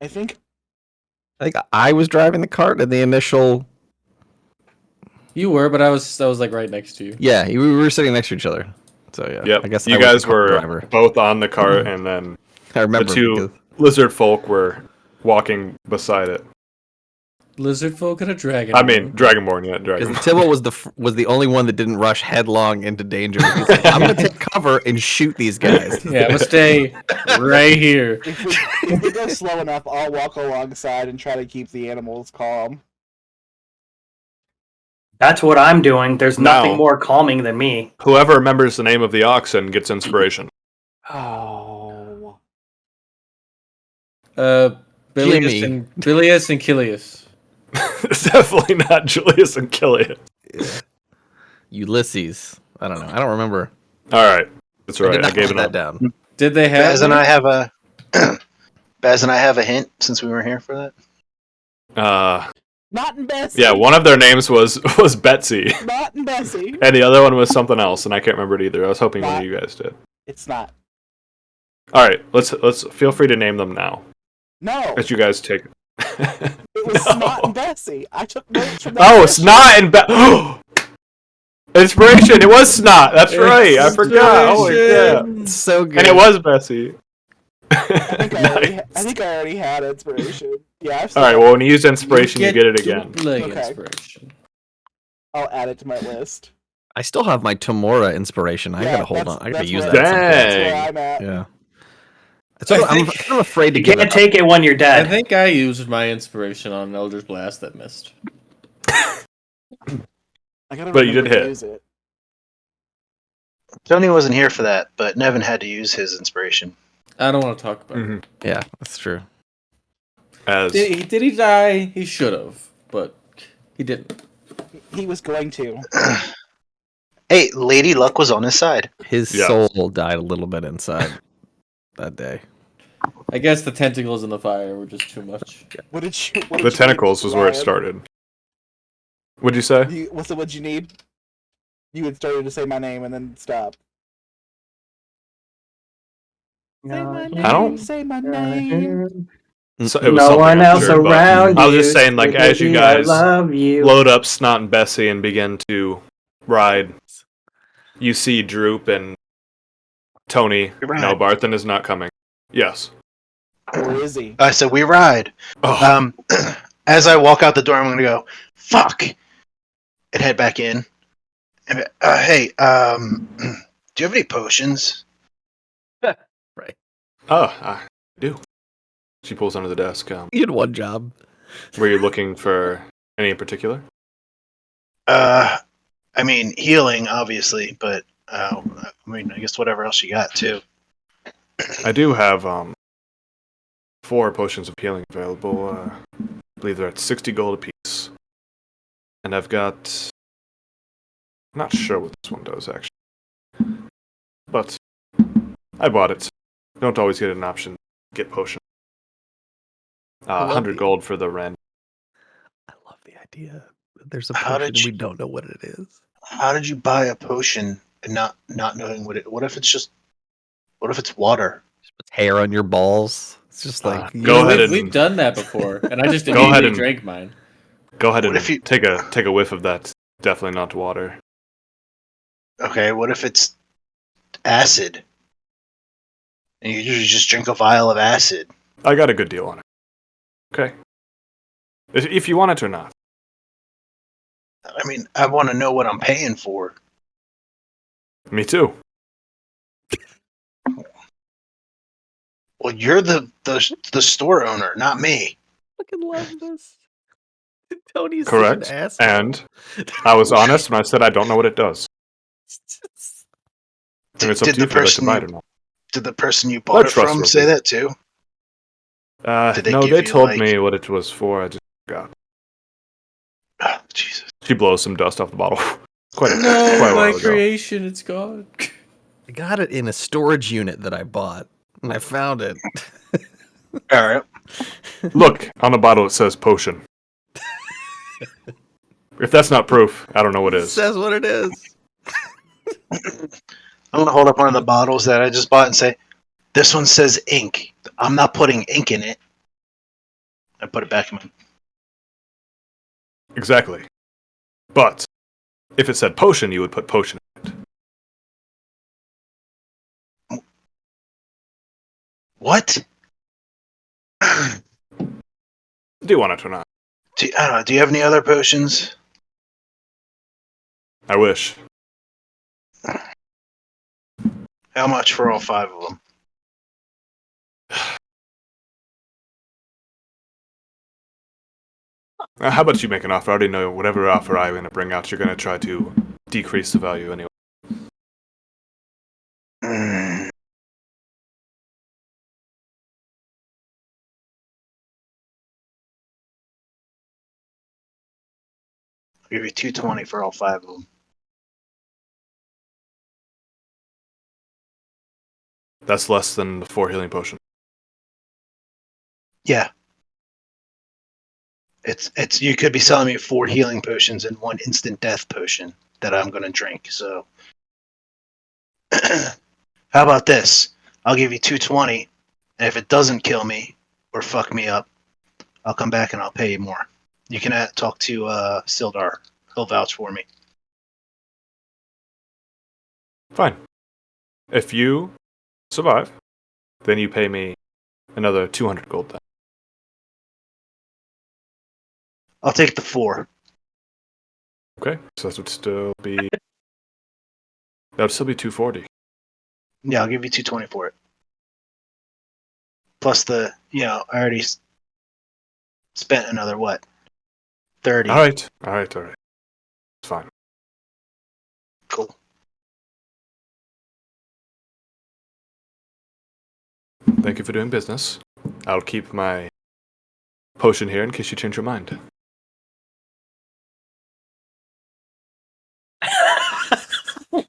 S4: I think
S1: I think I was driving the cart in the initial.
S5: You were, but I was like right next to you.
S1: Yeah, we were sitting next to each other. So yeah,
S2: Yep.
S1: I guess
S2: you
S1: I was
S2: guys
S1: the cart
S2: were
S1: driver.
S2: both on the cart, and then
S1: I remember
S2: the two
S1: because
S2: lizard folk were walking beside it.
S5: Lizard folk and a dragon.
S2: I mean, Dragonborn, yeah, Dragonborn.
S1: Tibble was the only one that didn't rush headlong into danger. He's like, I'm gonna take cover and shoot these guys.
S5: Yeah, I'm gonna stay right here.
S4: if we go slow enough, I'll walk alongside and try to keep the animals calm.
S3: That's what I'm doing. There's nothing
S2: Now-
S3: more calming than me.
S2: Whoever remembers the name of the oxen gets inspiration.
S4: Oh,
S5: Bilius
S1: Jimmy.
S5: and Kilius.
S2: It's definitely not Julius and Killian.
S1: Ulysses. I don't know. I don't remember.
S2: All right, that's
S1: I
S2: right.
S1: did
S2: I
S1: not
S2: gave
S1: write
S2: it
S1: that
S2: up.
S1: down.
S5: Did they have?
S6: Baz and I have a Baz and I have a hint since we were here for that.
S4: not in Bessie.
S2: Yeah, one of their names was Betsy,
S4: Not in Bessie.
S2: and the other one was something else, and I can't remember it either. I was hoping one of you guys did.
S4: It's not.
S2: All right, let's feel free to name them now
S4: No,
S2: as you guys take.
S4: it was
S2: No.
S4: Snot and Bessie. I took notes from that.
S2: Oh,
S4: session.
S2: Snot and Inspiration. It was Snot. That's right. I forgot. Holy yeah.
S1: It's so good.
S2: And it was Bessie.
S4: I think I already had inspiration. Yeah. I've
S2: All right. Well, when you use inspiration, you get it again.
S5: Duplicate
S4: Okay.
S5: inspiration.
S4: I'll add it to my list.
S1: I still have my Tamora inspiration. I
S4: Yeah,
S1: gotta hold on. I gotta
S4: that's
S1: use
S4: where-
S1: that. at some point.
S4: That's
S2: Dang.
S4: where I'm at.
S1: Yeah. I'm kind of afraid to
S3: You
S1: give it
S3: can't
S1: up.
S3: take it when you're
S5: I
S3: dead.
S5: think I used my inspiration on Elder's Blast that missed.
S4: I gotta
S2: But you
S4: remember
S2: did
S4: to
S2: hit.
S4: use it.
S6: Tony wasn't here for that, but Nevin had to use his inspiration.
S5: I don't want to talk about it.
S2: Mhm.
S1: Yeah, that's true.
S2: As
S5: Did he die? He should have, but he didn't.
S4: He was going to.
S6: Hey, Lady Luck was on his side.
S1: His
S2: Yes.
S1: soul died a little bit inside that day.
S5: I guess the tentacles in the fire were just too much.
S4: What did you? What did
S2: the
S4: you
S2: tentacles
S4: need,
S2: was where it
S4: Ryan?
S2: started. What'd you say?
S4: What's the what you need? You had started to say my name and then stop. Say my name.
S2: I don't-
S4: Say my name.
S2: So, it was
S3: No
S2: something,
S3: one
S2: I'm
S3: else
S2: sure, but
S3: around you.
S2: I was just saying, like, as you
S3: baby,
S2: guys
S3: I love you.
S2: load up Snot and Bessie and begin to ride, you see Droop and Tony.
S6: We ride.
S2: No, Barthen is not coming. Yes.
S4: Where is he?
S6: I said, we ride.
S2: Oh,
S6: As I walk out the door, I'm going to go, fuck, and head back in. And, hey, do you have any potions?
S2: I do. She pulls under the desk.
S1: You had one job.
S2: Were you looking for any in particular?
S6: I mean, healing, obviously, but, I mean, I guess whatever else you got, too.
S2: I do have 4 potions of healing available. I believe they're at 60 gold apiece. And I've got... I'm not sure what this one does, actually. But I bought it. Don't always get an option to get potion.
S1: love
S2: 100
S1: the-
S2: gold for the Ren.
S1: I love the idea that there's a
S6: How
S1: potion
S6: did
S1: and we
S6: you-
S1: don't know what it is.
S6: How did you buy a potion and not knowing what it... What if it's water?
S1: Just puts hair on your balls. It's just like
S2: Go ahead and
S5: We've done that before, and I just
S2: Go ahead
S5: immediately
S2: and-
S5: drank mine.
S2: go ahead
S6: What
S2: and
S6: if you-
S2: take a whiff of that. Definitely not water.
S6: Okay, what if it's acid? And you usually just drink a vial of acid.
S2: I got a good deal on it. Okay. If you want it or not.
S6: I mean, I want to know what I'm paying for.
S2: Me too.
S6: Well, you're the store owner, not me.
S1: fucking love this. Tony's
S2: Correct.
S1: such an asshole.
S2: And I was honest when I said I don't know what it does. And it's up
S6: Did
S2: to you
S6: the
S2: if you'd like to
S6: person
S2: buy it or not.
S6: Did the person you bought it from
S2: trustworthy.
S6: say that too? Did they
S2: No,
S6: give
S2: they
S6: you,
S2: told
S6: like-
S2: me what it was for. I just forgot.
S6: Oh, Jesus.
S2: She blows some dust off the bottle. quite a
S5: No,
S2: while
S5: my
S2: ago.
S5: creation, it's gone.
S1: I got it in a storage unit that I bought, and I found it.
S6: All right.
S2: Look, on the bottle it says potion. If that's not proof, I don't know what
S1: It
S2: is.
S1: says what it is.
S6: I'm gonna hold up one of the bottles that I just bought and say, "This one says ink. I'm not putting ink in it." I put it back in my.
S2: Exactly. But if it said potion, you would put potion in it.
S6: What?
S2: Do you want it or not?
S6: I don't know. Do you have any other potions?
S2: I wish.
S6: How much for all 5 of them?
S2: How about you make an offer? I already know whatever offer I'm going to bring out, you're going to try to decrease the value anyway.
S6: Mm. I'll give you 220 for all 5 of them.
S2: That's less than the 4 healing potion.
S6: Yeah. It's you could be selling me 4 healing potions and 1 instant death potion that I'm gonna drink, so how about this? I'll give you 220, and if it doesn't kill me or fuck me up, I'll come back and I'll pay you more. You can talk to Sildar. He'll vouch for me.
S2: Fine. If you survive, then you pay me another 200 gold then.
S6: I'll take the 4.
S2: Okay, so that would still be... That would still be 240.
S6: Yeah, I'll give you 220 for it. plus the, I already spent another, 30.
S2: All right. It's fine.
S6: Cool.
S2: Thank you for doing business. I'll keep my potion here in case you change your mind.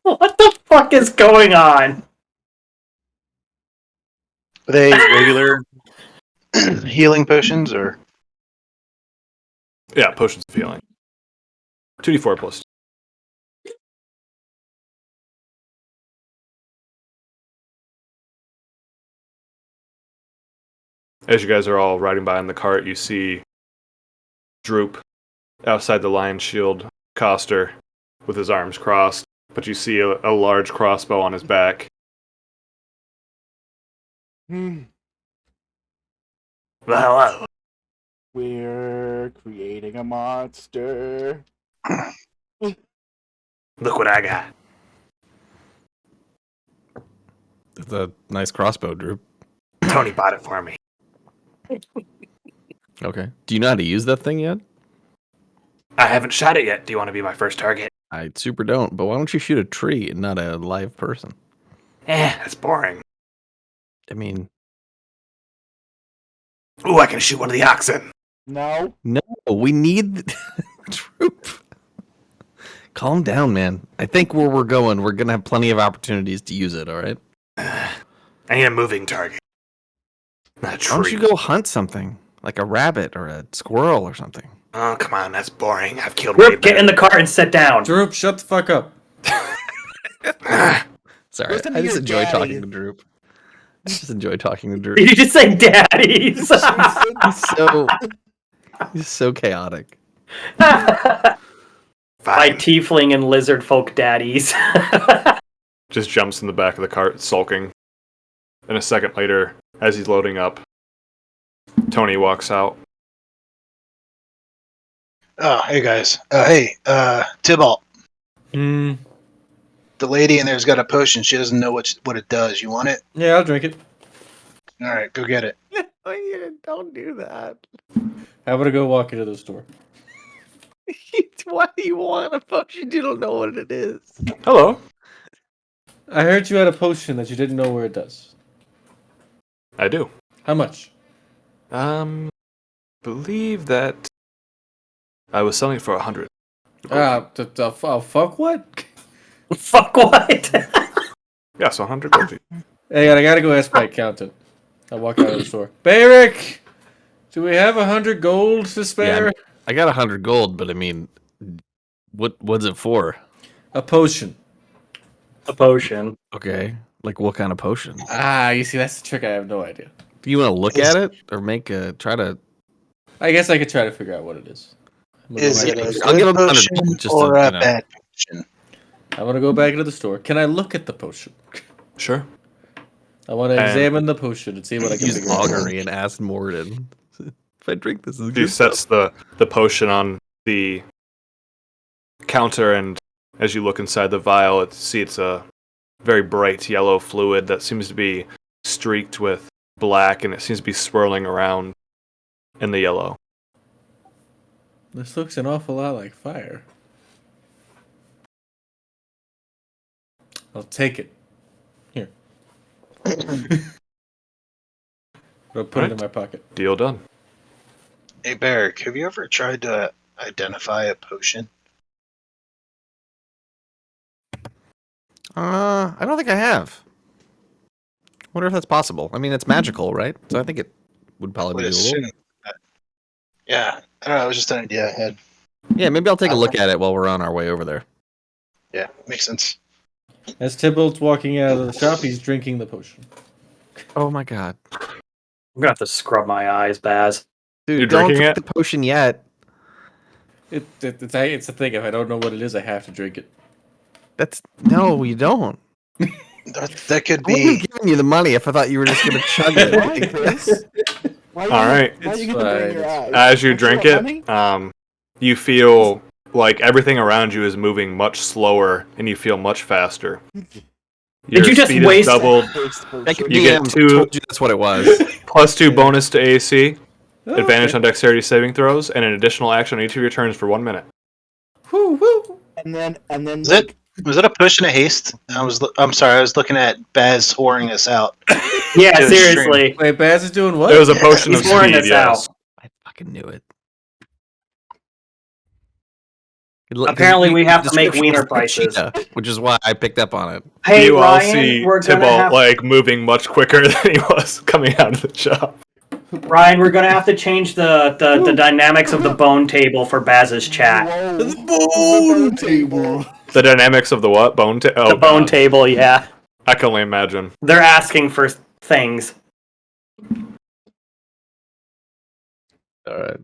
S3: What the fuck is going on?
S6: Are they regular healing potions, or?
S2: Yeah, potions of healing. 2d4 plus. As you guys are all riding by in the cart, you see Droop outside the Lion Shield coster with his arms crossed, but you see a large crossbow on his back.
S4: Hmm.
S7: Well,
S4: We're creating a monster.
S7: look what I got.
S1: It's a nice crossbow, Drew.
S7: Tony bought it for me.
S1: Okay. Do you know how to use that thing yet?
S7: I haven't shot it yet. Do you want to be my first target?
S1: I super don't, but why don't you shoot a tree and not a live person?
S7: That's boring.
S1: I mean,
S7: Ooh, I can shoot one of the oxen.
S4: No.
S1: no, we need Droop. Calm down, man. I think where we're going, we're going to have plenty of opportunities to use it, all right?
S7: I need a moving target. Not a tree.
S1: Why don't you go hunt something? Like a rabbit or a squirrel or something.
S7: Oh, come on, that's boring. I've killed way
S3: Rip, get in the car and sit down.
S5: Droop, shut the fuck up.
S1: Sorry,
S4: Listen to
S1: I just
S4: your
S1: enjoy
S4: daddy.
S1: talking to Droop. I just enjoy talking to Droop.
S3: Did you just say daddies?
S1: He's so chaotic.
S3: My
S7: Fine.
S3: tiefling and lizard folk daddies.
S2: Just jumps in the back of the cart, sulking. And a second later, as he's loading up, Tony walks out.
S6: Oh, hey guys. Hey, Tybalt.
S5: Hmm.
S6: The lady in there's got a potion. She doesn't know what it does. You want it?
S5: Yeah, I'll drink it.
S6: All right, go get it.
S1: Don't do that.
S5: I'm gonna go walk into the store.
S1: Why do you want a potion? You don't know what it is.
S2: Hello.
S5: I heard you had a potion that you didn't know where it does.
S2: I do.
S5: How much?
S2: Believe that I was selling it for 100.
S5: Fuck what?
S3: Fuck what?
S2: Yeah, so 100 gold.
S5: Hey, I gotta go ask my accountant. I'll walk out of the store. Barrick! Do we have 100 gold to spare?
S1: I got 100 gold, but I mean, what's it for?
S5: A potion.
S3: A potion.
S1: Okay, like what kind of potion?
S5: You see, that's the trick. I have no idea.
S1: Do you want to look at it or try to?
S5: I guess I could try to figure out what it is.
S6: Is it a
S1: I'll give
S6: good
S1: him 100
S6: potion
S1: gold just
S6: or
S1: to,
S6: a bad potion?
S5: I'm gonna go back into the store. Can I look at the potion?
S2: Sure.
S5: I want to
S2: And-
S5: examine the potion and see what I can
S1: use
S5: figure out.
S1: augury and ask Morridon. If I drink this, is
S2: He
S1: good
S2: sets the potion on the counter, and as you look inside the vial, it's a very bright yellow fluid that seems to be streaked with black, and it seems to be swirling around in the yellow.
S5: This looks an awful lot like fire. I'll take it. Here. I'll put it in my pocket.
S2: Deal done.
S6: Hey, Barrick, have you ever tried to identify a potion?
S1: I don't think I have. Wonder if that's possible. I mean, it's magical, right? So I think it would probably
S6: Would
S1: be doable.
S6: assume that- Yeah, I don't know. It was just an idea I had.
S1: Yeah, maybe I'll take a look at it while we're on our way over there.
S6: Yeah, makes sense.
S5: As Tybalt's walking out of the shop, he's drinking the potion.
S1: Oh my god,
S3: I'm gonna have to scrub my eyes, Baz.
S1: dude!
S2: You're
S1: Don't
S2: drinking
S1: drink
S2: it?
S1: the potion yet.
S5: It's the thing. If I don't know what it is, I have to drink it.
S1: No, you don't.
S6: That could
S1: I wouldn't
S6: be.
S1: have given you the money if I thought you were just gonna chug
S4: Why,
S1: it.
S4: Chris? Why
S2: All right.
S4: Why are you
S5: It's
S4: gonna burn
S5: fine,
S4: your
S5: it's
S4: eyes?
S2: As you
S4: Don't
S2: drink
S4: want money?
S2: it, you feel like everything around you is moving much slower, and you feel much faster.
S3: Did you just
S2: speed is
S3: waste-
S2: doubled?
S4: Waste potion.
S1: Like your
S2: You get
S1: DM
S2: two-
S1: told you that's what it was.
S2: +2 bonus to AC, advantage on dexterity saving throws, and an additional action on each of your turns for 1 minute.
S5: Woo woo.
S4: And then
S6: Was it a push and a haste? I'm sorry, I was looking at Baz whoring us out.
S3: Yeah,
S6: Dude,
S3: seriously.
S5: Wait, Baz is doing what?
S2: It was a potion of
S3: He's pouring
S2: speed,
S3: this
S2: yes.
S3: out.
S1: I fucking knew it.
S3: Apparently we have to make
S1: Description
S3: wiener
S1: was like
S3: prices.
S1: cheetah, which is why I picked up on it.
S3: Hey,
S2: You all
S3: Ryan,
S2: see
S3: we're gonna
S2: Tybalt
S3: have
S2: like moving much quicker than he was coming out of the shop.
S3: Ryan, we're gonna have to change the dynamics of the bone table for Baz's chat.
S4: Whoa,
S5: The bone table.
S2: The dynamics of the what? Bone table?
S3: The bone table, yeah.
S2: I can only imagine.
S3: They're asking for things.
S1: All right.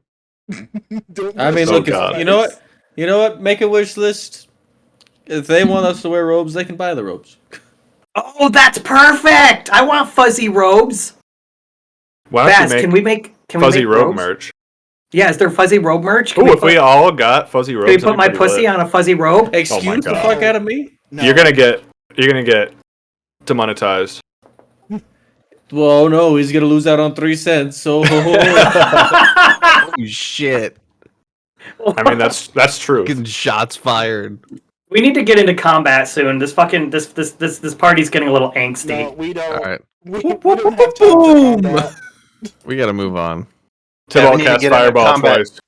S5: I mean,
S2: Oh,
S5: look,
S2: God.
S5: you know what? You know what? Make a wish list. If they want us to wear robes, they can buy the robes.
S3: Oh, that's perfect! I want fuzzy robes.
S2: Why don't
S3: Baz,
S2: you
S3: can
S2: make
S3: we make
S2: fuzzy robe
S3: robes?
S2: merch?
S3: Yeah, is there fuzzy robe merch? Can
S2: Oh,
S3: we
S2: if we all got fuzzy robes,
S3: can we
S2: that'd
S3: put
S2: be
S3: my
S2: pretty
S3: pussy
S2: lit.
S3: on a fuzzy robe?
S5: Excuse the
S2: God.
S5: fuck out of me?
S4: No.
S2: You're gonna get demonetized.
S5: Well, no, he's gonna lose out on 3 cents. So
S1: Oh shit!
S2: I mean, that's true.
S1: Getting shots fired.
S3: We need to get into combat soon. This fucking this party's getting a little angsty.
S4: No, we don't.
S1: All right,
S4: We don't have time for combat.
S1: we gotta move on.
S6: Yeah,
S2: Tybalt
S6: we need to
S2: cast
S6: get into
S2: fireball
S6: combat.
S2: twice.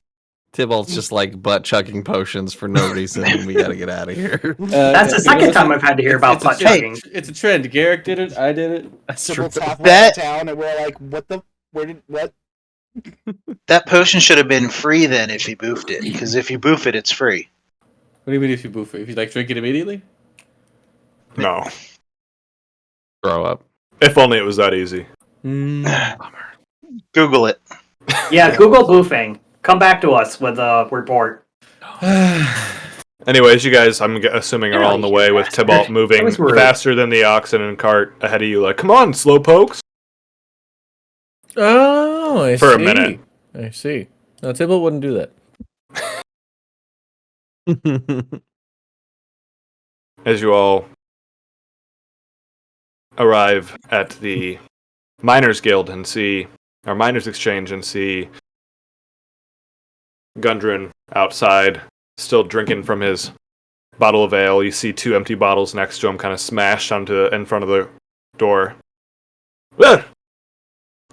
S1: Tybalt's just like butt chugging potions for no reason. And we gotta get out of here.
S3: That's the second time I've had to hear about butt chugging.
S5: It's a trend. Garrick did it. I did it.
S1: That's
S4: So
S1: true.
S4: we'll halfway
S6: That-
S4: town, and we're like, "What the? What?"
S6: That potion should have been free then if you boofed it, because if you boof it, it's free.
S5: What do you mean if you boof it? If you like drink it immediately?
S2: No.
S1: Throw up.
S2: If only it was that easy.
S6: Google it.
S3: Yeah, Google boofing. Come back to us with a report.
S2: Anyways, you guys, I'm assuming are all on the way with Tybalt moving
S3: That was rude.
S2: faster than the oxen and cart ahead of you. Like, come on, slow pokes.
S8: Oh, I
S2: For
S8: see.
S2: a minute.
S8: I see. No, Tybalt wouldn't do that.
S2: As you all arrive at the Miners Guild and see, or Miners Exchange and see Gundren outside, still drinking from his bottle of ale. You see 2 empty bottles next to him, kind of smashed onto in front of the door. Well,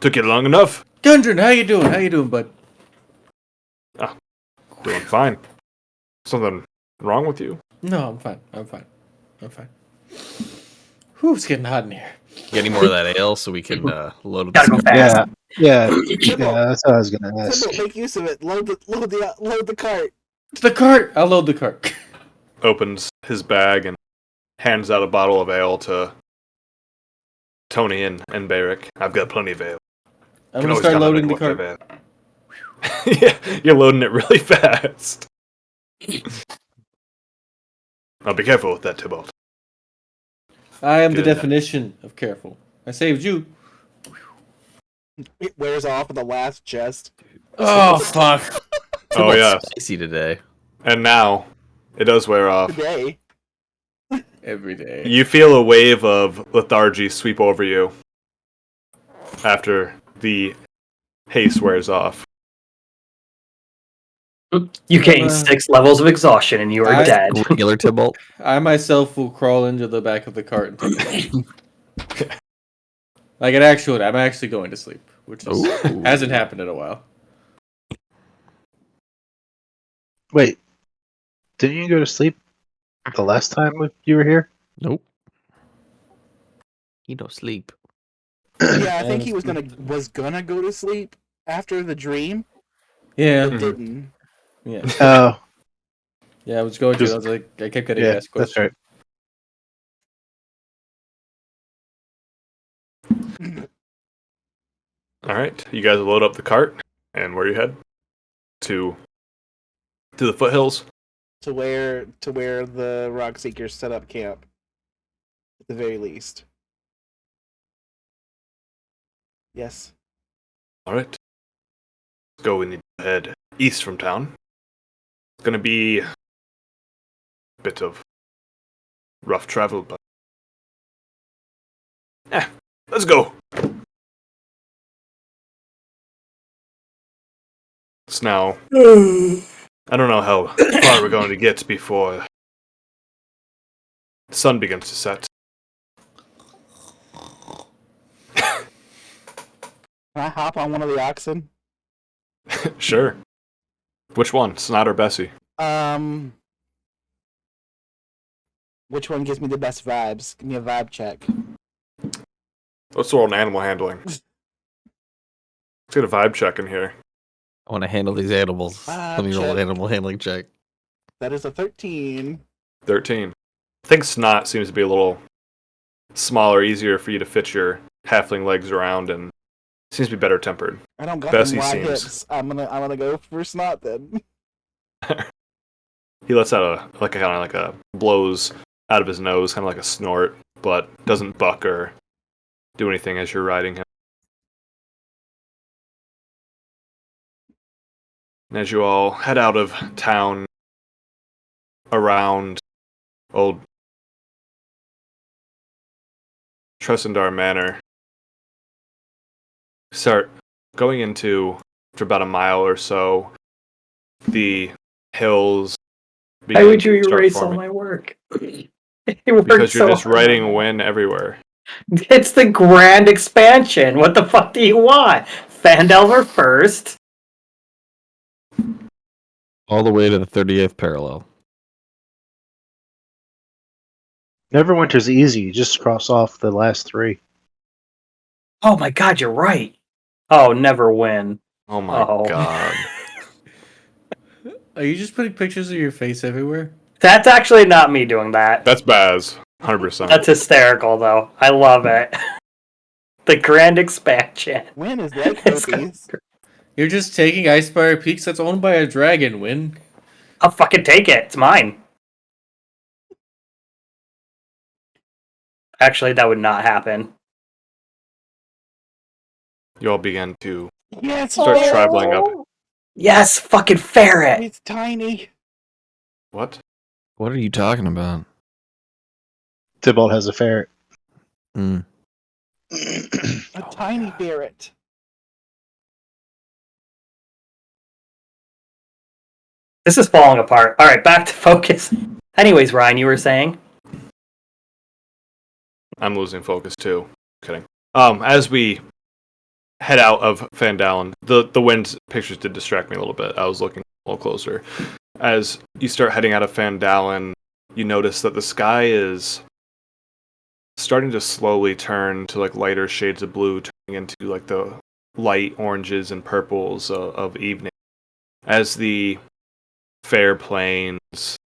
S2: took you long enough.
S5: Gundren, how you doing? How you doing, bud?
S2: Doing fine. Something wrong with you?
S5: No, I'm fine. I'm fine. I'm fine. Whew, it's getting hot in here.
S1: Get any more of that ale so we can load
S3: Gotta go
S1: up.
S3: fast.
S6: Yeah, that's what I was gonna ask.
S4: Tybalt, make use of it. Load the cart.
S5: The cart! I'll load the cart.
S2: Opens his bag and hands out a bottle of ale to Tony and Barrick. I've got plenty of ale.
S5: I'm
S2: Can
S5: gonna
S2: always
S5: start
S2: count on
S5: loading
S2: me
S5: the
S2: to look
S5: cart.
S2: at it. Yeah, you're loading it really fast. Now be careful with that, Tybalt.
S5: I am the
S2: Good.
S5: definition of careful. I saved you.
S4: It wears off in the last chest.
S5: Oh, fuck.
S2: Oh yeah,
S1: Spicy today.
S2: and now it does wear off.
S4: Today.
S5: Every day.
S2: You feel a wave of lethargy sweep over you after the haste wears off.
S3: You gain 6 levels of exhaustion and you are
S5: I-
S3: dead.
S1: Regular Tybalt.
S5: I myself will crawl into the back of the cart and take it. Like an actual, I'm actually going to sleep, which is,
S1: Ooh.
S5: hasn't happened in a while.
S6: Wait, didn't you go to sleep the last time you were here?
S1: Nope. He don't sleep.
S4: Yeah, I think he was gonna go to sleep after the dream,
S5: Yeah,
S4: but didn't.
S5: yeah,
S6: Oh,
S5: yeah. I was going to.
S2: Just-
S5: I was like, I kept getting
S6: yeah,
S5: asked
S6: that's
S5: questions.
S6: right.
S2: All right, you guys load up the cart, and where you head? To the foothills.
S4: To where the Rock Seekers set up camp, at the very least. Yes.
S2: All right. Let's go. We need to head east from town. It's gonna be a bit of rough travel, but let's go. close. Now, I don't know how far we're going to get before the sun begins to set.
S4: Can I hop on one of the oxen?
S2: Sure. Which one? Snot or Bessie?
S4: Which one gives me the best vibes? Give me a vibe check.
S2: Let's roll an animal handling. Let's get a vibe check in here.
S1: I want to handle these animals. Let me roll an
S4: check.
S1: animal handling check.
S4: That is a 13.
S2: 13. I think Snot seems to be a little smaller, easier for you to fit your halfling legs around, and seems to be better tempered.
S4: I don't got
S2: Bessie
S4: them wide
S2: seems-
S4: hips. I'm gonna go for Snot then.
S2: He lets out a blows out of his nose, kind of like a snort, but doesn't buck or do anything as you're riding him. And as you all head out of town around old Tresendar Manor, start going into, after about a mile or so, the hills.
S3: Why would you
S2: start
S3: erase all
S2: forming.
S3: my work? It worked
S2: Because you're
S3: so
S2: just
S3: hard.
S2: writing win everywhere.
S3: It's the grand expansion. What the fuck do you want? Phandelver first.
S1: All the way to the 38th parallel.
S6: Neverwinter's easy. You just cross off the last 3.
S3: Oh my god, you're right. Oh, never win.
S2: Oh my
S3: Oh.
S2: god.
S5: Are you just putting pictures of your face everywhere?
S3: That's actually not me doing that.
S2: That's Baz. 100%.
S3: That's hysterical, though. I love it. The grand expansion.
S4: Win is like
S3: It's
S4: herpes.
S5: You're just taking Icespire Peaks that's owned by a dragon, Win.
S3: I'll fucking take it. It's mine. Actually, that would not happen.
S2: You all begin to
S4: Yes,
S2: start
S4: oh,
S2: traveling up.
S3: Yes, fucking ferret.
S4: It's tiny.
S2: What?
S1: What are you talking about?
S6: Tybalt has a ferret.
S1: Mm.
S4: A tiny ferret.
S3: This is falling apart. All right, back to focus. Anyways, Ryan, you were saying?
S2: I'm losing focus too. Kidding. As we head out of Fandalen, the wind pictures did distract me a little bit. I was looking a little closer. As you start heading out of Fandalen, you notice that the sky is starting to slowly turn to like lighter shades of blue, turning into like the light oranges and purples of evening. As the fair plains,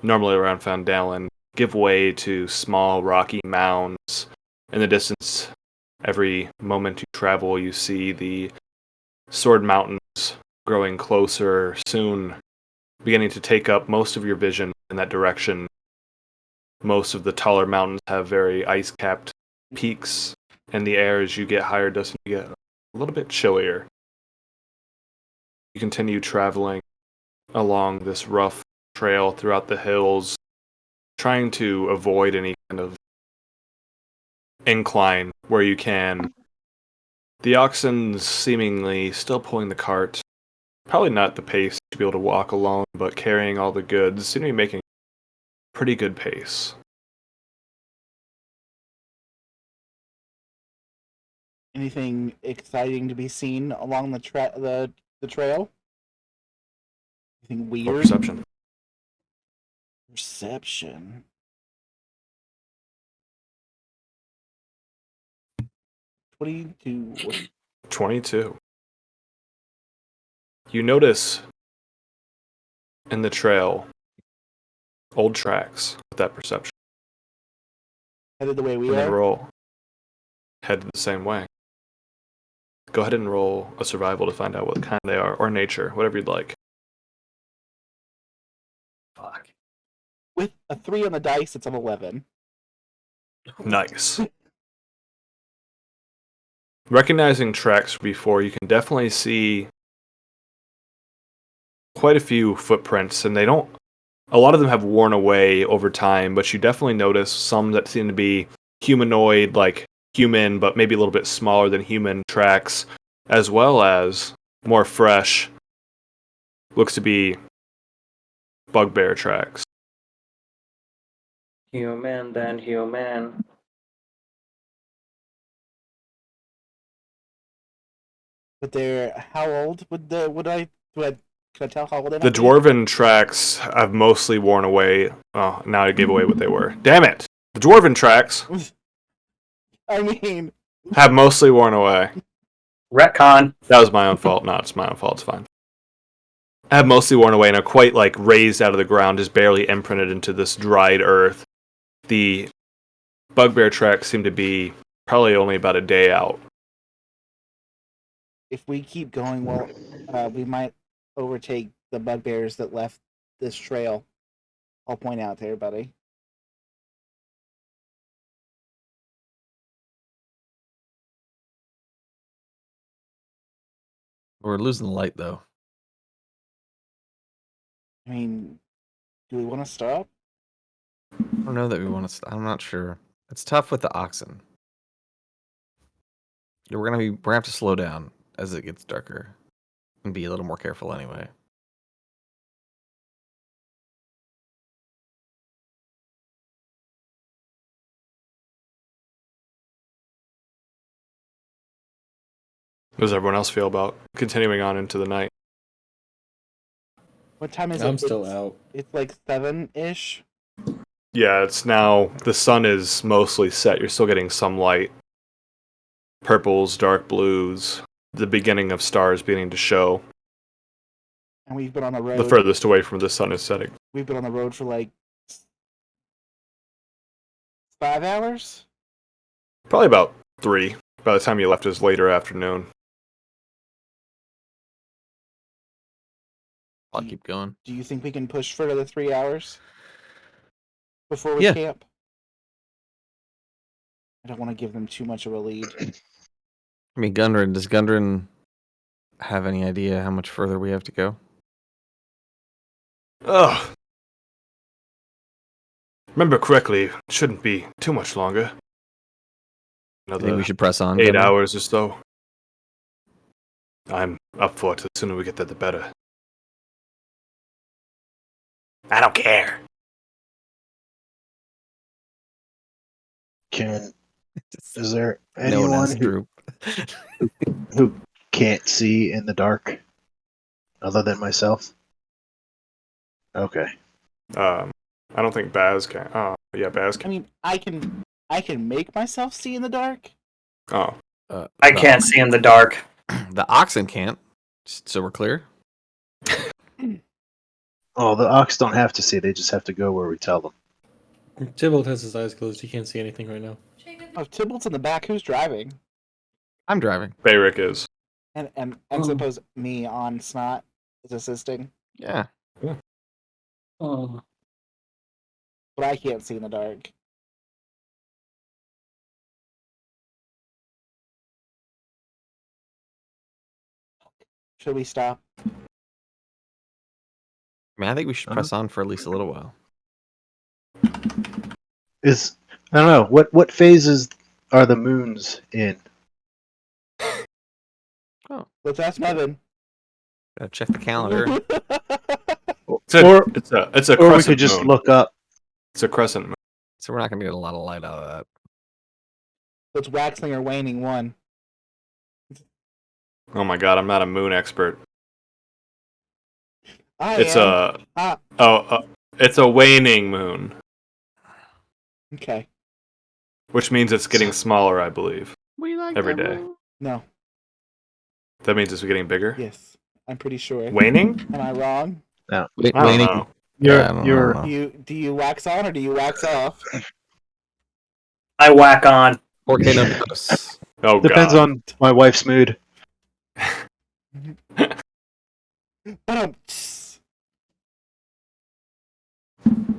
S2: normally around Fandalen, give way to small rocky mounds. In the distance, every moment you travel, you see the Sword Mountains growing closer, soon beginning to take up most of your vision in that direction. Most of the taller mountains have very ice-capped peaks, and the air as you get higher does get a little bit chillier. You continue traveling along this rough trail throughout the hills, trying to avoid any kind of incline where you can. The oxen seemingly still pulling the cart, probably not the pace to be able to walk alone, but carrying all the goods, seem to be making pretty good pace.
S4: Anything exciting to be seen along the trail? Anything
S2: Roll
S4: weird?
S2: perception.
S4: Perception. 22.
S2: 22. You notice in the trail old tracks with that perception.
S4: Headed the way we
S2: And then
S4: are.
S2: roll. Head the same way. Go ahead and roll a survival to find out what kind they are, or nature, whatever you'd like.
S3: Fuck.
S4: With a 3 on the dice, it's an 11.
S2: Nice. Recognizing tracks before, you can definitely see quite a few footprints, and a lot of them have worn away over time, but you definitely notice some that seem to be humanoid, like human, but maybe a little bit smaller than human tracks, as well as more fresh, looks to be bugbear tracks.
S3: Human, then human.
S4: But they're how old could I tell how old they
S2: The
S4: might be?
S2: dwarven tracks have mostly worn away. Oh, now I gave away what they were. Damn it! The dwarven tracks
S4: I mean,
S2: have mostly worn away.
S3: Retcon.
S2: That was my own fault. No, it's my own fault. It's fine. Have mostly worn away and are quite like raised out of the ground, just barely imprinted into this dried earth. The bugbear tracks seem to be probably only about a day out.
S4: if we keep going, well, we might overtake the bugbears that left this trail. I'll point out to everybody.
S1: We're losing the light though.
S4: I mean, do we want to stop?
S1: I don't know that we want to. I'm not sure. It's tough with the oxen. Yeah, we're gonna have to slow down as it gets darker, and be a little more careful anyway.
S2: How does everyone else feel about continuing on into the night?
S4: What time is it?
S5: I'm still out.
S4: It's like 7-ish.
S2: Yeah, it's now the sun is mostly set. You're still getting some light. Purples, dark blues, the beginning of stars beginning to show.
S4: And we've been on the road.
S2: The furthest away from the sun is setting.
S4: We've been on the road for like 5 hours.
S2: Probably about 3. By the time you left, it was later afternoon.
S1: I'll keep going.
S4: Do you think we can push for another 3 hours before we
S1: Yeah.
S4: camp? I don't want to give them too much of a lead.
S1: I mean, Gundren. Does Gundren have any idea how much further we have to go?
S2: Ugh. Remember correctly, it shouldn't be too much longer.
S1: I think
S2: Another
S1: we should press on.
S2: 8
S1: Gundren?
S2: hours or so. I'm up for it. The sooner we get there, the better.
S7: I don't care.
S6: Is there
S1: No one has
S6: anyone
S1: droop.
S6: who can't see in the dark other than myself? Okay.
S2: I don't think Baz can. Oh, yeah, Baz
S4: I
S2: can.
S4: mean, I can make myself see in the dark.
S2: Oh,
S3: I can't see in the dark.
S1: The oxen can't. So we're clear.
S6: Oh, the ox don't have to see. They just have to go where we tell them.
S5: Tybalt has his eyes closed. He can't see anything right now.
S4: Oh, Tybalt's in the back. Who's driving?
S1: I'm driving.
S2: Bayrick is.
S4: And suppose me on Snot is assisting,
S1: Yeah.
S3: Oh.
S4: but I can't see in the dark. Should we stop?
S1: I mean, I think we should press on for at least a little while.
S6: I don't know what phases are the moons in.
S4: Let's ask Nevin.
S1: Gotta check the calendar.
S2: It's a
S6: Or we
S2: crescent
S6: could just
S2: moon.
S6: look up.
S2: It's a crescent moon.
S1: So we're not gonna get a lot of light out of that.
S4: What's waxing or waning one?
S2: Oh my god, I'm not a moon expert.
S4: It's
S2: It's a waning moon,
S4: okay.
S2: which means it's getting smaller, I believe.
S1: We like
S2: Every
S1: that
S2: day.
S1: moon.
S4: No.
S2: That means it's getting bigger.
S4: Yes. I'm pretty sure.
S2: Waning?
S4: Am I wrong?
S2: I don't
S1: Waning.
S2: know.
S1: Yeah, I don't know.
S4: Do you wax on or do you wax off?
S3: I whack on.
S1: Porque no nos.
S2: Oh
S6: Depends
S2: god.
S6: on my wife's mood.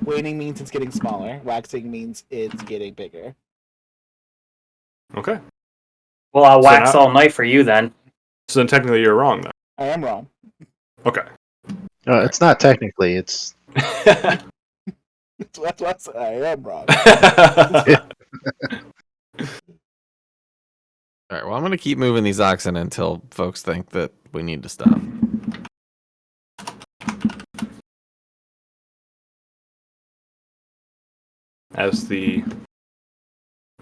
S4: Waning means it's getting smaller. Waxing means it's getting bigger.
S2: Okay.
S3: Well, I'll wax
S2: now-
S3: all night for you then.
S2: So then technically you're wrong then.
S4: I am wrong.
S2: Okay.
S6: It's not technically. It's
S4: That's what I said. I am wrong.
S1: All right. Well, I'm gonna keep moving these oxen until folks think that we need to stop.
S2: as the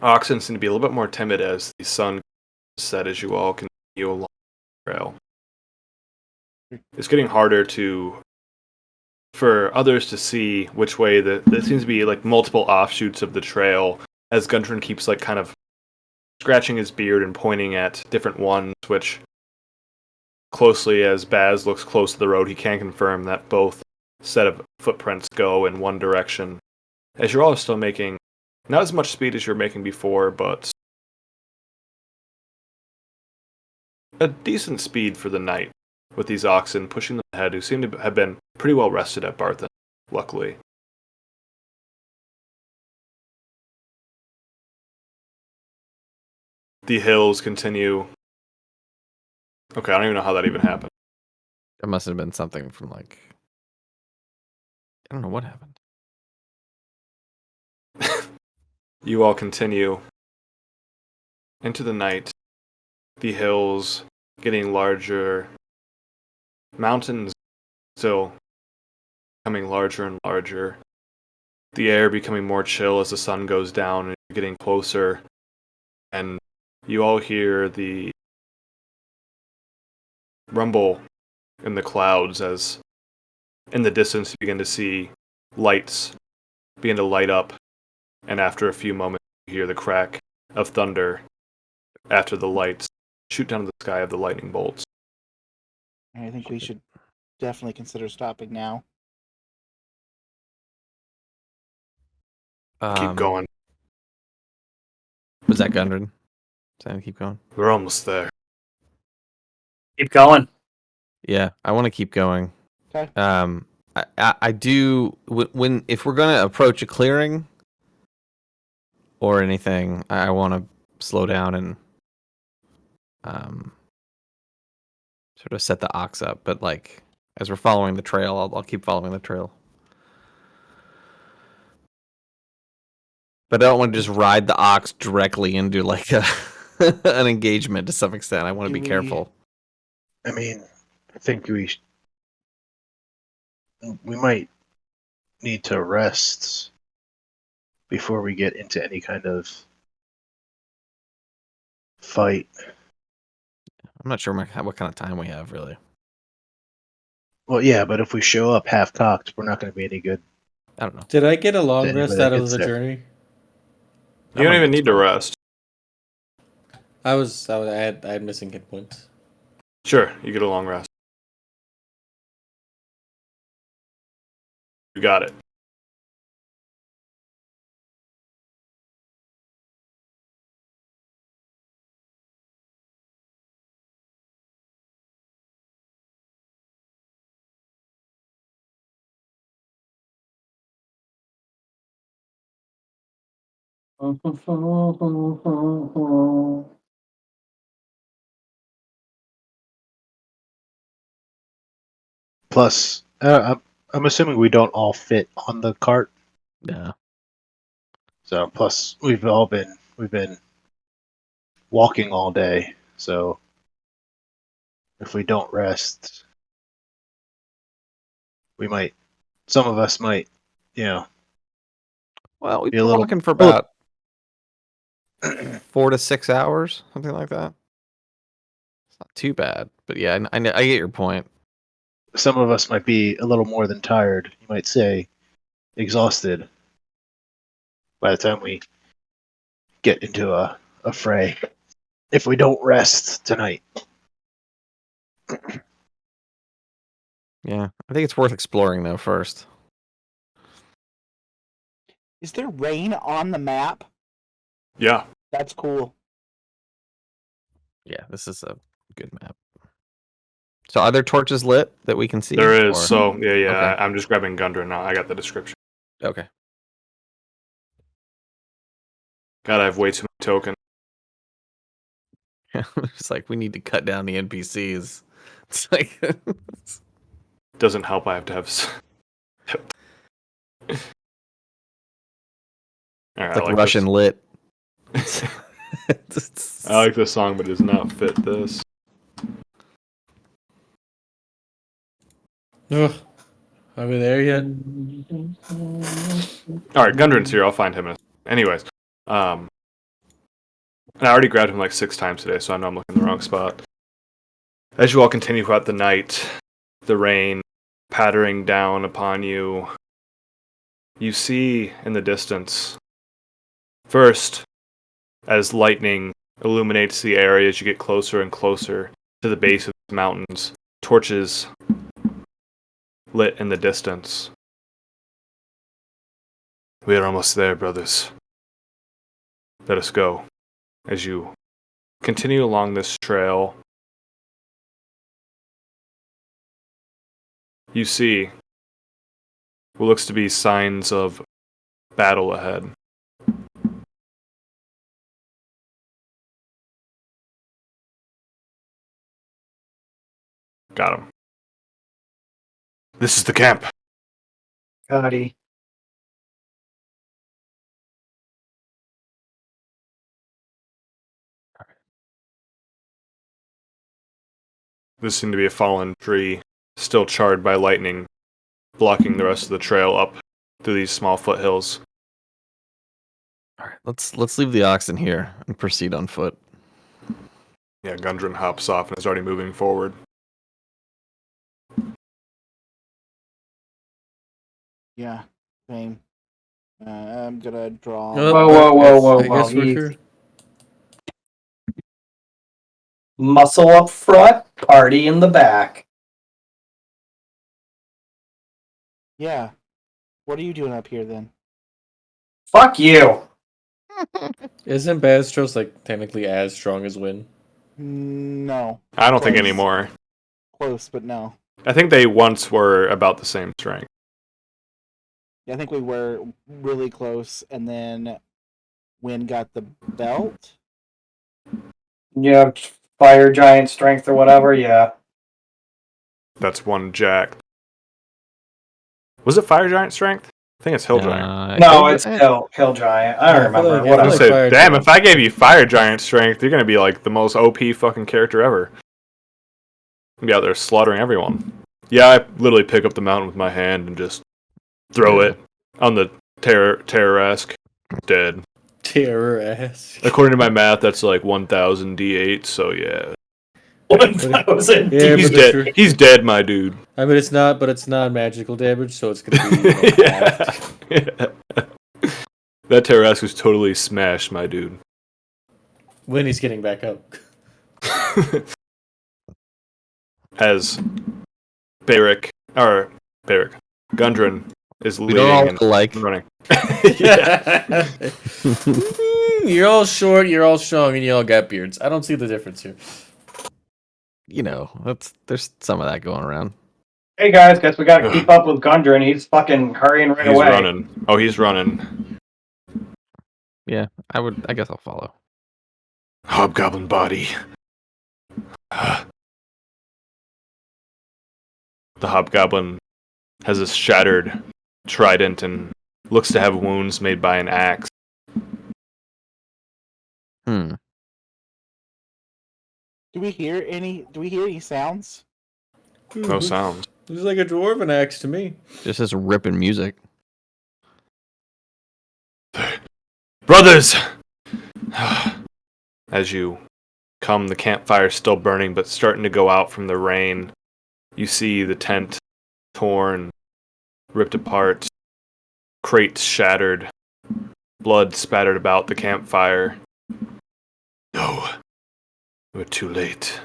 S2: oxen seem to be a little bit more timid as the sun set as you all continue along the trail. It's getting harder for others to see which way there seems to be like multiple offshoots of the trail as Gundren keeps like kind of scratching his beard and pointing at different ones, which closely as Baz looks close to the road, he can confirm that both set of footprints go in one direction. As you're all still making not as much speed as you were making before, but a decent speed for the night, with these oxen pushing them ahead, who seem to have been pretty well rested at Barthen, luckily. The hills continue. Okay, I don't even know how that even happened.
S1: It must have been something from like, I don't know what happened.
S2: You all continue into the night. The hills getting larger. Mountains still becoming larger and larger. The air becoming more chill as the sun goes down and you're getting closer. And you all hear the rumble in the clouds as in the distance you begin to see lights begin to light up. And after a few moments, you hear the crack of thunder after the lights shoot down to the sky of the lightning bolts.
S4: I think we should definitely consider stopping now.
S2: Keep going.
S1: Was that Gundren? Saying keep going?
S2: We're almost there.
S3: Keep going.
S1: Yeah, I want to keep going.
S4: Okay.
S1: I do when if we're gonna approach a clearing or anything, I want to slow down and sort of set the ox up. But like as we're following the trail, I'll keep following the trail. But I don't want to just ride the ox directly into like an engagement to some extent. I want to be careful.
S6: I mean, I think we might need to rest before we get into any kind of fight.
S1: I'm not sure what kind of time we have, really.
S6: Well, yeah, but if we show up half-cocked, we're not going to be any good.
S1: I don't know.
S5: Did I get a long
S6: Anybody
S5: rest
S6: that
S5: out of
S6: gets
S5: the
S6: there.
S5: journey?
S2: You don't even need to rest.
S5: I had missing hit points.
S2: Sure, you get a long rest. You got it.
S6: Plus, I'm assuming we don't all fit on the cart.
S1: Yeah.
S6: So, plus we've been walking all day. So, if we don't rest, some of us might,
S1: Well, we've
S6: Be a
S1: been
S6: little-
S1: walking for about 4 to 6 hours, something like that. It's not too bad, but yeah, I get your point.
S6: some of us might be a little more than tired. You might say exhausted by the time we get into a fray. If we don't rest tonight.
S1: Yeah, I think it's worth exploring though first.
S4: Is there rain on the map?
S2: Yeah.
S4: That's cool.
S1: Yeah, this is a good map. So, are there torches lit that we can see?
S2: There is.
S1: or-
S2: So, yeah.
S1: Okay.
S2: I'm just grabbing Gundren now. I got the description.
S1: Okay.
S2: God, I have way too many tokens.
S1: It's like we need to cut down the NPCs. It's like
S2: Doesn't help. I have to have. All right,
S1: it's like
S2: I like
S1: Russian
S2: this.
S1: lit.
S2: I like this song, but it does not fit this.
S5: Ugh. Are we there yet?
S2: All right, Gundren's here. I'll find him. Anyways, and I already grabbed him like 6 times today, so I know I'm looking in the wrong spot. As you all continue throughout the night, the rain pattering down upon you, you see in the distance, first, as lightning illuminates the area as you get closer and closer to the base of the mountains, torches lit in the distance. We are almost there, brothers. Let us go. As you continue along this trail, you see what looks to be signs of battle ahead. Got him. This is the camp.
S3: Cody.
S2: This seemed to be a fallen tree, still charred by lightning, blocking the rest of the trail up through these small foothills.
S1: All right, let's leave the oxen here and proceed on foot.
S2: Yeah, Gundren hops off and is already moving forward.
S4: Yeah, same. I'm gonna draw.
S3: Whoa,
S5: I guess we're
S3: easy.
S5: here.
S3: Muscle up front, party in the back.
S4: Yeah. What are you doing up here then?
S3: Fuck you.
S5: Isn't Bastros like technically as strong as Win?
S4: No.
S2: I don't think
S4: Close.
S2: anymore.
S4: Close, but no.
S2: I think they once were about the same strength.
S4: Yeah, I think we were really close, and then Win got the belt.
S3: Yeah, fire giant strength or whatever, yeah.
S2: That's one jack. Was it Fire Giant strength? I think it's Hill Giant.
S3: No, it's Hill Giant. I don't
S5: I feel
S3: remember.
S5: like- I
S2: I
S3: Whatever.
S2: was
S5: feel
S2: gonna
S5: like
S2: say,
S5: Fire
S2: damn,
S5: Giant.
S2: if I gave you Fire Giant strength, you're gonna be like the most OP fucking character ever. Be out there slaughtering everyone. Yeah, I literally pick up the mountain with my hand and just throw it on the Terror-esque. Dead.
S5: Terror ass.
S2: According to my math, that's like 1,000 D8, so yeah.
S3: 1,000.
S5: Yeah,
S2: He's
S5: but that's true.
S2: dead. He's dead, my dude.
S5: I mean, it's not magical damage, so it's gonna be halved.
S2: Yeah. That Terror-esque was totally smashed, my dude.
S5: When he's getting back up.
S2: As Gundren is
S1: We don't all
S2: leading
S1: look alike.
S2: and running.
S5: Yeah. You're all short, you're all strong, and you all got beards. I don't see the difference here.
S1: You know, there's some of that going around.
S3: Hey guys, guess we gotta keep up with Gundren. He's fucking hurrying right
S2: He's
S3: away.
S2: running. Oh, he's running.
S1: Yeah, I guess I'll follow.
S2: Hobgoblin body. The hobgoblin has a shattered trident and looks to have wounds made by an axe.
S1: Hmm.
S4: Do we hear any sounds?
S2: No sounds.
S5: Looks like a dwarven axe to me.
S1: Just this ripping music.
S2: Brothers! As you come, the campfire's still burning, but starting to go out from the rain. You see the tent torn, ripped apart, crates shattered, blood spattered about the campfire. No, we're too late.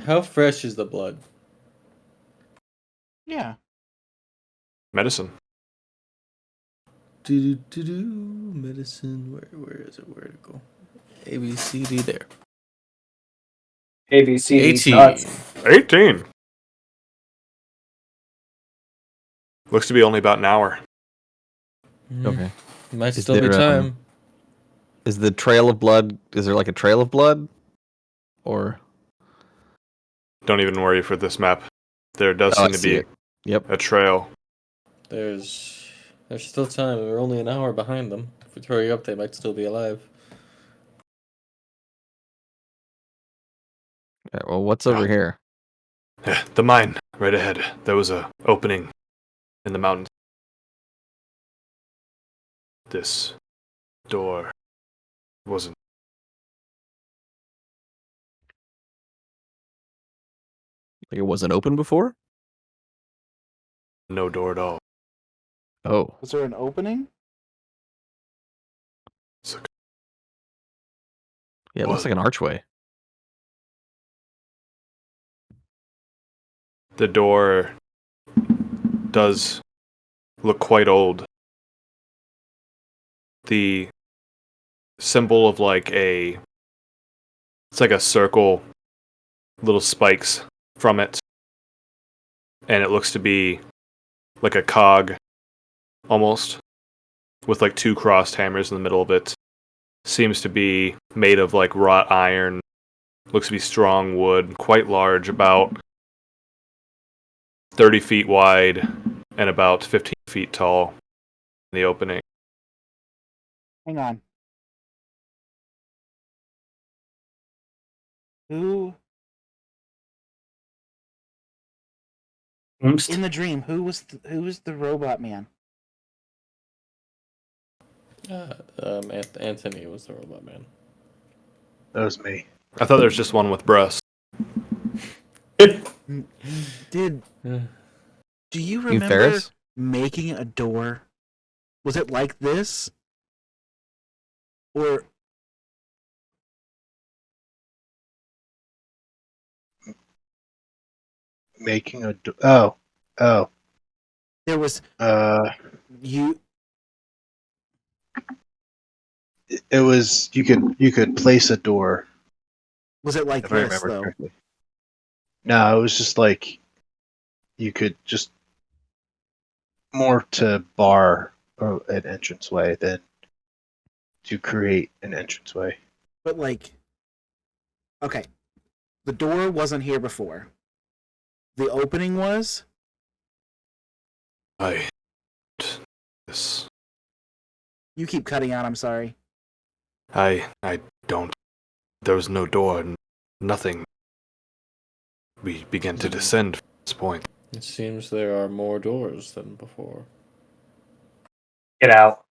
S5: How fresh is the blood?
S4: Yeah.
S2: Medicine.
S5: Medicine. Where is it? Where to go? A B C D there.
S3: ABC
S5: 18.
S3: nuts.
S2: 18. Looks to be only about an hour.
S1: Okay.
S5: Might
S1: Is
S5: still be
S1: there,
S5: time.
S1: Is the trail of blood? Is there like a trail of blood, or?
S2: Don't even worry for this map. There does
S1: Oh, I
S2: seem to
S1: see
S2: be
S1: it. Yep.
S2: a trail.
S5: There's still time. We're only an hour behind them. If we hurry up, they might still be alive.
S1: Okay, well, what's over here?
S2: The mine, right ahead. There was a opening in the mountains. This door wasn't.
S1: Like it wasn't open before?
S2: No door at all.
S1: Oh.
S4: Was there an opening?
S1: Yeah, it looks like an archway.
S2: The door does look quite old. The symbol of it's like a circle, little spikes from it, and it looks to be like a cog, almost, with like two crossed hammers in the middle of it. Seems to be made of like wrought iron. Looks to be strong wood, quite large, about 30 feet wide and about 15 feet tall in the opening.
S4: Hang on. Who
S3: Oompsed.
S4: in the dream? Who was the robot man?
S5: Anthony was the robot man.
S6: That was me.
S2: I thought there was just one with breasts.
S4: Do you
S1: You
S4: remember
S1: Ferris?
S4: making a door? Was it like this? Or
S6: Making a oh.
S4: there was you?
S6: It was you could place a door
S4: Was it like
S6: if I
S4: this
S6: remember
S4: though?
S6: correctly. No, it was just like you could just more to bar an entranceway than to create an entranceway.
S4: But like, okay, the door wasn't here before. The opening was.
S2: This.
S4: You keep cutting out. I'm sorry.
S2: I don't. There was no door, nothing. We began to descend from this point.
S5: It seems there are more doors than before.
S3: Get out.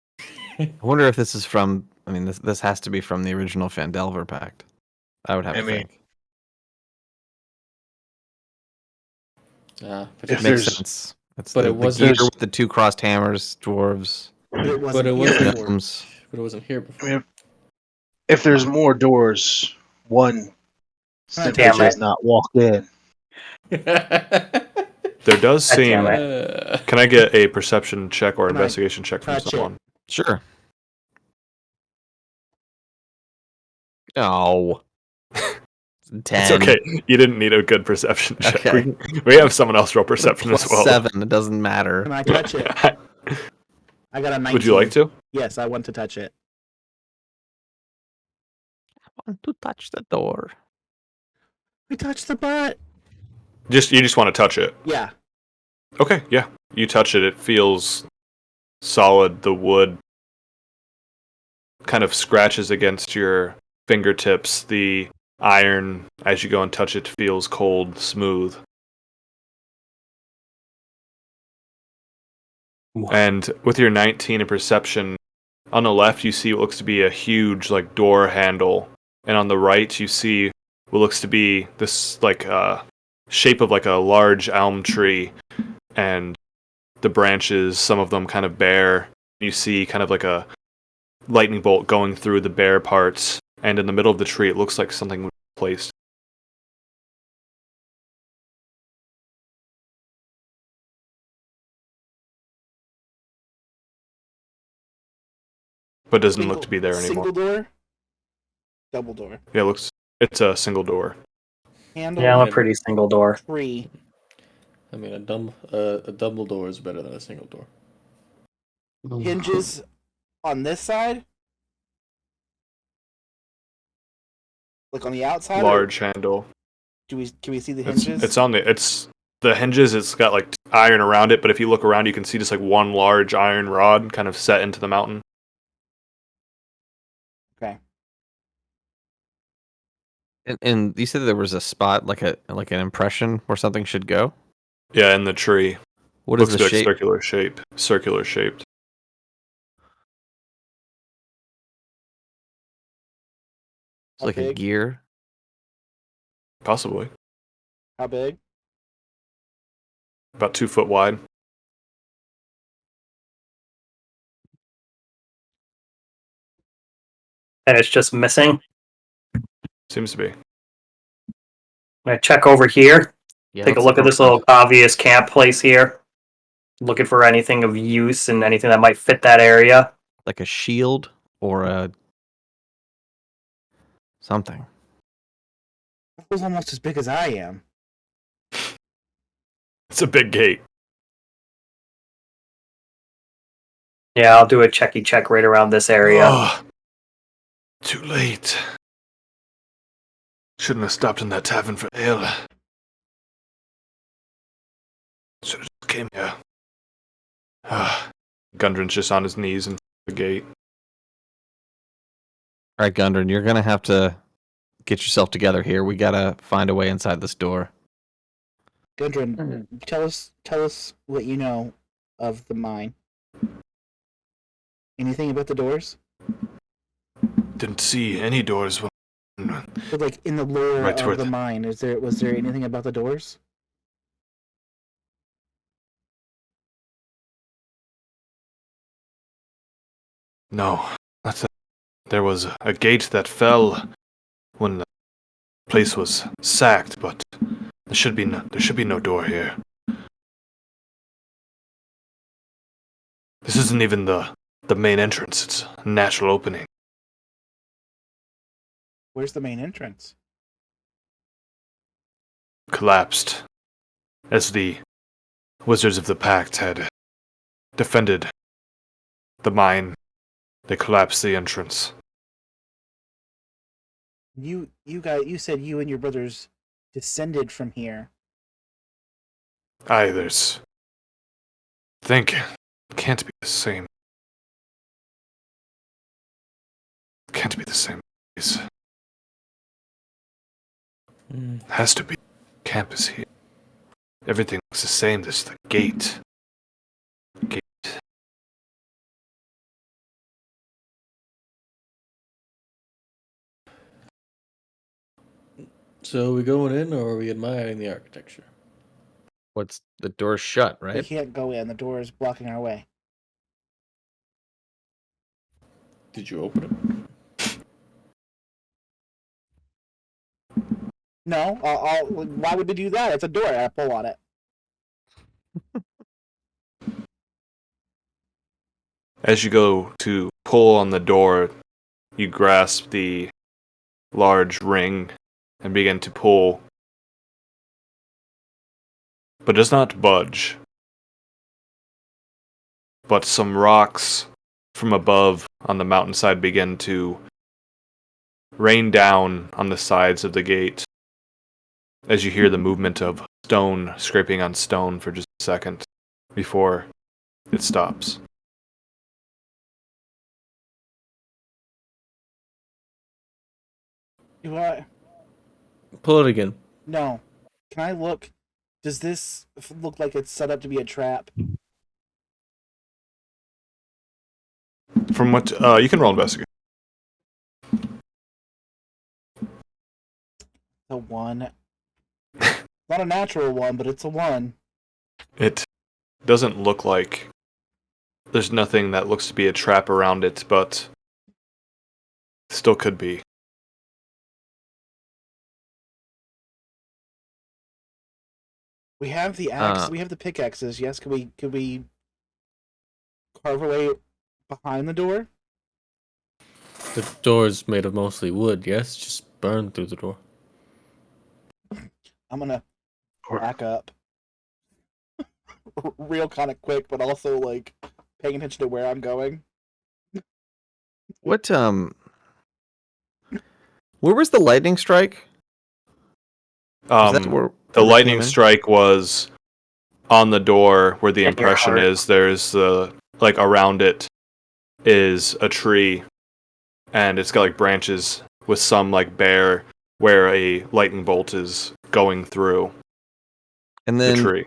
S1: I wonder if this is from. I mean, this has to be from the original Fandelver Pact. I would have to think.
S5: But
S6: If
S1: Makes
S6: there's-
S1: sense. It's
S5: but
S1: the
S5: it wasn't-
S1: gear with the two crossed hammers, dwarves,
S4: But it wasn't.
S5: But it
S4: here
S5: wasn't-
S4: before.
S1: gnomes.
S5: But it wasn't here
S6: I
S5: before.
S6: mean, if there's more doors, one simply
S3: damn
S6: does
S3: it.
S6: not walk in.
S2: There does
S3: God
S2: seem.
S3: damn it.
S2: Can I get a perception check or
S4: Can I
S2: investigation check from
S4: touch it?
S2: someone?
S1: Sure. Oh. 10.
S2: It's okay. You didn't need a good perception check.
S1: Okay.
S2: We have someone else roll perception
S1: Plus
S2: as well.
S1: 7. It doesn't matter.
S4: Can I touch it? I got a 19.
S2: Would you like to?
S4: Yes, I want to touch it.
S1: I want to touch the door.
S4: I touched the butt.
S2: You just want to touch it.
S4: Yeah.
S2: Okay, yeah. You touch it, it feels solid. The wood kind of scratches against your fingertips. The iron, as you go and touch it, feels cold, smooth. And with your 19 in perception, on the left you see what looks to be a huge door handle, and on the right you see what looks to be this shape of a large elm tree, and the branches, some of them kind of bare. You see kind of like a lightning bolt going through the bare parts, and in the middle of the tree it looks like something was placed. But doesn't look to be there anymore.
S4: Single door? Double door.
S2: Yeah, it's a single door.
S4: Handle?
S3: Yeah, I'm a pretty single door.
S4: Tree.
S5: I mean, a double door is better than a single door.
S4: Hinges on this side? Like on the outside? or
S2: Large handle.
S4: Can we see the
S2: It's
S4: hinges?
S2: on the hinges. It's got iron around it, but if you look around, you can see just one large iron rod kind of set into the mountain.
S4: Okay.
S1: And you said there was a spot, like an impression where something should go?
S2: Yeah, in the tree.
S1: What is
S2: Looks
S1: the
S2: like
S1: shape?
S2: circular shaped.
S1: It's like a
S4: big?
S1: gear.
S2: Possibly.
S4: How big?
S2: About 2 foot wide.
S3: And it's just missing.
S2: Seems to be.
S3: I check over here.
S1: Yeah,
S3: Take a
S1: let's
S3: look at this
S1: around.
S3: little obvious camp place here. Looking for anything of use and anything that might fit that area.
S1: Like a shield or a something.
S4: It was almost as big as I am.
S2: It's a big gate.
S3: Yeah, I'll do a checky check right around this area.
S2: Oh, too late. Shouldn't have stopped in that tavern for ale. Should have just came here. Gundren's just on his knees in the gate.
S1: All right, Gundren, you're gonna have to get yourself together here. We gotta find a way inside this door.
S4: Gundren, tell us what you know of the mine. Anything about the doors?
S2: Didn't see any doors.
S4: But like in the lore
S2: Right
S4: of
S2: toward
S4: the
S2: the-
S4: mine, was there anything about the doors?
S2: No, that's there was a gate that fell when the place was sacked, but there should be no door here. This isn't even the main entrance. It's a natural opening.
S4: Where's the main entrance?
S2: Collapsed as the Wizards of the Pact had defended the mine. They collapsed the entrance.
S4: You said you and your brothers descended from here.
S2: Aye, there's. Think. Can't be the same. Can't be the same place. Has to be. Campus here. Everything looks the same. There's the gate. Gate.
S5: So are we going in, or are we admiring the architecture?
S1: What's the door shut,
S4: We
S1: right?
S4: can't go in. The door is blocking our way.
S5: Did you open it?
S4: No, why would we do that? It's a door. I pull on it.
S2: As you go to pull on the door, you grasp the large ring and begin to pull, but does not budge. But some rocks from above on the mountainside begin to rain down on the sides of the gate as you hear the movement of stone scraping on stone for just a second before it stops.
S4: Do I?
S8: Pull it again.
S4: No. Can I look? Does this look like it's set up to be a trap?
S2: From what you can roll investigate.
S4: A 1. Not a natural 1, but it's a 1.
S2: It doesn't look like there's nothing that looks to be a trap around it, but still could be.
S4: We have the axe. We have the pickaxes. Yes. Could we carve away behind the door?
S8: The door's made of mostly wood, yes? Just burn through the door.
S4: I'm gonna back up, real kind of quick, but also like paying attention to where I'm going.
S1: What where was the lightning strike? Was that where
S2: The
S1: we
S2: lightning
S1: came in?
S2: strike was on the door where the
S3: In your
S2: impression
S3: heart.
S2: is. There's like around it is a tree, and it's got like branches with some like bare where a lightning bolt is going through
S1: And
S2: the
S1: then
S2: tree.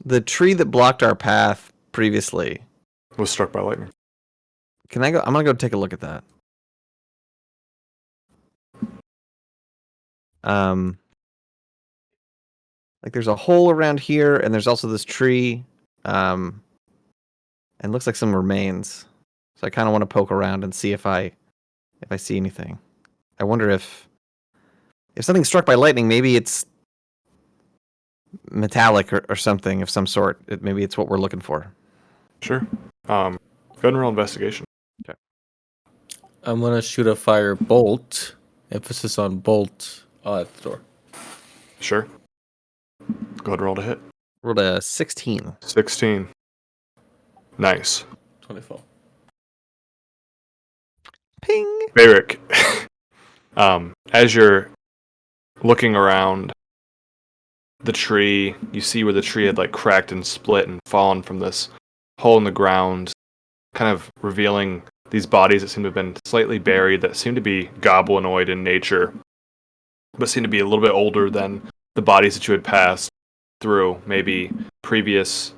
S1: The tree that blocked our path previously.
S2: Was struck by lightning.
S1: Can I go? I'm gonna go take a look at that. Like there's a hole around here, and there's also this tree, and looks like some remains. So I kind of want to poke around and see if I see anything. I wonder if something's struck by lightning, maybe it's metallic or something of some sort. Maybe it's what we're looking for.
S2: Sure. Go ahead and roll investigation.
S8: I'm gonna shoot a fire bolt. Emphasis on bolt at the door.
S2: Sure. Go ahead and roll to hit.
S1: Rolled a 16.
S2: 16. Nice.
S5: 24.
S1: Ping.
S2: Barrick, as you're looking around the tree, you see where the tree had like cracked and split and fallen from this hole in the ground, kind of revealing these bodies that seem to have been slightly buried, that seem to be goblinoid in nature, but seem to be a little bit older than the bodies that you had passed through. Maybe previous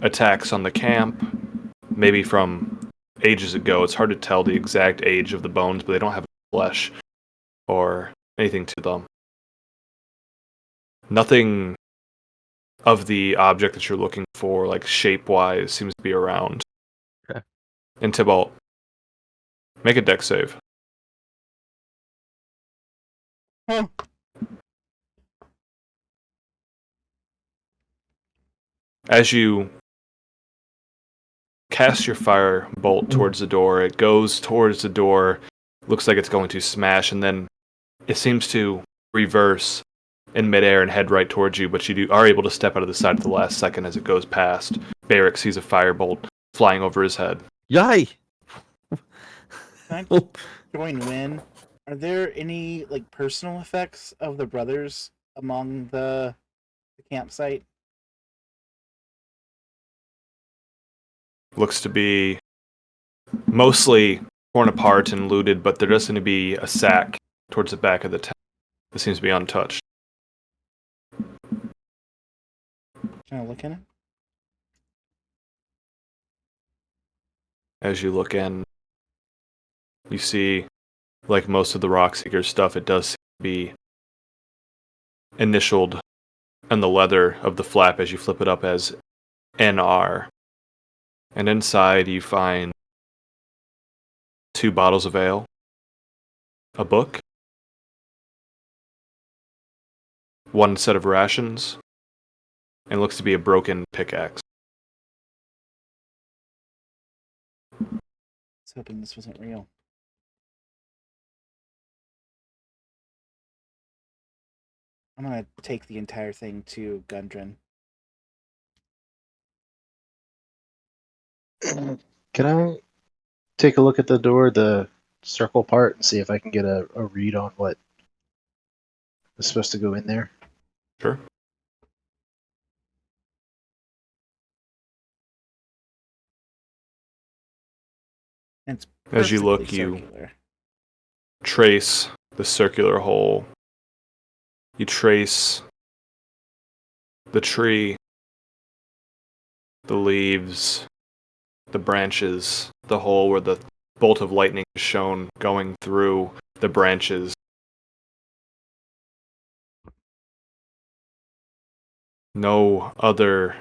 S2: attacks on the camp, maybe from ages ago. It's hard to tell the exact age of the bones, but they don't have flesh or anything to them. Nothing of the object that you're looking for, like shape-wise, seems to be around.
S1: Okay.
S2: And Tybalt, make a dex save.
S4: Huh.
S2: As you cast your fire bolt towards the door, it goes towards the door, looks like it's going to smash, and then it seems to reverse in midair and head right towards you, but you are able to step out of the side at the last second as it goes past. Barrick sees a firebolt flying over his head.
S1: Yay!
S4: Can I join Win? Are there any like personal effects of the brothers among the campsite?
S2: Looks to be mostly torn apart and looted, but there does seem to be a sack towards the back of the tent that seems to be untouched.
S4: Can I look in it?
S2: As you look in, you see, like most of the Rockseeker stuff, it does seem to be initialed on the leather of the flap as you flip it up as NR. And inside you find 2 bottles of ale, a book, 1 set of rations, and looks to be a broken pickaxe.
S4: I was hoping this wasn't real. I'm gonna take the entire thing to Gundren.
S6: Can I take a look at the door, the circle part, and see if I can get a read on what is supposed to go in there?
S2: Sure.
S4: It's
S2: As you look,
S4: perfectly
S2: you
S4: circular.
S2: trace the circular hole. You trace the tree, the leaves, the branches, the hole where the bolt of lightning is shown going through the branches. No other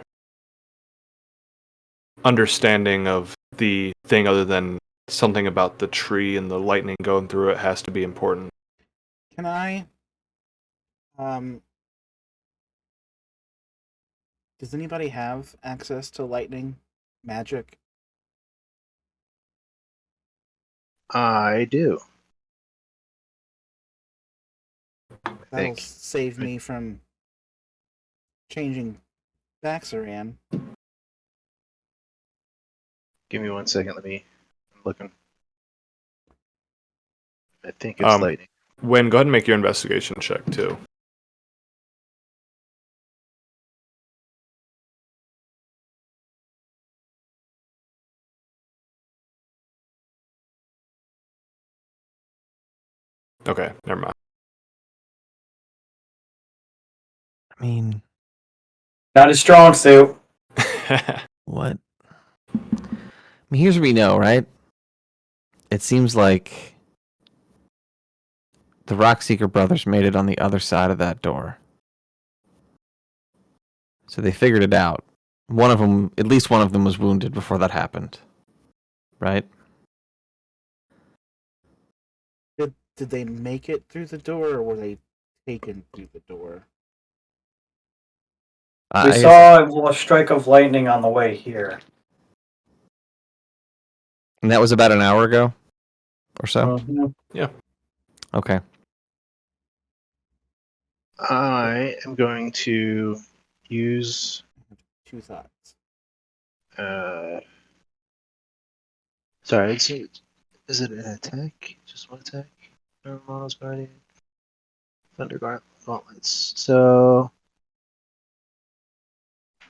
S2: understanding of the thing other than something about the tree and the lightning going through it has to be important.
S4: Can I? Does anybody have access to lightning magic?
S6: I do.
S4: That'll
S6: think.
S4: save me from changing Vaxaran.
S6: Give me 1 second. I'm looking. I think it's lightning.
S2: Wynn, go ahead and make your investigation check too. Okay, never mind.
S1: I mean,
S3: Not his strong suit.
S1: What? I mean, here's what we know, right? It seems like the Rockseeker brothers made it on the other side of that door. So they figured it out. One of them, at least one of them, was wounded before that happened. Right?
S4: Did they make it through the door, or were they taken through the door?
S3: We
S1: I guess-
S3: saw a strike of lightning on the way here.
S1: and that was about an hour ago or so?
S3: Mhm.
S1: Okay.
S6: I am going to use.
S4: Two thoughts.
S6: Sorry, is it an attack? Just one attack? No models guardian. Thunder gauntlets. So.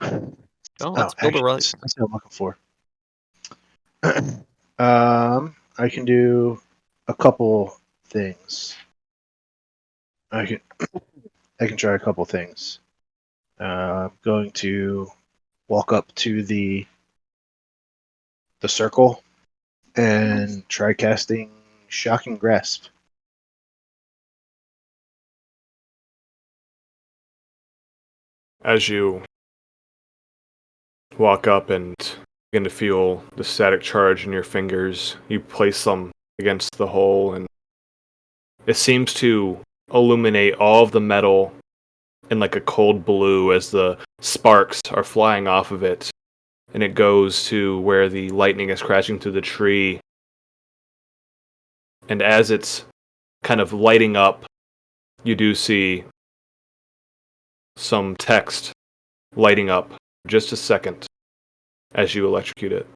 S1: Let's build a right.
S6: That's what I'm looking for. I can do a couple things. I can try a couple things. I'm going to walk up to the circle and try casting Shocking Grasp.
S2: As you walk up and begin to feel the static charge in your fingers, you place them against the hole, and it seems to illuminate all of the metal in like a cold blue as the sparks are flying off of it, and it goes to where the lightning is crashing through the tree. And as it's kind of lighting up, you do see some text lighting up for just a second as you electrocute it.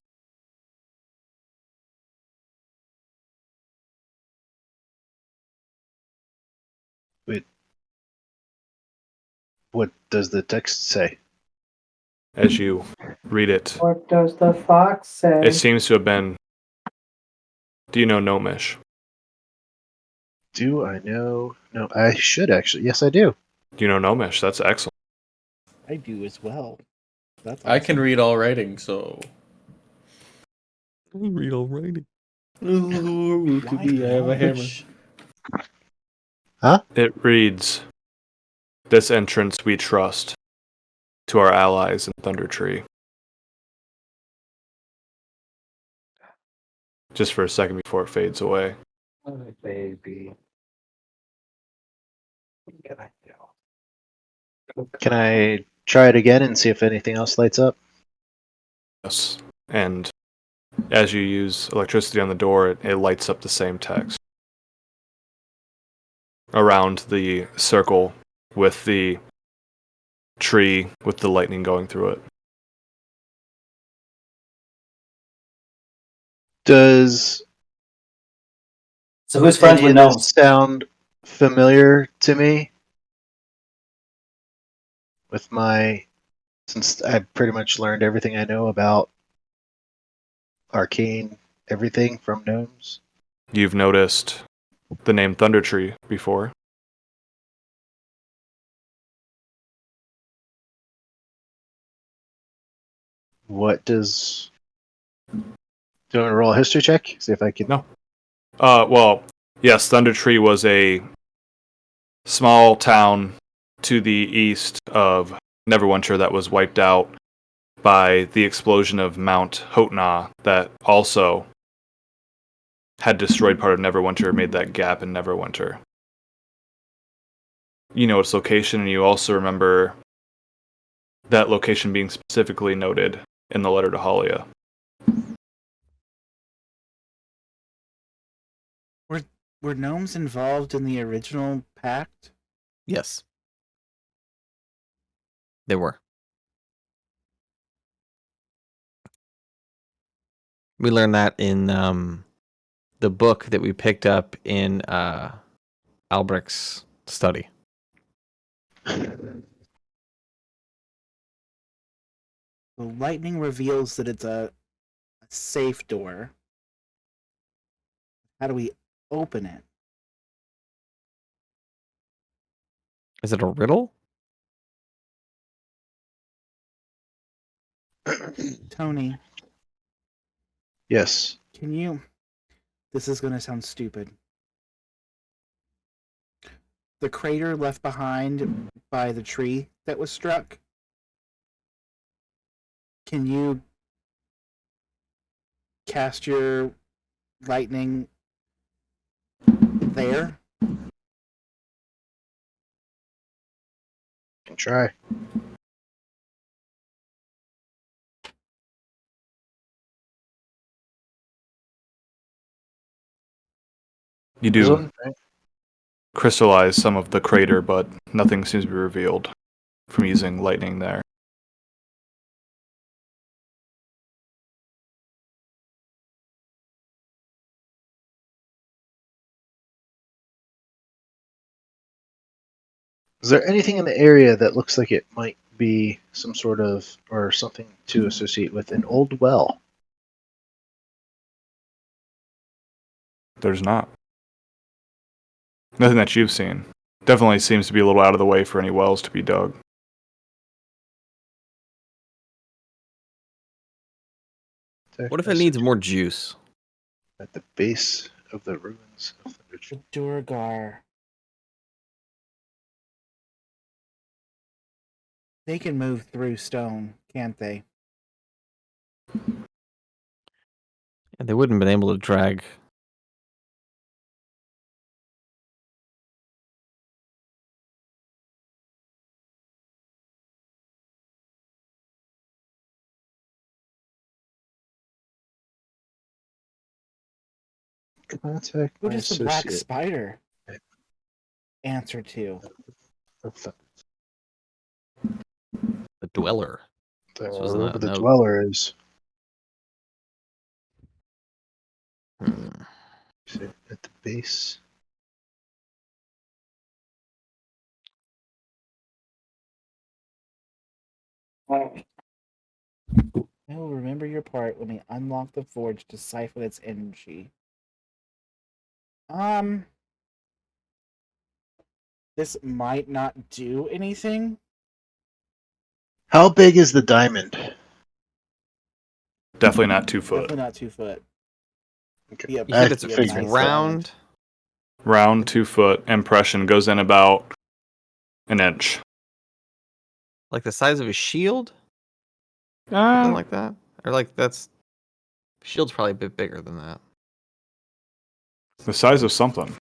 S6: Wait. What does the text say?
S2: As you read it,
S3: What does the fox say?
S2: it seems to have been. Do you know Gnomish?
S6: Do I know? No, I should actually. Yes, I do.
S2: Do you know Gnomish? That's excellent.
S4: I do as well. That's
S5: I can
S4: awesome.
S5: read all writing, so.
S8: I read all writing.
S5: Look at me, I have a hammer.
S2: It reads, "This entrance we trust to our allies in Thunder Tree." Just for a second before it fades away.
S3: Oh, baby. What can I do?
S6: Can I try it again and see if anything else lights up?
S2: Yes. And as you use electricity on the door, it lights up the same text around the circle with the tree with the lightning going through it.
S6: Does
S3: So who's friends
S6: any
S3: with
S6: of
S3: gnomes?
S6: this sound familiar to me? With since I pretty much learned everything I know about arcane everything from gnomes.
S2: You've noticed the name Thunder Tree before.
S6: What does? Do you want to roll a history check? See if I can.
S2: No. Well, yes, Thunder Tree was a small town to the east of Neverwinter that was wiped out by the explosion of Mount Hotna that also had destroyed part of Neverwinter, made that gap in Neverwinter. You know its location, and you also remember that location being specifically noted in the letter to Halia.
S4: Were gnomes involved in the original pact?
S1: Yes. They were. We learned that in the book that we picked up in Albrecht's study.
S4: The lightning reveals that it's a safe door. How do we open it?
S1: Is it a riddle?
S4: Tony,
S6: Yes.
S4: can you? This is going to sound stupid. The crater left behind by the tree that was struck. Can you cast your lightning there?
S6: Can try.
S2: You
S6: This
S2: do
S6: one, right?
S2: crystallize some of the crater, but nothing seems to be revealed from using lightning there.
S6: Is there anything in the area that looks like it might be some sort of, or something to associate with an old well?
S2: There's not. Nothing that you've seen. Definitely seems to be a little out of the way for any wells to be dug.
S1: What if it needs more juice?
S6: At the base of the ruins of Thundertree.
S4: Durgar. They can move through stone, can't they?
S1: And they wouldn't have been able to drag.
S6: Contact
S4: Who
S6: my
S4: does the black
S6: associate.
S4: spider answer to?
S1: The dweller. This was
S6: Wherever
S1: a
S6: the
S1: note.
S6: dweller is. At the base.
S4: I will remember your part when we unlock the forge to siphon its energy. This might not do anything.
S6: How big is the diamond?
S2: Definitely not 2 foot.
S4: Definitely not 2 foot.
S6: Okay.
S4: Yep.
S1: You said
S6: That's
S1: it's
S6: the
S1: round.
S2: Round 2 foot impression goes in about an inch.
S1: Like the size of a shield? Something like that? Or like that's... Shield's probably a bit bigger than that.
S2: The size of something.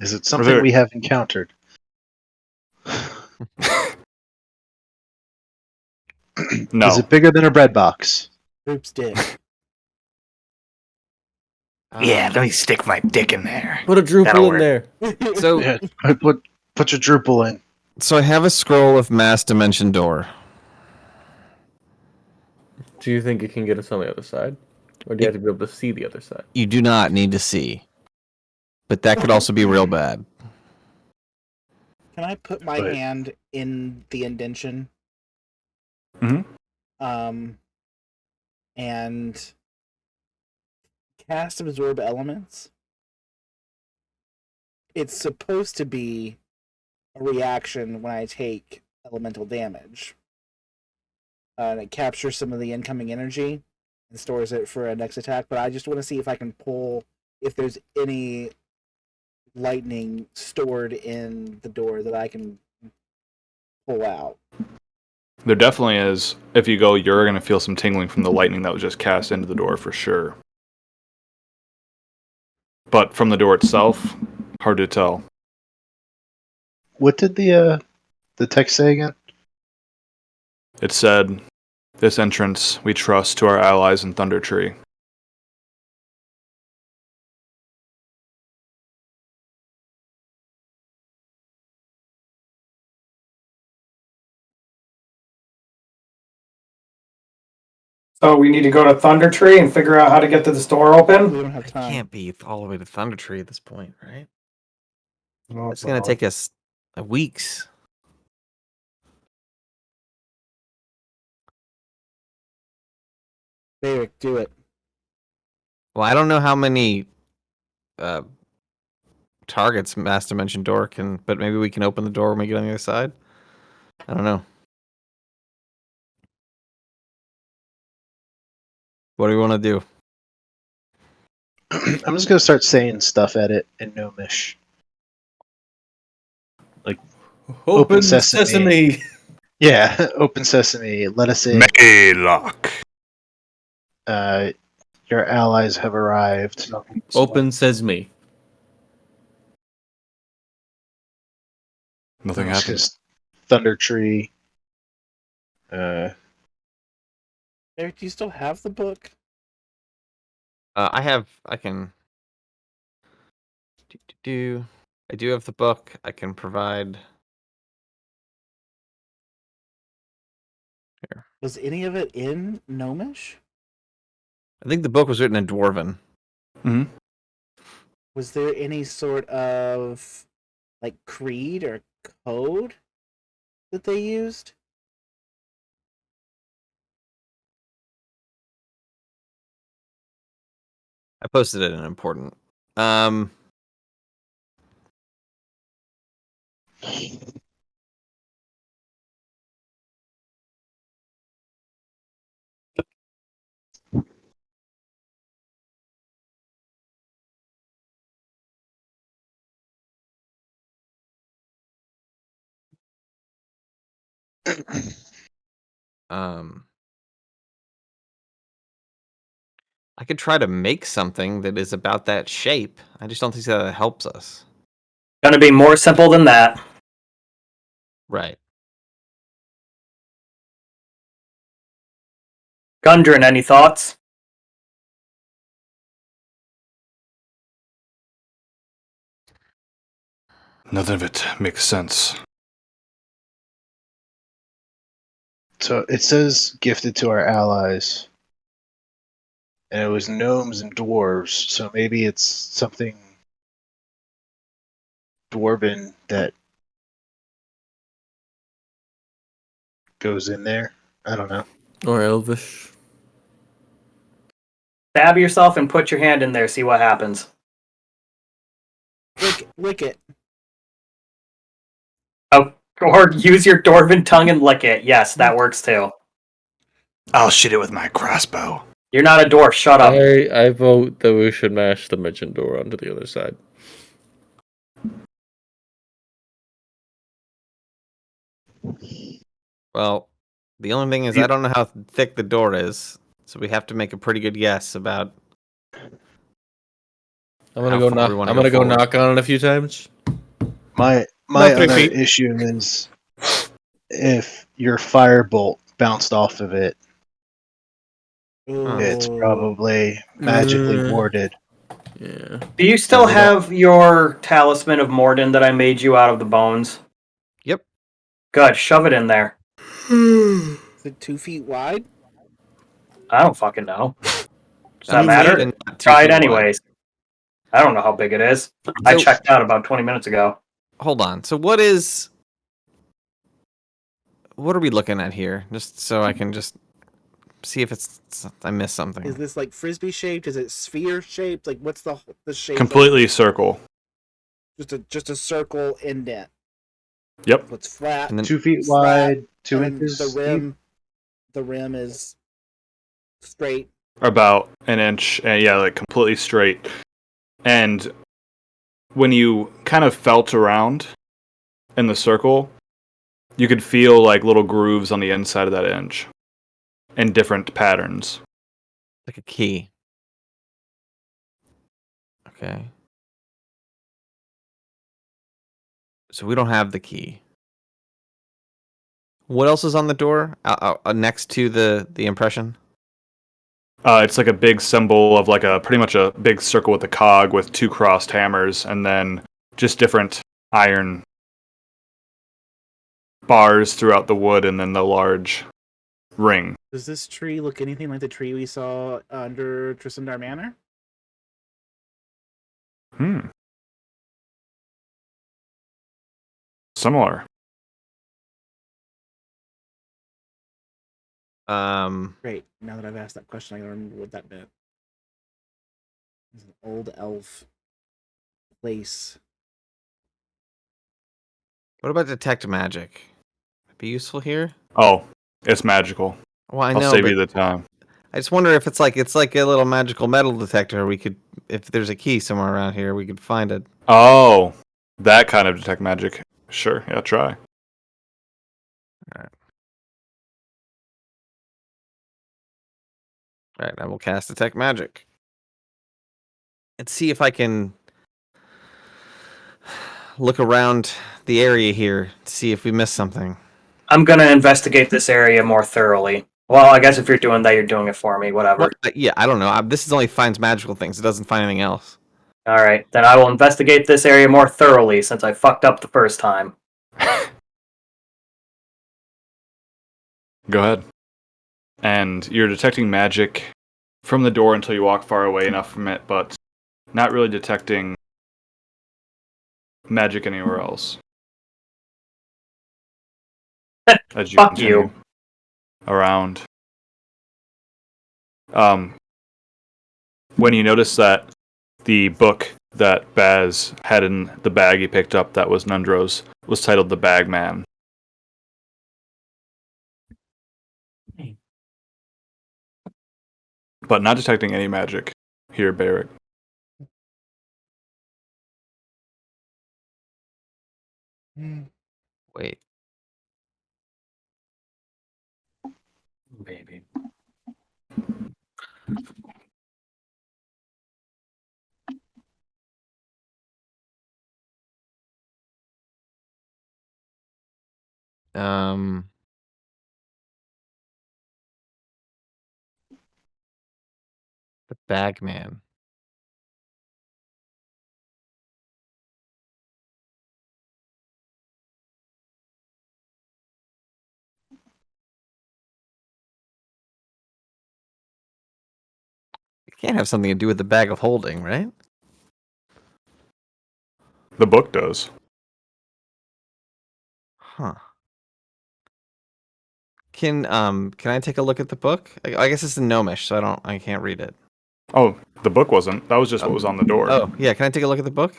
S6: Is it something we have encountered?
S2: No.
S6: Is it bigger than a bread box?
S4: Group's dick.
S7: Yeah, let me stick my dick in there.
S5: Put a
S7: That'll
S5: Drupal in
S7: work.
S5: there.
S1: So,
S6: Yeah, put your Drupal in.
S1: so I have a scroll of mass dimension door.
S5: Do you think it can get us on the other side? Or do you have to be able to see the other side?
S1: You do not need to see. But that could also be real bad.
S4: Can I put my
S6: But-
S4: hand in the indention?
S2: Mhm.
S4: And cast absorb elements. It's supposed to be a reaction when I take elemental damage. And it captures some of the incoming energy and stores it for a next attack. But I just want to see if I can pull, if there's any lightning stored in the door that I can pull out.
S2: There definitely is. If you go, you're going to feel some tingling from the lightning that was just cast into the door for sure. But from the door itself, hard to tell.
S6: What did the text say again?
S2: It said, "This entrance we trust to our allies in Thundertree."
S3: So we need to go to Thunder Tree and figure out how to get to the store
S4: We
S3: open.
S4: don't have
S1: I
S4: time.
S1: can't be all the way to Thunder Tree at this point, right?
S3: Oh,
S1: It's going to take us weeks.
S4: Derek, do it.
S1: Well, I don't know how many targets Mass Dimension door but maybe we can open the door when we get on the other side. I don't know. What do we want to do?
S6: I'm just gonna start saying stuff at it in Gnomish.
S5: Open
S6: sesame.
S5: sesame.
S6: Yeah, open sesame. Let us in.
S2: Maylock.
S6: Your allies have arrived.
S8: Open sesame.
S2: Nothing happened.
S6: Thunder Tree.
S4: Eric, do you still have the book?
S1: I do have the book. I can provide. Here.
S4: Was any of it in Gnomish?
S1: I think the book was written in Dwarven.
S2: Hmm.
S4: Was there any sort of like creed or code that they used?
S1: I posted it in important. Um, um, I could try to make something that is about that shape. I just don't think that helps us.
S3: Gonna be more simple than that.
S1: Right.
S3: Gundren, any thoughts?
S2: Nothing of it makes sense.
S6: So it says gifted to our allies. And it was gnomes and dwarves, so maybe it's something dwarven that goes in there. I don't know.
S8: Or Elvish.
S3: Stab yourself and put your hand in there, see what happens.
S4: Lick it.
S3: Oh, or use your dwarven tongue and lick it. Yes, that works too.
S7: I'll shoot it with my crossbow.
S3: You're not a dwarf, shut up.
S8: I vote that we should mash the Dimension door onto the other side.
S1: Well, the only thing is I don't know how thick the door is, so we have to make a pretty good guess about.
S5: I'm gonna
S1: How
S5: go
S1: far
S5: knock.
S1: we wanna
S5: I'm
S1: go
S5: gonna go
S1: forward.
S5: knock on it a few times.
S6: My
S5: Not 3
S6: other
S5: feet.
S6: issue is if your firebolt bounced off of it, it's
S4: Ooh.
S6: probably magically warded.
S8: Yeah.
S3: Do you still
S6: we don't-
S3: have your talisman of Morridon that I made you out of the bones?
S1: Yep.
S3: Good, shove it in there.
S4: Is it 2 feet wide?
S3: I don't fucking know. Does that
S1: 2
S3: matter?
S1: feet and not 2
S3: Try it
S1: feet wide.
S3: anyways. I don't know how big it is. I
S1: So-
S3: checked out about 20 minutes ago.
S1: Hold on. So what are we looking at here? Just so I can just see if I missed something.
S4: Is this like frisbee shaped? Is it sphere shaped? Like what's the shape?
S2: Completely circle.
S4: Just a circle indent.
S2: Yep.
S4: What's flat?
S1: And then
S6: 2 feet
S4: Flat,
S6: wide, 2
S4: and
S6: inches.
S4: the rim is straight.
S2: About an inch. Yeah, like completely straight. And when you kind of felt around in the circle, you could feel like little grooves on the inside of that inch in different patterns.
S1: like a key. Okay. So we don't have the key. What else is on the door next to the impression?
S2: It's like a big symbol of like pretty much a big circle with a cog with 2 crossed hammers, and then just different iron bars throughout the wood, and then the large ring.
S4: Does this tree look anything like the tree we saw under Tristandar Manor?
S2: Similar.
S4: Great. Now that I've asked that question, I gotta remember what that meant. It's an old elf place
S1: What about detect magic? Be useful here?
S2: Oh, it's magical.
S1: Well, I
S2: I'll
S1: know,
S2: save
S1: but
S2: you the time.
S1: I just wonder if it's like a little magical metal detector. We could, if there's a key somewhere around here, we could find it.
S2: Oh, that kind of detect magic. Sure, yeah, try.
S1: All right, I will cast detect magic and see if I can look around the area here to see if we missed something.
S3: I'm gonna investigate this area more thoroughly. Well, I guess if you're doing that, you're doing it for me. Whatever.
S1: Yeah, I don't know. This is only finds magical things. It doesn't find anything else.
S3: All right, then I will investigate this area more thoroughly since I fucked up the first time.
S2: Go ahead. And you're detecting magic from the door until you walk far away enough from it, but not really detecting magic anywhere else. As you
S3: Fuck
S2: continue
S3: you.
S2: around. When you notice that the book that Baz had in the bag he picked up that was Nundro's was titled The Bagman. But not detecting any magic here, Barrick.
S1: Wait.
S3: Baby.
S1: Um. The Bagman. It can't have something to do with the bag of holding, right?
S2: The book does.
S1: Huh. Can I take a look at the book? I guess it's in Gnomish, so I can't read it.
S2: Oh, the book wasn't. That was just what was on the door.
S1: Oh, yeah, can I take a look at the book?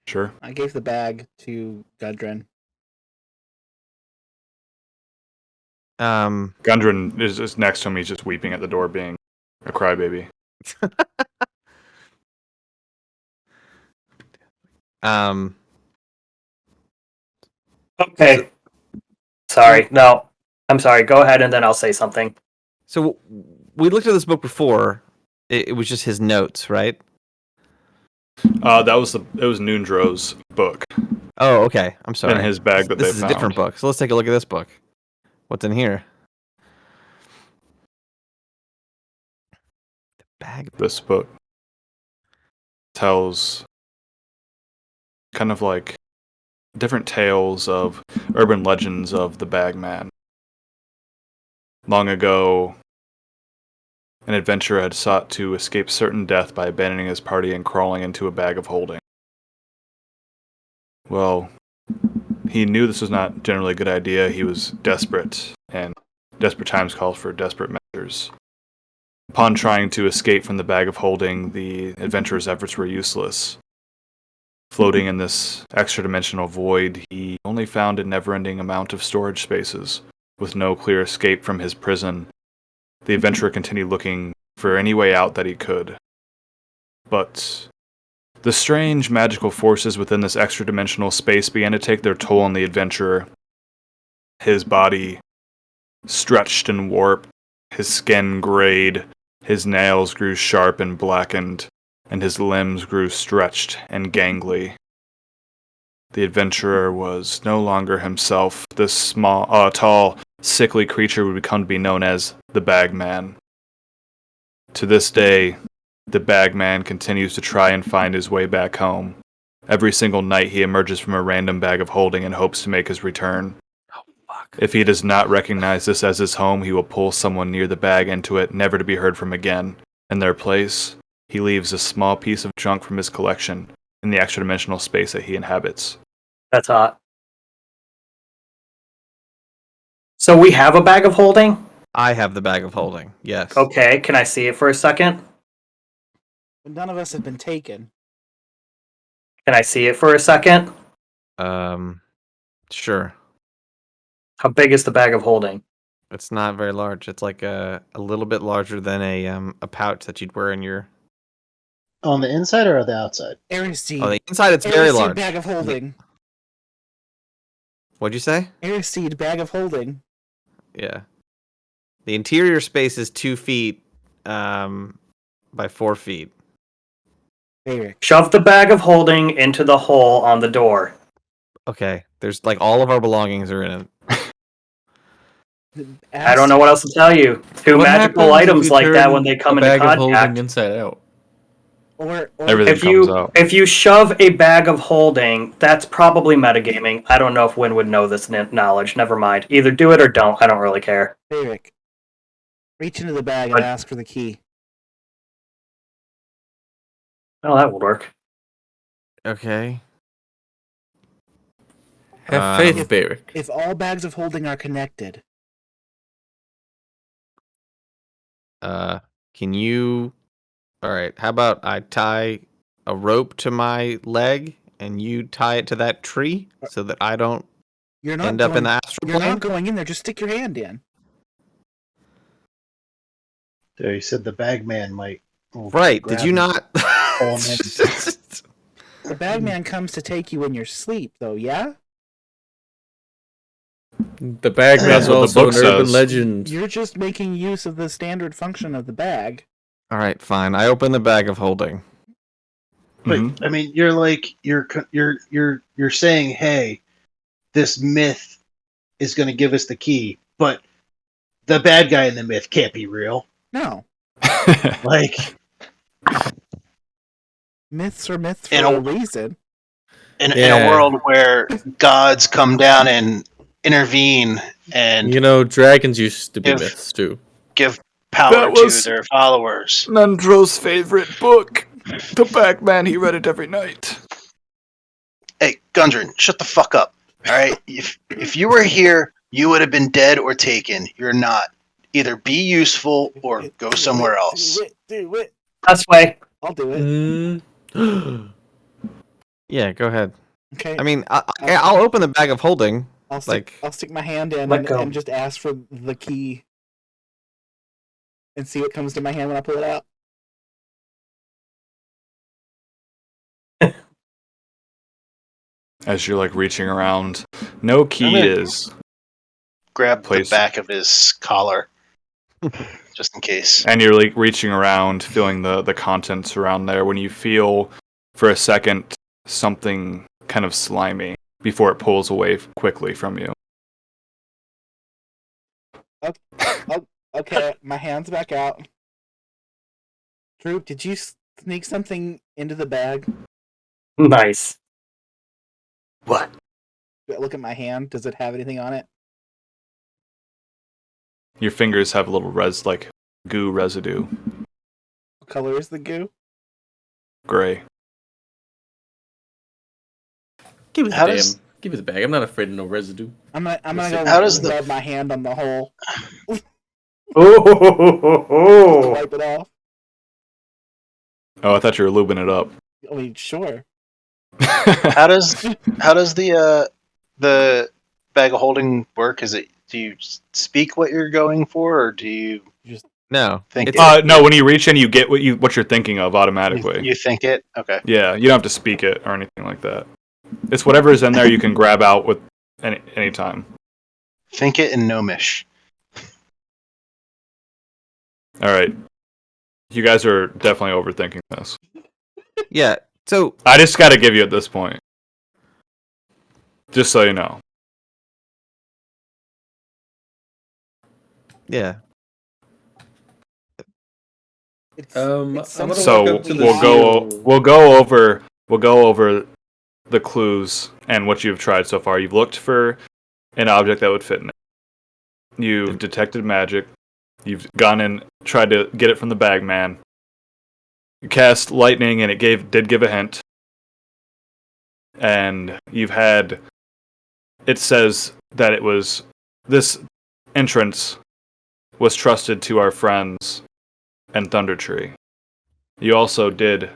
S2: Sure.
S4: I gave the bag to Gudrun.
S2: Gundren is next to him. He's just weeping at the door, being a crybaby.
S1: um
S3: Okay. Sorry. No. I'm sorry. Go ahead and then I'll say something.
S1: So we looked at this book before. It was just his notes, right?
S2: It was Nundro's book
S1: Oh, okay. I'm sorry.
S2: in his bag that
S1: This
S2: they
S1: is
S2: found.
S1: a different book. So let's take a look at this book. What's in here? The bag.
S2: This book tells kind of like different tales of urban legends of the Bagman. Long ago, an adventurer had sought to escape certain death by abandoning his party and crawling into a bag of holding. Well, he knew this was not generally a good idea. He was desperate, and desperate times called for desperate measures. Upon trying to escape from the bag of holding, the adventurer's efforts were useless. Floating in this extra-dimensional void, he only found a never-ending amount of storage spaces, with no clear escape from his prison. The adventurer continued looking for any way out that he could. But the strange magical forces within this extra-dimensional space began to take their toll on the adventurer. His body stretched and warped, his skin grayed, his nails grew sharp and blackened, and his limbs grew stretched and gangly. The adventurer was no longer himself. This tall, sickly creature would become to be known as the Bagman. To this day, the Bagman continues to try and find his way back home. Every single night he emerges from a random bag of holding and hopes to make his return.
S1: Oh, fuck.
S2: If he does not recognize this as his home, he will pull someone near the bag into it, never to be heard from again. In their place, he leaves a small piece of junk from his collection in the extra-dimensional space that he inhabits.
S3: That's hot. So we have a bag of holding?
S1: I have the bag of holding. Yes.
S3: Okay, can I see it for a second?
S4: But none of us have been taken.
S3: Can I see it for a second?
S1: Um Sure.
S3: How big is the bag of holding?
S1: It's not very large. It's like a little bit larger than a pouch that you'd wear in your.
S6: On the inside or the outside?
S4: Aristeed.
S1: Oh, the inside it's very
S4: Aristeed
S1: large.
S4: bag of holding.
S1: What'd you say?
S4: Aristeed bag of holding.
S1: Yeah. The interior space is 2 feet by 4 feet.
S4: Eric.
S3: Shove the bag of holding into the hole on the door.
S1: Okay. There's like all of our belongings are in it.
S3: I don't know what else to tell you. Two
S5: What
S3: magical
S5: happens if
S3: items
S5: you
S3: like that
S5: turn
S3: when they come
S5: a
S3: into
S5: bag of holding
S3: contact.
S5: inside out?
S4: Or
S2: Everything
S3: If
S2: comes out.
S3: if you shove a bag of holding, that's probably metagaming. I don't know if Win would know this knowledge. Never mind. Either do it or don't. I don't really care.
S4: Eric. Reach into the bag and
S3: But-
S4: ask for the key.
S3: Oh, that would work.
S1: Okay.
S5: Have faith, Beric.
S4: If all bags of holding are connected,
S1: Can you? All right. How about I tie a rope to my leg and you tie it to that tree so that I don't
S4: you're not
S1: end up
S4: going,
S1: in the astral
S4: You're
S1: plane?
S4: not going in there. Just stick your hand in.
S6: There, you said the bagman might.
S1: Right. Did you not?
S6: Pull him in.
S4: The bagman comes to take you in your sleep, though. Yeah.
S5: The bagman's
S2: That's what the
S5: also
S2: book
S5: an urban
S2: says.
S5: legend.
S4: You're just making use of the standard function of the bag.
S1: All right. Fine. I open the bag of holding.
S6: But
S2: Mhm.
S6: I mean, you're like you're saying, hey, this myth is going to give us the key, but the bad guy in the myth can't be real.
S4: No,
S6: Like
S4: myths are myths for
S6: In
S4: a
S6: a-
S4: reason.
S6: in
S5: Yeah.
S6: a world where gods come down and intervene and
S5: You know, dragons used to be
S6: If-
S5: myths too.
S6: give power
S2: That was-
S6: to their followers.
S2: Nandro's favorite book. The Bagman, he read it every night.
S6: Hey, Gundren, shut the fuck up. All right, if you were here, you would have been dead or taken. You're not. Either be useful or go somewhere else.
S4: Do it.
S3: That's way.
S4: I'll do it.
S5: Mm.
S1: Yeah. Go ahead.
S4: Okay.
S1: I mean, I'll open the bag of holding.
S4: I'll stick,
S1: like-
S4: I'll stick my hand in
S3: Let go.
S4: and just ask for the key and see what comes to my hand when I pull it out.
S2: As you're like reaching around, no key
S6: Okay.
S2: is,
S6: Grab
S2: Place.
S6: the back of his collar, just in case.
S2: and you're like reaching around, feeling the contents around there. When you feel for a second something kind of slimy before it pulls away quickly from you.
S4: Okay, my hand's back out. Troop, did you sneak something into the bag?
S3: Nice.
S7: What?
S4: Look at my hand. Does it have anything on it?
S2: Your fingers have a little goo residue,
S4: What color is the goo?
S2: gray.
S5: Give it the
S6: How
S5: damn.
S6: does-
S5: Give it the bag. I'm not afraid of no residue.
S4: I'm gonna
S6: How
S4: go
S6: does the-
S4: rub my hand on the hole to
S3: Oh,
S4: wipe it off.
S2: Oh, I thought you were lubing it up.
S4: I mean, sure.
S6: How does the bag of holding work? Do you speak what you're going for, or do you
S1: No.
S6: think
S1: It's-
S2: No, when you reach in, you get what you're thinking of automatically.
S6: you think it? Okay.
S2: Yeah, you don't have to speak it or anything like that. It's whatever is in there you can grab out with any time.
S6: Think it in Gnomish.
S2: All right, you guys are definitely overthinking this.
S1: Yeah. So
S2: I just got to give you at this point, just so you know.
S1: yeah.
S4: It's
S5: I'm gonna
S2: So
S5: walk up to the
S2: we'll go over the clues and what you've tried so far. You've looked for an object that would fit in it. You've detected magic. You've gone and tried to get it from the bagman. You cast lightning and it did give a hint. And you've had. It says that it was this entrance was trusted to our friends and Thunder Tree. You also did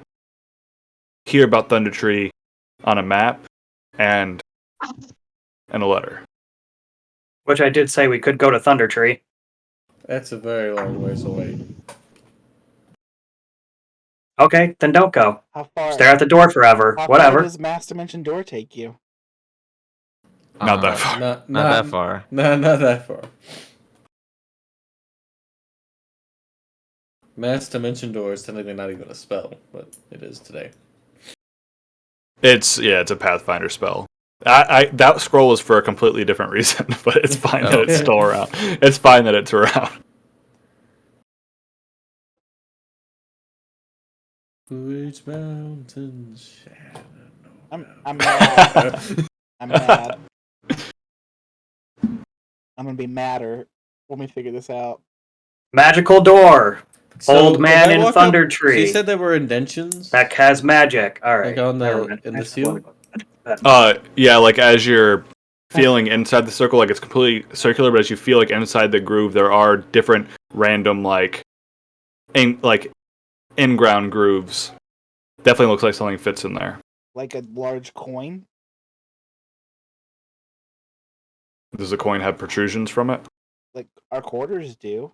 S2: hear about Thunder Tree on a map, and and a letter.
S3: Which I did say we could go to Thunder Tree.
S5: That's a very long ways away.
S3: Okay, then don't go.
S4: How far?
S3: Stare at the door forever.
S4: How far
S3: Whatever.
S4: does Mass Dimension Door take you?
S2: Not that far.
S5: Not
S1: that far.
S5: No, not that far. Mass Dimension Door is technically not even a spell, but it is today.
S2: It's a Pathfinder spell. That scroll is for a completely different reason, but it's fine that it's still around. It's fine that it's around.
S5: Which mountain shadow?
S4: I'm mad. I'm mad. I'm gonna be madder when we figure this out.
S3: Magical door. Old
S5: if
S3: man
S5: I
S3: in
S5: walk
S3: Thunder
S5: up-
S3: Tree.
S5: She said there were indentions.
S3: That has magic. All right.
S5: Like on the-
S3: never mind.
S5: in the seal?
S2: Yeah, like as you're feeling inside the circle, like it's completely circular, but as you feel like inside the groove, there are different random in-ground grooves. Definitely looks like something fits in there.
S4: Like a large coin.
S2: Does the coin have protrusions from it?
S4: Like our quarters do.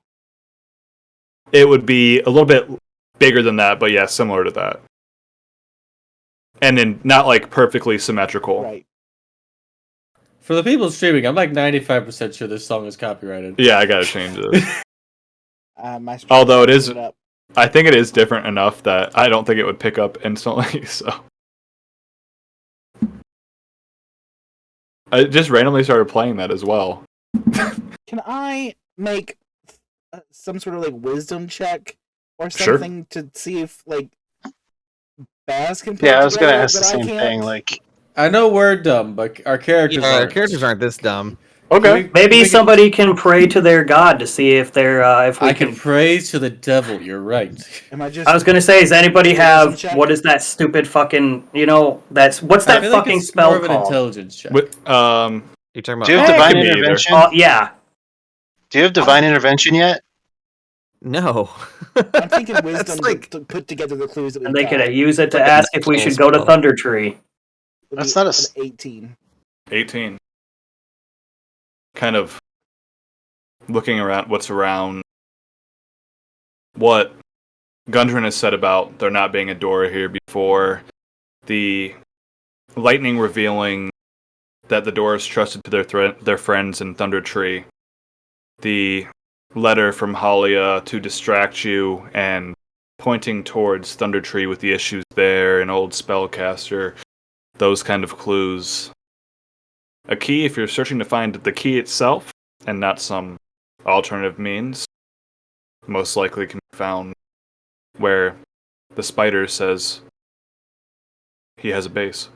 S2: It would be a little bit bigger than that, but yeah, similar to that. And then not like perfectly symmetrical.
S4: Right.
S5: For the people streaming, I'm like 95% sure this song is copyrighted.
S2: Yeah, I gotta change this.
S4: My
S2: Although it is,
S4: screen up.
S2: I think it is different enough that I don't think it would pick up instantly. So I just randomly started playing that as well.
S4: Can I make some sort of like wisdom check or
S2: Sure.
S4: something to see if like Baz can? put
S6: Yeah, I was gonna
S4: together,
S6: ask the
S4: but I
S6: same
S4: can't?
S6: thing. Like,
S5: I know we're dumb, but our characters
S1: Our
S5: aren't.
S1: characters aren't this dumb.
S2: Okay.
S3: Maybe somebody can pray to their god to see if they're if we
S5: I
S3: can.
S5: can pray to the devil. You're right.
S4: Am I just?
S3: I was gonna say, does anybody
S4: Wisdom
S3: have
S4: check?
S3: what is that stupid fucking? That's what's
S5: I
S3: that
S5: feel like
S3: fucking
S5: it's more
S3: spell
S5: of an
S3: called?
S5: intelligence check.
S1: You're talking about
S6: do you have
S3: Hey,
S6: divine
S2: could be either.
S6: intervention?
S3: Oh yeah.
S6: Do you have divine intervention yet?
S1: no.
S4: I'm thinking
S1: That's
S4: wisdom
S1: like
S4: to put together the clues that we
S3: And they
S4: got.
S3: could use it to
S1: Like a
S3: ask if we
S1: natural
S3: should go to
S1: spell.
S3: Thunder Tree.
S4: Would
S6: That's
S4: be
S6: not
S4: an
S6: a
S4: 18.
S2: 18. Kind of looking around what's around. What Gundren has said about there not being a door here before. The lightning revealing that the door is trusted to their friends in Thunder Tree. The letter from Halia to distract you and pointing towards Thunder Tree with the issues there, an old spellcaster, those kind of clues. A key, if you're searching to find the key itself and not some alternative means, most likely can be found where the spider says he has a base.